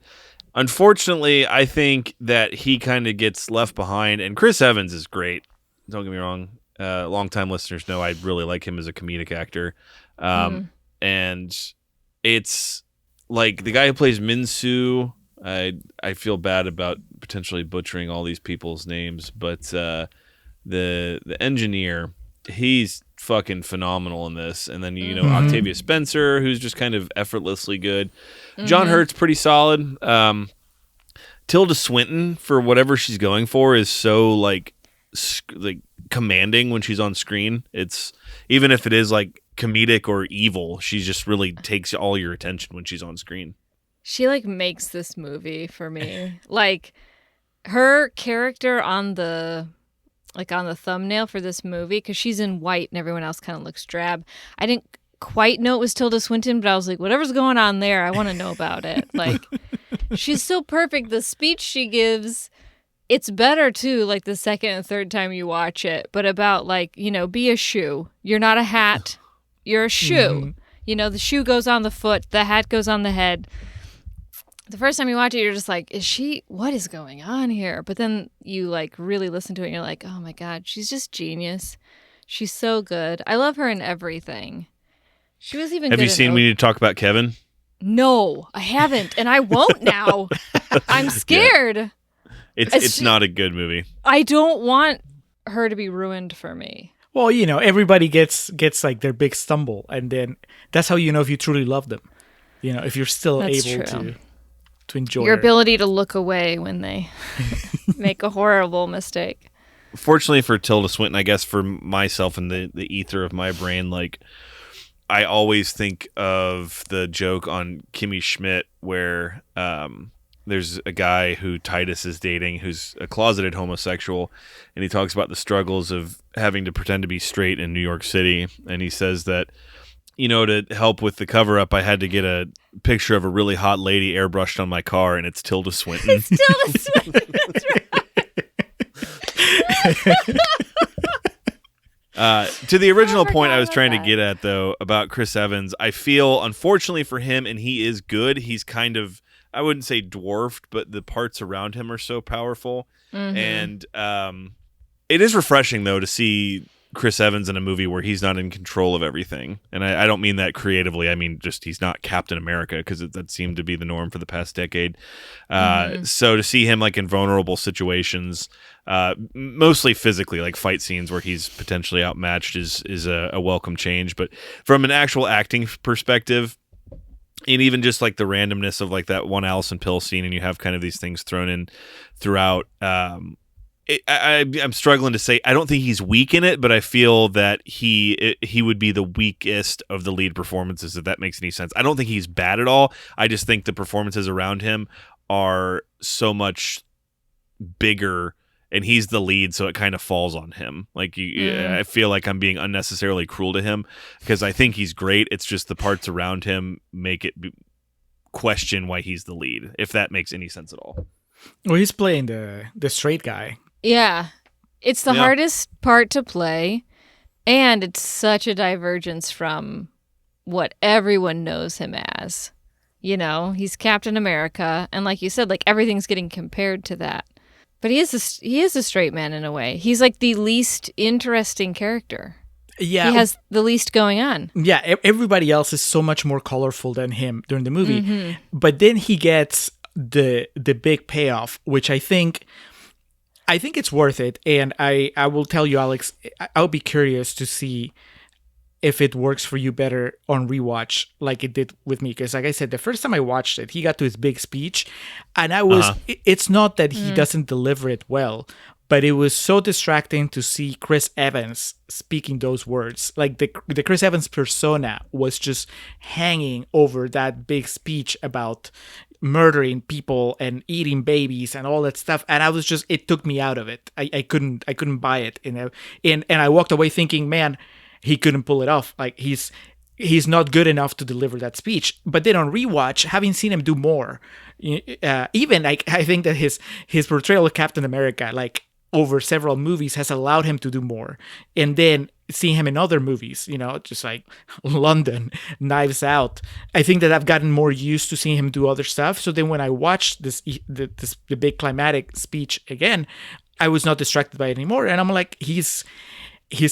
Unfortunately, I think that he kind of gets left behind, and Chris Evans is great. Don't get me wrong. Longtime listeners know I really like him as a comedic actor. And it's like the guy who plays Min-Soo. I feel bad about potentially butchering all these people's names, but the engineer, he's fucking phenomenal in this. And then Octavia Spencer, who's just kind of effortlessly good. John Hurt's pretty solid. Tilda Swinton, for whatever she's going for, is so like commanding when she's on screen. It's even if it is like comedic or evil, she just really takes all your attention when she's on screen. She like makes this movie for me. Like her character on the thumbnail for this movie, because she's in white and everyone else kind of looks drab. I didn't quite know it was Tilda Swinton, but I was like, whatever's going on there, I want to know about it. Like, she's so perfect. The speech she gives, it's better too, like the second and third time you watch it, but about like, be a shoe. You're not a hat. You're a shoe. The shoe goes on the foot, the hat goes on the head. The first time you watch it, you're just like, what is going on here? But then you like really listen to it and you're like, oh my God, she's just genius. She's so good. I love her in everything. She was even Have you seen We Need to Talk About Kevin? No, I haven't. And I won't now. I'm scared. Yeah. It's not a good movie. I don't want her to be ruined for me. Well, everybody gets like their big stumble, and then that's how you know if you truly love them. If you're still That's able true. to enjoy Your it. ability to look away when they make a horrible mistake. Fortunately for Tilda Swinton, I guess for myself and the ether of my brain, like I always think of the joke on Kimmy Schmidt where there's a guy who Titus is dating who's a closeted homosexual, and he talks about the struggles of having to pretend to be straight in New York City, and he says that to help with the cover-up, I had to get a picture of a really hot lady airbrushed on my car, and it's Tilda Swinton. Tilda Swinton, that's right. To the original point forgot I was about trying that. to get at, though, about Chris Evans, I feel, unfortunately for him, and he is good, he's kind of, I wouldn't say dwarfed, but the parts around him are so powerful. And it is refreshing, though, to see Chris Evans in a movie where he's not in control of everything. And I don't mean that creatively. I mean just he's not Captain America, because that seemed to be the norm for the past decade. So to see him like in vulnerable situations, mostly physically, like fight scenes where he's potentially outmatched is a welcome change. But from an actual acting perspective, and even just like the randomness of like that one Allison Pill scene, and you have kind of these things thrown in throughout, I'm struggling to say. I don't think he's weak in it, but I feel that he would be the weakest of the lead performances, if that makes any sense. I don't think he's bad at all. I just think the performances around him are so much bigger, and he's the lead, so it kind of falls on him. Like I feel like I'm being unnecessarily cruel to him, because I think he's great. It's just the parts around him make it question why he's the lead, if that makes any sense at all. Well, he's playing the straight guy. Yeah. It's the Yeah. hardest part to play, and it's such a divergence from what everyone knows him as. He's Captain America, and like you said, like everything's getting compared to that. But he is a straight man in a way. He's like the least interesting character. Yeah. He has the least going on. Yeah, everybody else is so much more colorful than him during the movie. But then he gets the big payoff, which I think it's worth it. And I will tell you, Alex, I'll be curious to see if it works for you better on rewatch like it did with me. Because like I said, the first time I watched it, he got to his big speech, and I was, it's not that he doesn't deliver it well, but it was so distracting to see Chris Evans speaking those words. Like the Chris Evans persona was just hanging over that big speech about murdering people and eating babies and all that stuff, and I was just, it took me out of it. I couldn't buy it, and I walked away thinking, man, he couldn't pull it off. Like he's not good enough to deliver that speech. But then on rewatch, having seen him do more, even like I think that his portrayal of Captain America, like over several movies, has allowed him to do more. And then seeing him in other movies, just like London, Knives Out, I think that I've gotten more used to seeing him do other stuff. So then when I watched the big climatic speech again, I was not distracted by it anymore. And I'm like, he's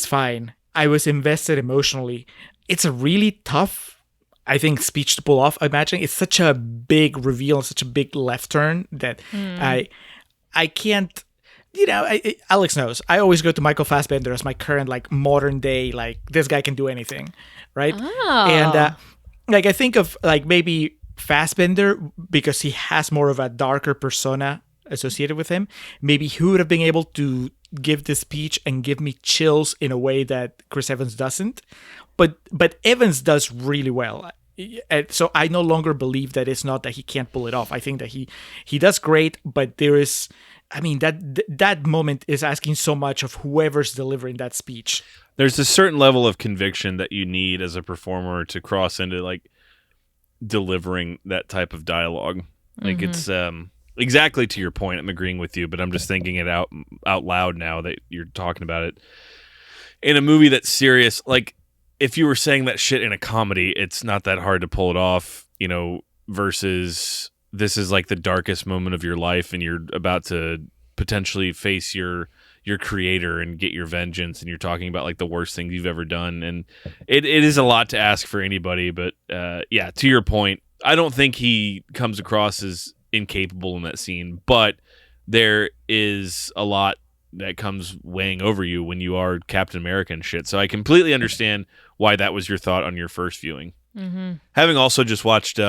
fine. I was invested emotionally. It's a really tough, I think, speech to pull off. I imagine it's such a big reveal, such a big left turn that I can't. Alex knows. I always go to Michael Fassbender as my current, like, modern day, like, this guy can do anything, right? Oh. And, like, I think of, like, maybe Fassbender, because he has more of a darker persona associated with him. Maybe he would have been able to give this speech and give me chills in a way that Chris Evans doesn't. But Evans does really well. And so I no longer believe that it's not that he can't pull it off. I think that he does great, but there is, I mean, that moment is asking so much of whoever's delivering that speech. There's a certain level of conviction that you need as a performer to cross into like delivering that type of dialogue. Like it's exactly to your point. I'm agreeing with you, but I'm just thinking it out loud now that you're talking about it. In a movie that's serious, like if you were saying that shit in a comedy, it's not that hard to pull it off, versus this is like the darkest moment of your life and you're about to potentially face your creator and get your vengeance, and you're talking about like the worst things you've ever done, and it is a lot to ask for anybody. But yeah, to your point, I don't think he comes across as incapable in that scene, but there is a lot that comes weighing over you when you are Captain America and shit. So I completely understand why that was your thought on your first viewing. Mm-hmm. Having also just watched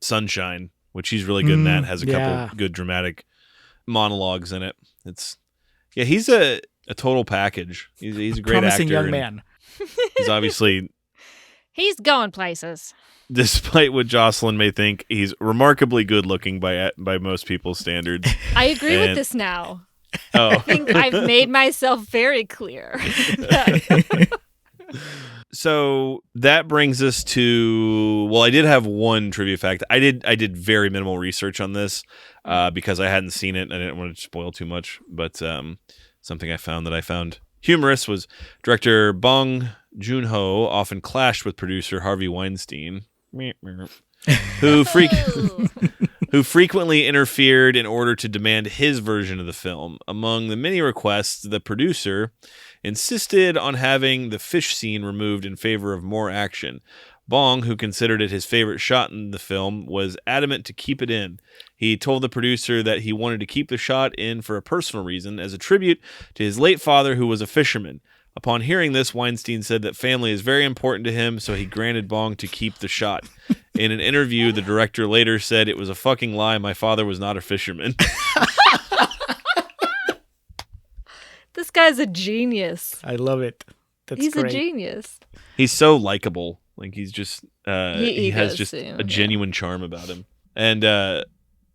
Sunshine, which he's really good in that, has a couple good dramatic monologues in it. He's a total package. He's a great Promising actor. young man. He's obviously, He's going places. despite what Jocelyn may think, he's remarkably good looking by most people's standards. I agree with And- this now. Oh, I think I've made myself very clear. so that brings us to, well, I did have one trivia fact. I did very minimal research on this because I hadn't seen it and I didn't want to spoil too much. But something I found humorous was director Bong Joon-ho often clashed with producer Harvey Weinstein, who frequently interfered in order to demand his version of the film. Among the many requests, the producer insisted on having the fish scene removed in favor of more action. Bong, who considered it his favorite shot in the film, was adamant to keep it in. He told the producer that he wanted to keep the shot in for a personal reason, as a tribute to his late father, who was a fisherman. Upon hearing this, Weinstein said that family is very important to him, so he granted Bong to keep the shot. In an interview, the director later said, "It was a fucking lie. My father was not a fisherman." This guy's a genius. I love it. That's He's great. a genius. He's so likable. Like, he's just he has does just seem, a genuine charm about him. And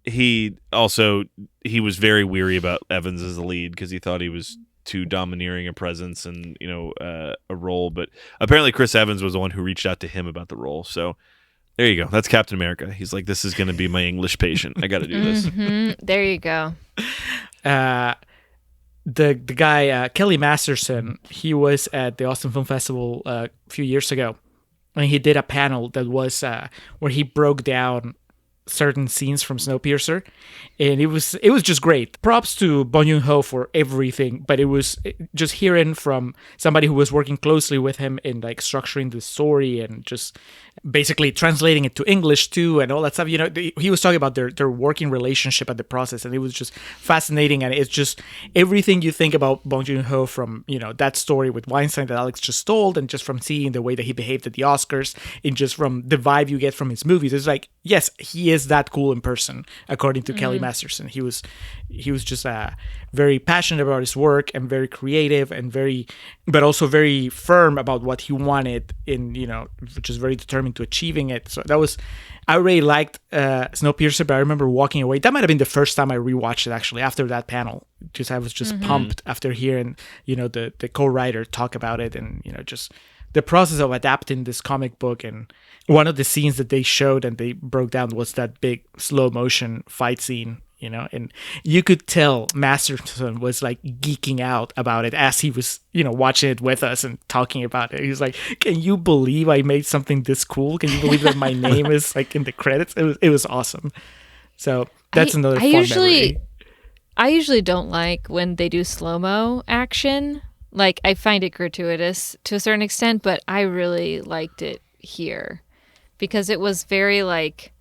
he was very weary about Evans as the lead because he thought he was too domineering a presence and a role. But apparently Chris Evans was the one who reached out to him about the role. So there you go. That's Captain America. He's like, this is going to be my English patient. I got to do this. Mm-hmm. There you go. The guy Kelly Masterson, he was at the Austin Film Festival a few years ago, and he did a panel that was where he broke down certain scenes from Snowpiercer, and it was just great. Props to Bong Joon-ho for everything, but it was just hearing from somebody who was working closely with him in like structuring the story and just basically translating it to English too and all that stuff. He was talking about their working relationship and the process, and it was just fascinating. And it's just everything you think about Bong Joon-ho from that story with Weinstein that Alex just told, and just from seeing the way that he behaved at the Oscars, and just from the vibe you get from his movies. It's like, yes, he is that cool in person, according to Kelly Masterson. He was just very passionate about his work and very creative and but also very firm about what he wanted which is very determined to achieving it. So I really liked Snowpiercer, but I remember walking away. That might have been the first time I rewatched it actually after that panel. Just I was just pumped after hearing the co-writer talk about it, and just the process of adapting this comic book. And one of the scenes that they showed and they broke down was that big slow motion fight scene, and you could tell Masterson was like geeking out about it as he was, watching it with us and talking about it. He was like, "Can you believe I made something this cool? Can you believe that my name is like in the credits?" It was awesome. So that's another fun memory. I usually don't like when they do slow-mo action. Like, I find it gratuitous to a certain extent, but I really liked it here because it was very, like,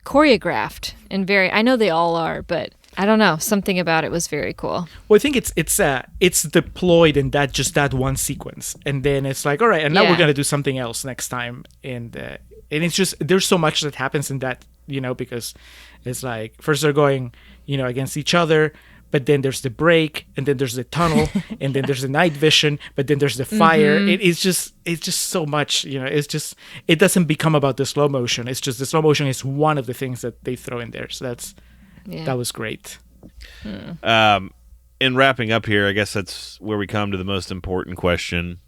choreographed and I know they all are, but I don't know, something about it was very cool. Well, I think it's deployed in that one sequence, and then it's like, all right, and now we're gonna do something else next time, and it's just there's so much that happens in that, because it's like first they're going, against each other. But then there's the break, and then there's the tunnel, and then there's the night vision, but then there's the fire. It's just so much, it doesn't become about the slow motion. It's just the slow motion is one of the things that they throw in there. So that was great. In wrapping up here, I guess that's where we come to the most important question.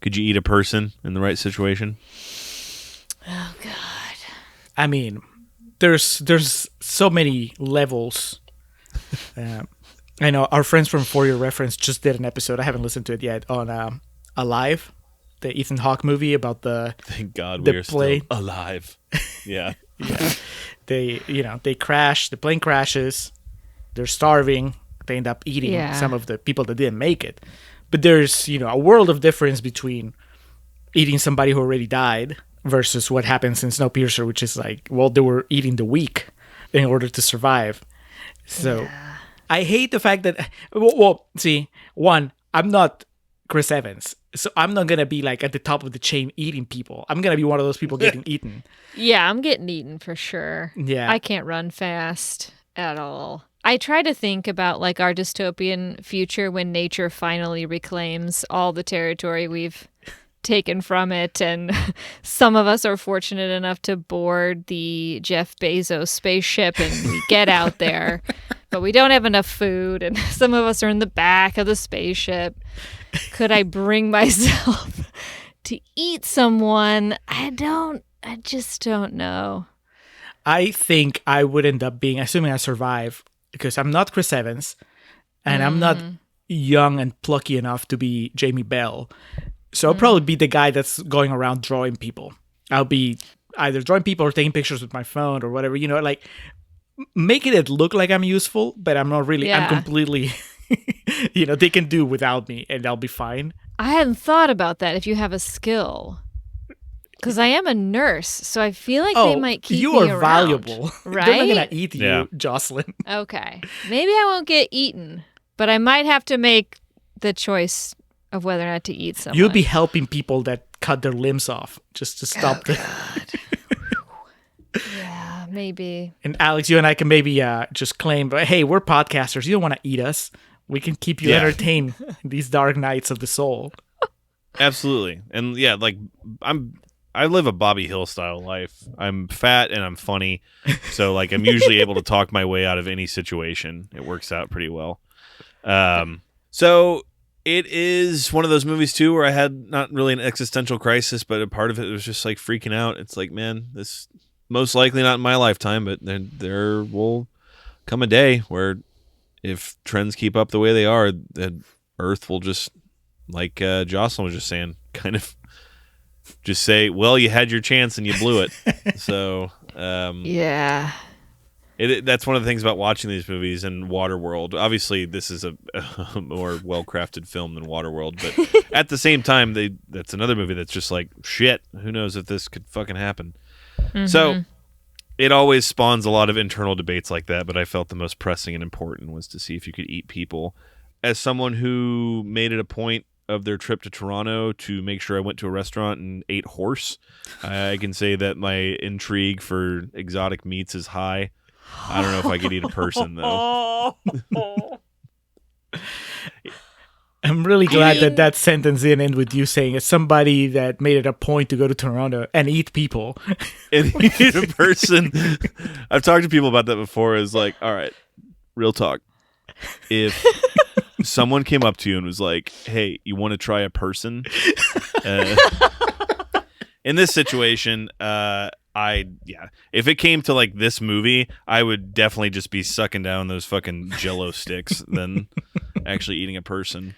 Could you eat a person in the right situation? Oh, God. I mean, there's so many levels. I know our friends from For Your Reference just did an episode. I haven't listened to it yet on Alive, the Ethan Hawke movie about the Thank God the we are plane. still alive. Yeah. Yeah. They crash. The plane crashes. They're starving. They end up eating some of the people that didn't make it. But there's a world of difference between eating somebody who already died versus what happens in Snowpiercer, which is like, well, they were eating the weak in order to survive. So I hate the fact that, well, see, one, I'm not Chris Evans, so I'm not going to be like at the top of the chain eating people. I'm going to be one of those people getting eaten. Yeah, I'm getting eaten for sure. Yeah. I can't run fast at all. I try to think about like our dystopian future when nature finally reclaims all the territory we've taken from it, and some of us are fortunate enough to board the Jeff Bezos spaceship and we get out there, but we don't have enough food, and some of us are in the back of the spaceship. Could I bring myself to eat someone? I just don't know. I think I would end up being, assuming I survive, because I'm not Chris Evans and I'm not young and plucky enough to be Jamie Bell. So I'll probably be the guy that's going around drawing people. I'll be either drawing people or taking pictures with my phone or whatever, like making it look like I'm useful, but I'm not really. Yeah. I'm completely, they can do without me and I'll be fine. I hadn't thought about that if you have a skill. Because I am a nurse, so I feel like they might keep you me are around, valuable. right? They're not going to eat Yeah. you, Jocelyn. Okay. Maybe I won't get eaten, but I might have to make the choice of whether or not to eat someone. You'll be helping people that cut their limbs off just to stop the... Yeah, maybe. And Alex, you and I can maybe just claim, but hey, we're podcasters. You don't want to eat us. We can keep you Yeah. entertained these dark nights of the soul. Absolutely. And yeah, like I live a Bobby Hill style life. I'm fat and I'm funny. So like I'm usually able to talk my way out of any situation. It works out pretty well. So it is one of those movies too where I had not really an existential crisis, but a part of it was just like freaking out. It's like, man, this most likely not in my lifetime, but there will come a day where if trends keep up the way they are, the Earth will just, like Jocelyn was just saying, kind of just say, well, you had your chance and you blew it. So Yeah. that's one of the things about watching these movies and Waterworld. Obviously, this is a more well-crafted film than Waterworld, but at the same time, that's another movie that's just like, shit, who knows if this could fucking happen. So it always spawns a lot of internal debates like that, but I felt the most pressing and important was to see if you could eat people. As someone who made it a point of their trip to Toronto to make sure I went to a restaurant and ate horse, I can say that my intrigue for exotic meats is high. I don't know if I could eat a person, though. I'm really glad that sentence didn't end with you saying, as somebody that made it a point to go to Toronto and eat people. And eat a person. I've talked to people about that before. Is like, all right, real talk. If someone came up to you and was like, hey, you want to try a person? In this situation, if it came to like this movie, I would definitely just be sucking down those fucking Jell-O sticks than actually eating a person.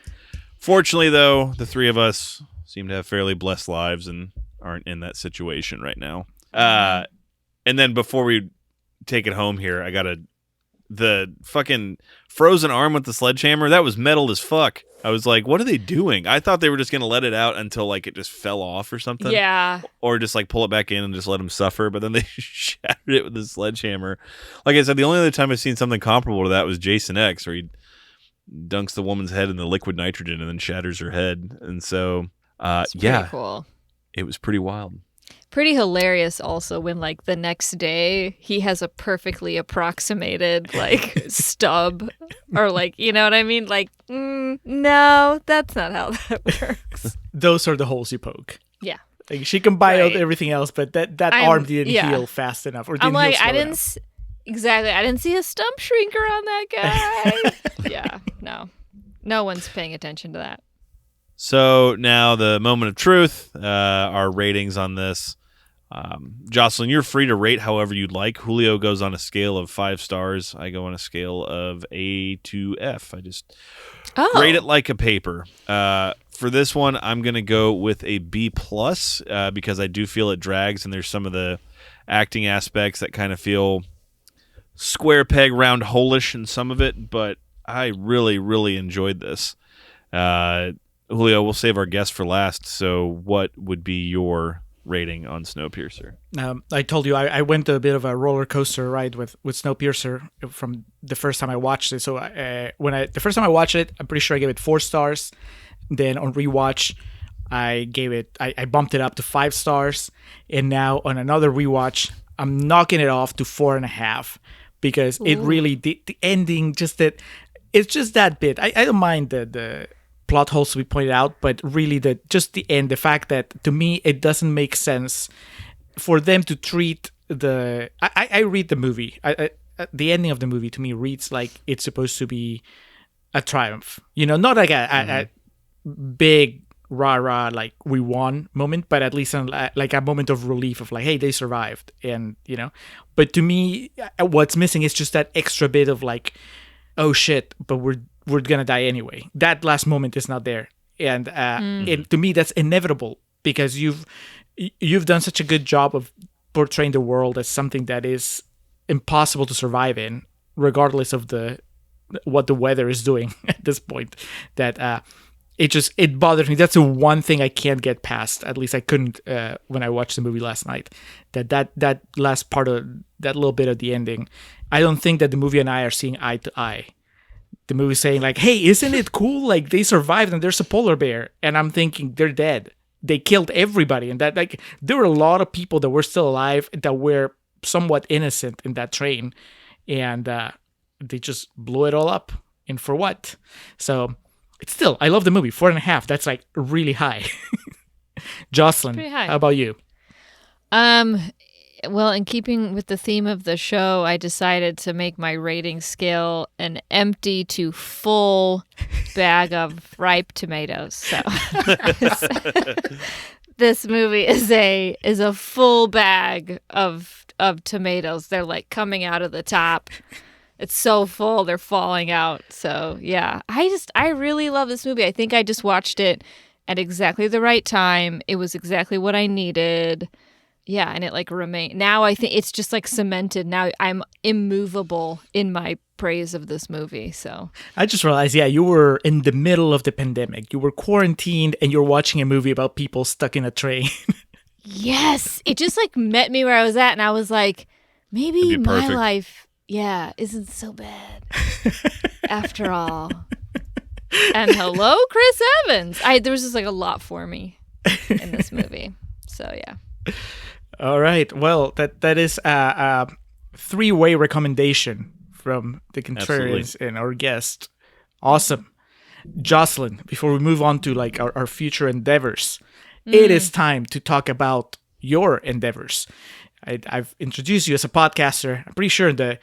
Fortunately, though, the three of us seem to have fairly blessed lives and aren't in that situation right now. And then before we take it home here, I got the fucking frozen arm with the sledgehammer. That was metal as fuck. I was like, what are they doing? I thought they were just going to let it out until like it just fell off or something. Yeah. Or just like pull it back in and just let him suffer. But then they shattered it with the sledgehammer. Like I said, the only other time I've seen something comparable to that was Jason X, where he dunks the woman's head in the liquid nitrogen and then shatters her head. And so, It's pretty cool. It was pretty wild. Pretty hilarious also when like the next day he has a perfectly approximated like stub or like, you know what I mean? Like, no, that's not how that works. Those are the holes you poke. Yeah. Like, she can buy out Right. everything else, but that arm didn't heal fast enough. Or didn't I'm like, heal slow I didn't enough. exactly. I didn't see a stump shrinker on that guy. Yeah, no one's paying attention to that. So now the moment of truth, our ratings on this. Jocelyn, you're free to rate however you'd like. Julio goes on a scale of 5 stars. I go on a scale of A to F. I just rate it like a paper. For this one, I'm going to go with a B plus because I do feel it drags and there's some of the acting aspects that kind of feel square peg round hole-ish in some of it, but I really, really enjoyed this. Julio, we'll save our guest for last. So what would be your rating on Snowpiercer? I told you I went a bit of a roller coaster ride with Snowpiercer from the first time I watched it. So the first time I watched it, I'm pretty sure I gave it 4 stars. Then on rewatch, I bumped it up to 5 stars, and now on another rewatch, I'm knocking it off to 4.5 because it really the ending it's just that bit. I don't mind the plot holes to be pointed out, but really the end, the fact that to me it doesn't make sense for them to treat I read the movie. The ending of the movie to me reads like it's supposed to be a triumph, not like a big rah like we won moment, but at least like a moment of relief of like, hey, they survived, and But to me, what's missing is just that extra bit of like, oh shit, but we're gonna die anyway. That last moment is not there, and to me that's inevitable because you've done such a good job of portraying the world as something that is impossible to survive in, regardless of what the weather is doing at this point. That it bothers me. That's the one thing I can't get past. At least I couldn't when I watched the movie last night. That last part of that little bit of the ending, I don't think that the movie and I are seeing eye to eye. The movie's saying like, hey, isn't it cool? Like they survived and there's a polar bear. And I'm thinking they're dead. They killed everybody. And that like there were a lot of people that were still alive that were somewhat innocent in that train. And they just blew it all up. And for what? So it's still, I love the movie. 4.5. That's like really high. Jocelyn, high. How about you? Well, in keeping with the theme of the show, I decided to make my rating scale an empty to full bag of ripe tomatoes. So this movie is a full bag of tomatoes. They're like coming out of the top. It's so full, they're falling out. So yeah, I really love this movie. I think I just watched it at exactly the right time. It was exactly what I needed. Yeah, and it like remained. Now I think it's just like cemented. Now I'm immovable in my praise of this movie. So I just realized, yeah, you were in the middle of the pandemic. You were quarantined and you're watching a movie about people stuck in a train. Yes, it just like met me where I was at, and I was like, maybe my life, isn't so bad after all. And hello, Chris Evans. There was just like a lot for me in this movie. So yeah. All right. Well, that is a 3-way recommendation from the Contrarians and our guest. Awesome. Jocelyn, before we move on to like our future endeavors, it is time to talk about your endeavors. I've introduced you as a podcaster. I'm pretty sure in the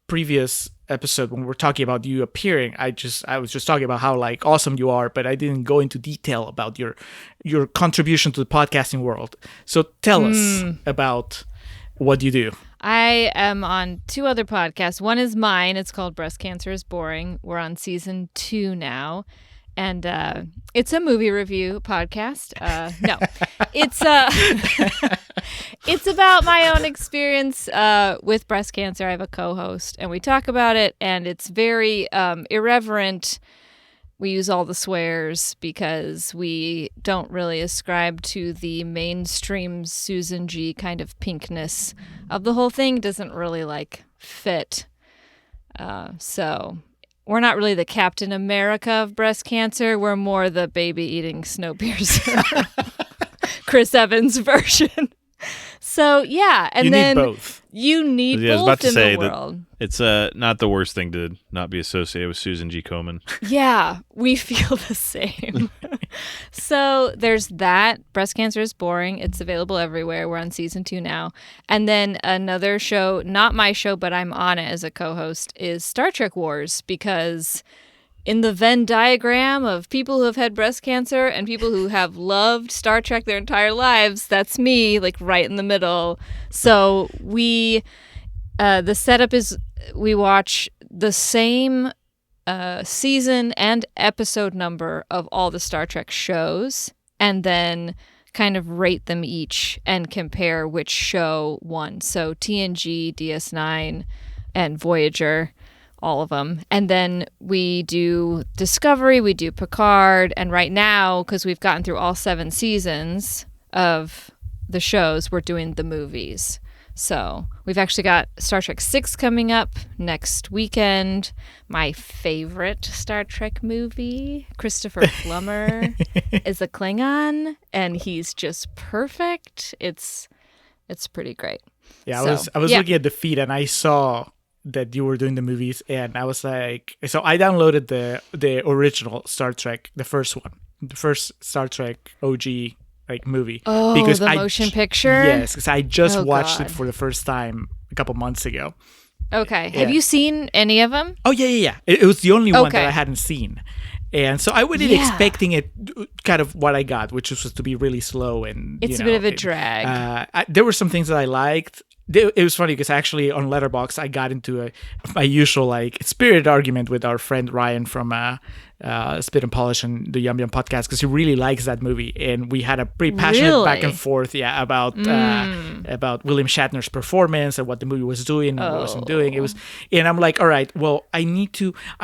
previous episode when we're talking about you appearing, I was just talking about how like awesome you are, but I didn't go into detail about your contribution to the podcasting world. So tell us about what you do. I am on 2 other podcasts. One is mine. It's called Breast Cancer is Boring. We're on season 2 now. And it's a movie review podcast. No, it's about my own experience with breast cancer. I have a co-host, and we talk about it, and it's very irreverent. We use all the swears because we don't really ascribe to the mainstream Susan G kind of pinkness of the whole thing. Doesn't really like fit. So we're not really the Captain America of breast cancer. We're more the baby-eating Snowpiercer, Chris Evans version. So, yeah. And you then need both. You need I was both about to in say the world. that it's not the worst thing to not be associated with Susan G. Komen. Yeah, we feel the same. So there's that. Breast Cancer is Boring. It's available everywhere. We're on season 2 now. And then another show, not my show, but I'm on it as a co-host, is Star Trek Wars, because in the Venn diagram of people who have had breast cancer and people who have loved Star Trek their entire lives, that's me, like right in the middle. So the setup is we watch the same season and episode number of all the Star Trek shows, and then kind of rate them each and compare which show won. So TNG, DS9, and Voyager, all of them. And then we do Discovery, we do Picard, and right now, because we've gotten through all 7 seasons of the shows, we're doing the movies. So we've actually got Star Trek 6 coming up next weekend. My favorite Star Trek movie, Christopher Plummer, is a Klingon, and he's just perfect. It's pretty great. Yeah, So, I was yeah. looking at the feed and I saw that you were doing the movies, and I was like, so I downloaded the original Star Trek, the first one, the first Star Trek OG like movie. Oh, because the I motion picture? Yes, because I just Oh, watched it God. for the first time a couple months ago. Okay. Yeah. Have you seen any of them? Oh yeah. It was the only one Okay. that I hadn't seen, and so I went in Yeah. expecting it kind of what I got, which was to be really slow and It's a bit of a drag. There were some things that I liked. It was funny because actually on Letterboxd I got into my usual like spirited argument with our friend Ryan from Spit and Polish and the Yum Yum podcast, because he really likes that movie, and we had a pretty passionate back and Really? forth about William Shatner's performance and what the movie was doing and what it wasn't doing. It was, and I'm like, all right, well, I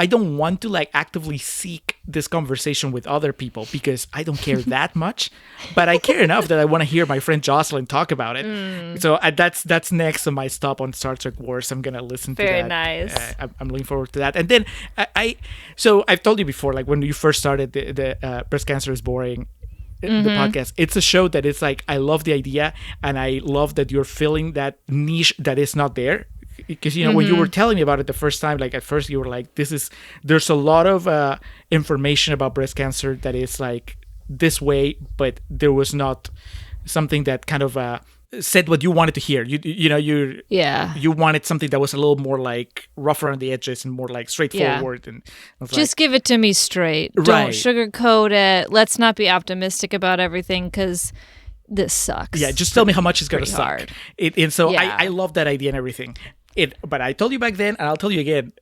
don't want to like actively seek this conversation with other people because I don't care that much, but I care enough that I want to hear my friend Jocelyn talk about it. So that's next on my stop on Star Trek Wars. I'm gonna listen to Very that. nice. I'm looking forward to that. And then so I've told you before, like when you first started the Breast Cancer is Boring, the podcast, it's a show that it's like, I love the idea and I love that you're filling that niche that is not there. Because, when you were telling me about it the first time, like at first you were like, there's a lot of information about breast cancer that is like this way, but there was not something that kind of said what you wanted to hear. You wanted something that was a little more like rough around the edges and more like straightforward. And I was Just give it to me straight. Right. Don't sugarcoat it. Let's not be optimistic about everything because this sucks. yeah, just tell me how much it's gonna pretty suck. hard. And so Yeah. I love that idea and everything. But I told you back then, and I'll tell you again,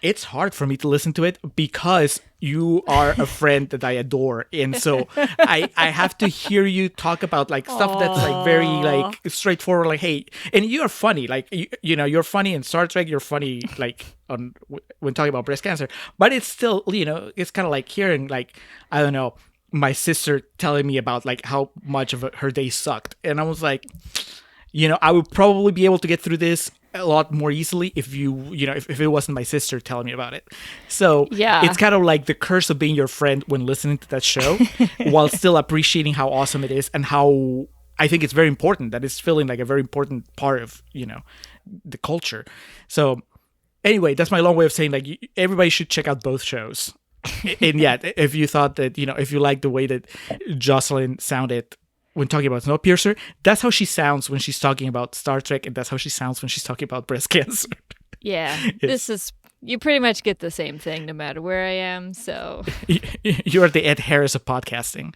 it's hard for me to listen to it because you are a friend that I adore. And so I have to hear you talk about like stuff that's like very like straightforward, like, hey, and you're funny. Like, you're funny in Star Trek. You're funny like when talking about breast cancer, but it's still, it's kind of like hearing like, I don't know, my sister telling me about like how much of her day sucked. And I was like, I would probably be able to get through this a lot more easily if if it wasn't my sister telling me about it. So Yeah. it's kind of like the curse of being your friend when listening to that show while still appreciating how awesome it is and how I think it's very important, that it's feeling like a very important part of, the culture. So anyway, that's my long way of saying like everybody should check out both shows. And yeah, if you thought that, if you like the way that Jocelyn sounded when talking about Snowpiercer, that's how she sounds when she's talking about Star Trek, and that's how she sounds when she's talking about breast cancer. Yeah. You pretty much get the same thing no matter where I am. So You are the Ed Harris of podcasting.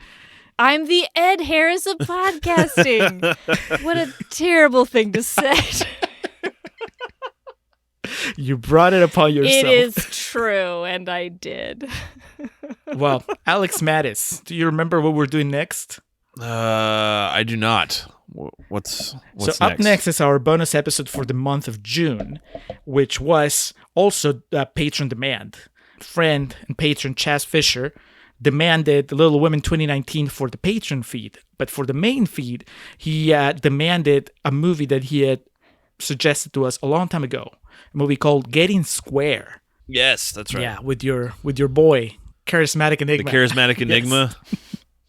I'm the Ed Harris of podcasting. What a terrible thing to say. You brought it upon yourself. It is true, and I did. Well, Alex Mattis, do you remember what we're doing next? I do not. What's So up next is our bonus episode for the month of June, which was also patron demand. Friend and patron Chaz Fisher demanded the Little Women 2019 for the patron feed, but for the main feed, he demanded a movie that he had suggested to us a long time ago, a movie called Getting Square. Yes, that's right. Yeah, with your boy, charismatic The enigma. charismatic enigma,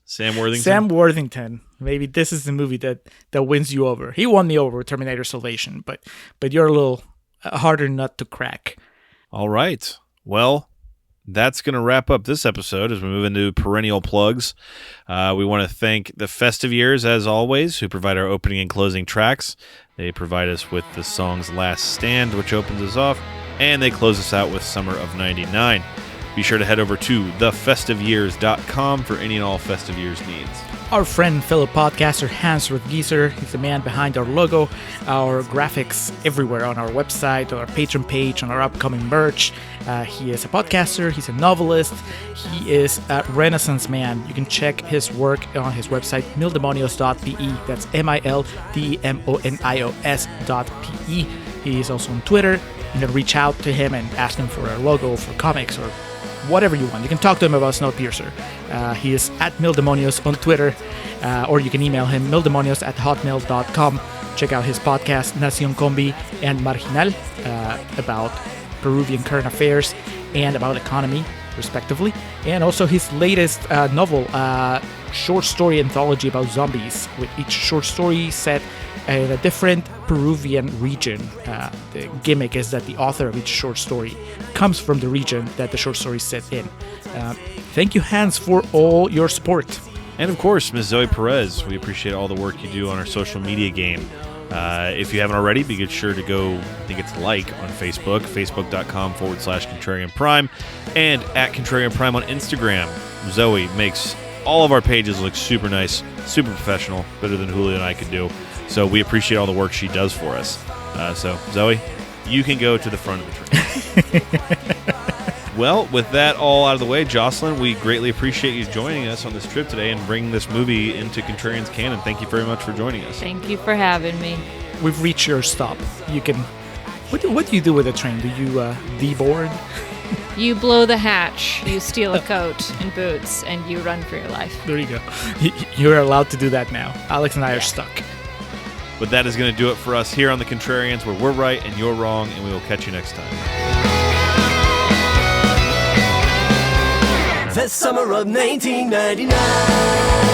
Sam Worthington. Sam Worthington. Maybe this is the movie that wins you over. He won me over with Terminator Salvation, but you're a little harder nut to crack. All right. Well, that's going to wrap up this episode as we move into perennial plugs. We want to thank the Festive Years, as always, who provide our opening and closing tracks. They provide us with the song's Last Stand, which opens us off, and they close us out with Summer of 99. Be sure to head over to thefestiveyears.com for any and all Festive Years needs. Our friend and fellow podcaster Hans Rodgieser, he's the man behind our logo, our graphics everywhere on our website, on our Patreon page, on our upcoming merch. He is a podcaster, he's a novelist, he is a Renaissance man. You can check his work on his website, mildemonios.pe. That's MILDEMONIOS.pe. He is also on Twitter. You can reach out to him and ask him for a logo for comics or whatever you want. You can talk to him about Snowpiercer. He is at Mildemonios on Twitter, or you can email him mildemonios@hotmail.com. Check out his podcast, Nación Combi and Marginal, about Peruvian current affairs and about economy, respectively. And also his latest novel, short story anthology about zombies, with each short story set in a different Peruvian region. The gimmick is that the author of each short story comes from the region that the short story is set in. Thank you, Hans, for all your support. And of course, Ms. Zoe Perez, we appreciate all the work you do on our social media game. If you haven't already, be sure to go, I think it's like on Facebook, facebook.com/Contrarian Prime, and at Contrarian Prime on Instagram. Zoe makes all of our pages look super nice, super professional, better than Julio and I could do. So we appreciate all the work she does for us. So, Zoe, you can go to the front of the train. Well, with that all out of the way, Jocelyn, we greatly appreciate you joining us on this trip today and bringing this movie into Contrarians Canon. Thank you very much for joining us. Thank you for having me. We've reached your stop. You can... What do you do with a train? Do you deboard? You blow the hatch, you steal a coat and boots, and you run for your life. There you go. You're allowed to do that now. Alex and I are stuck. But that is going to do it for us here on The Contrarians, where we're right and you're wrong, and we will catch you next time. The summer of 1999.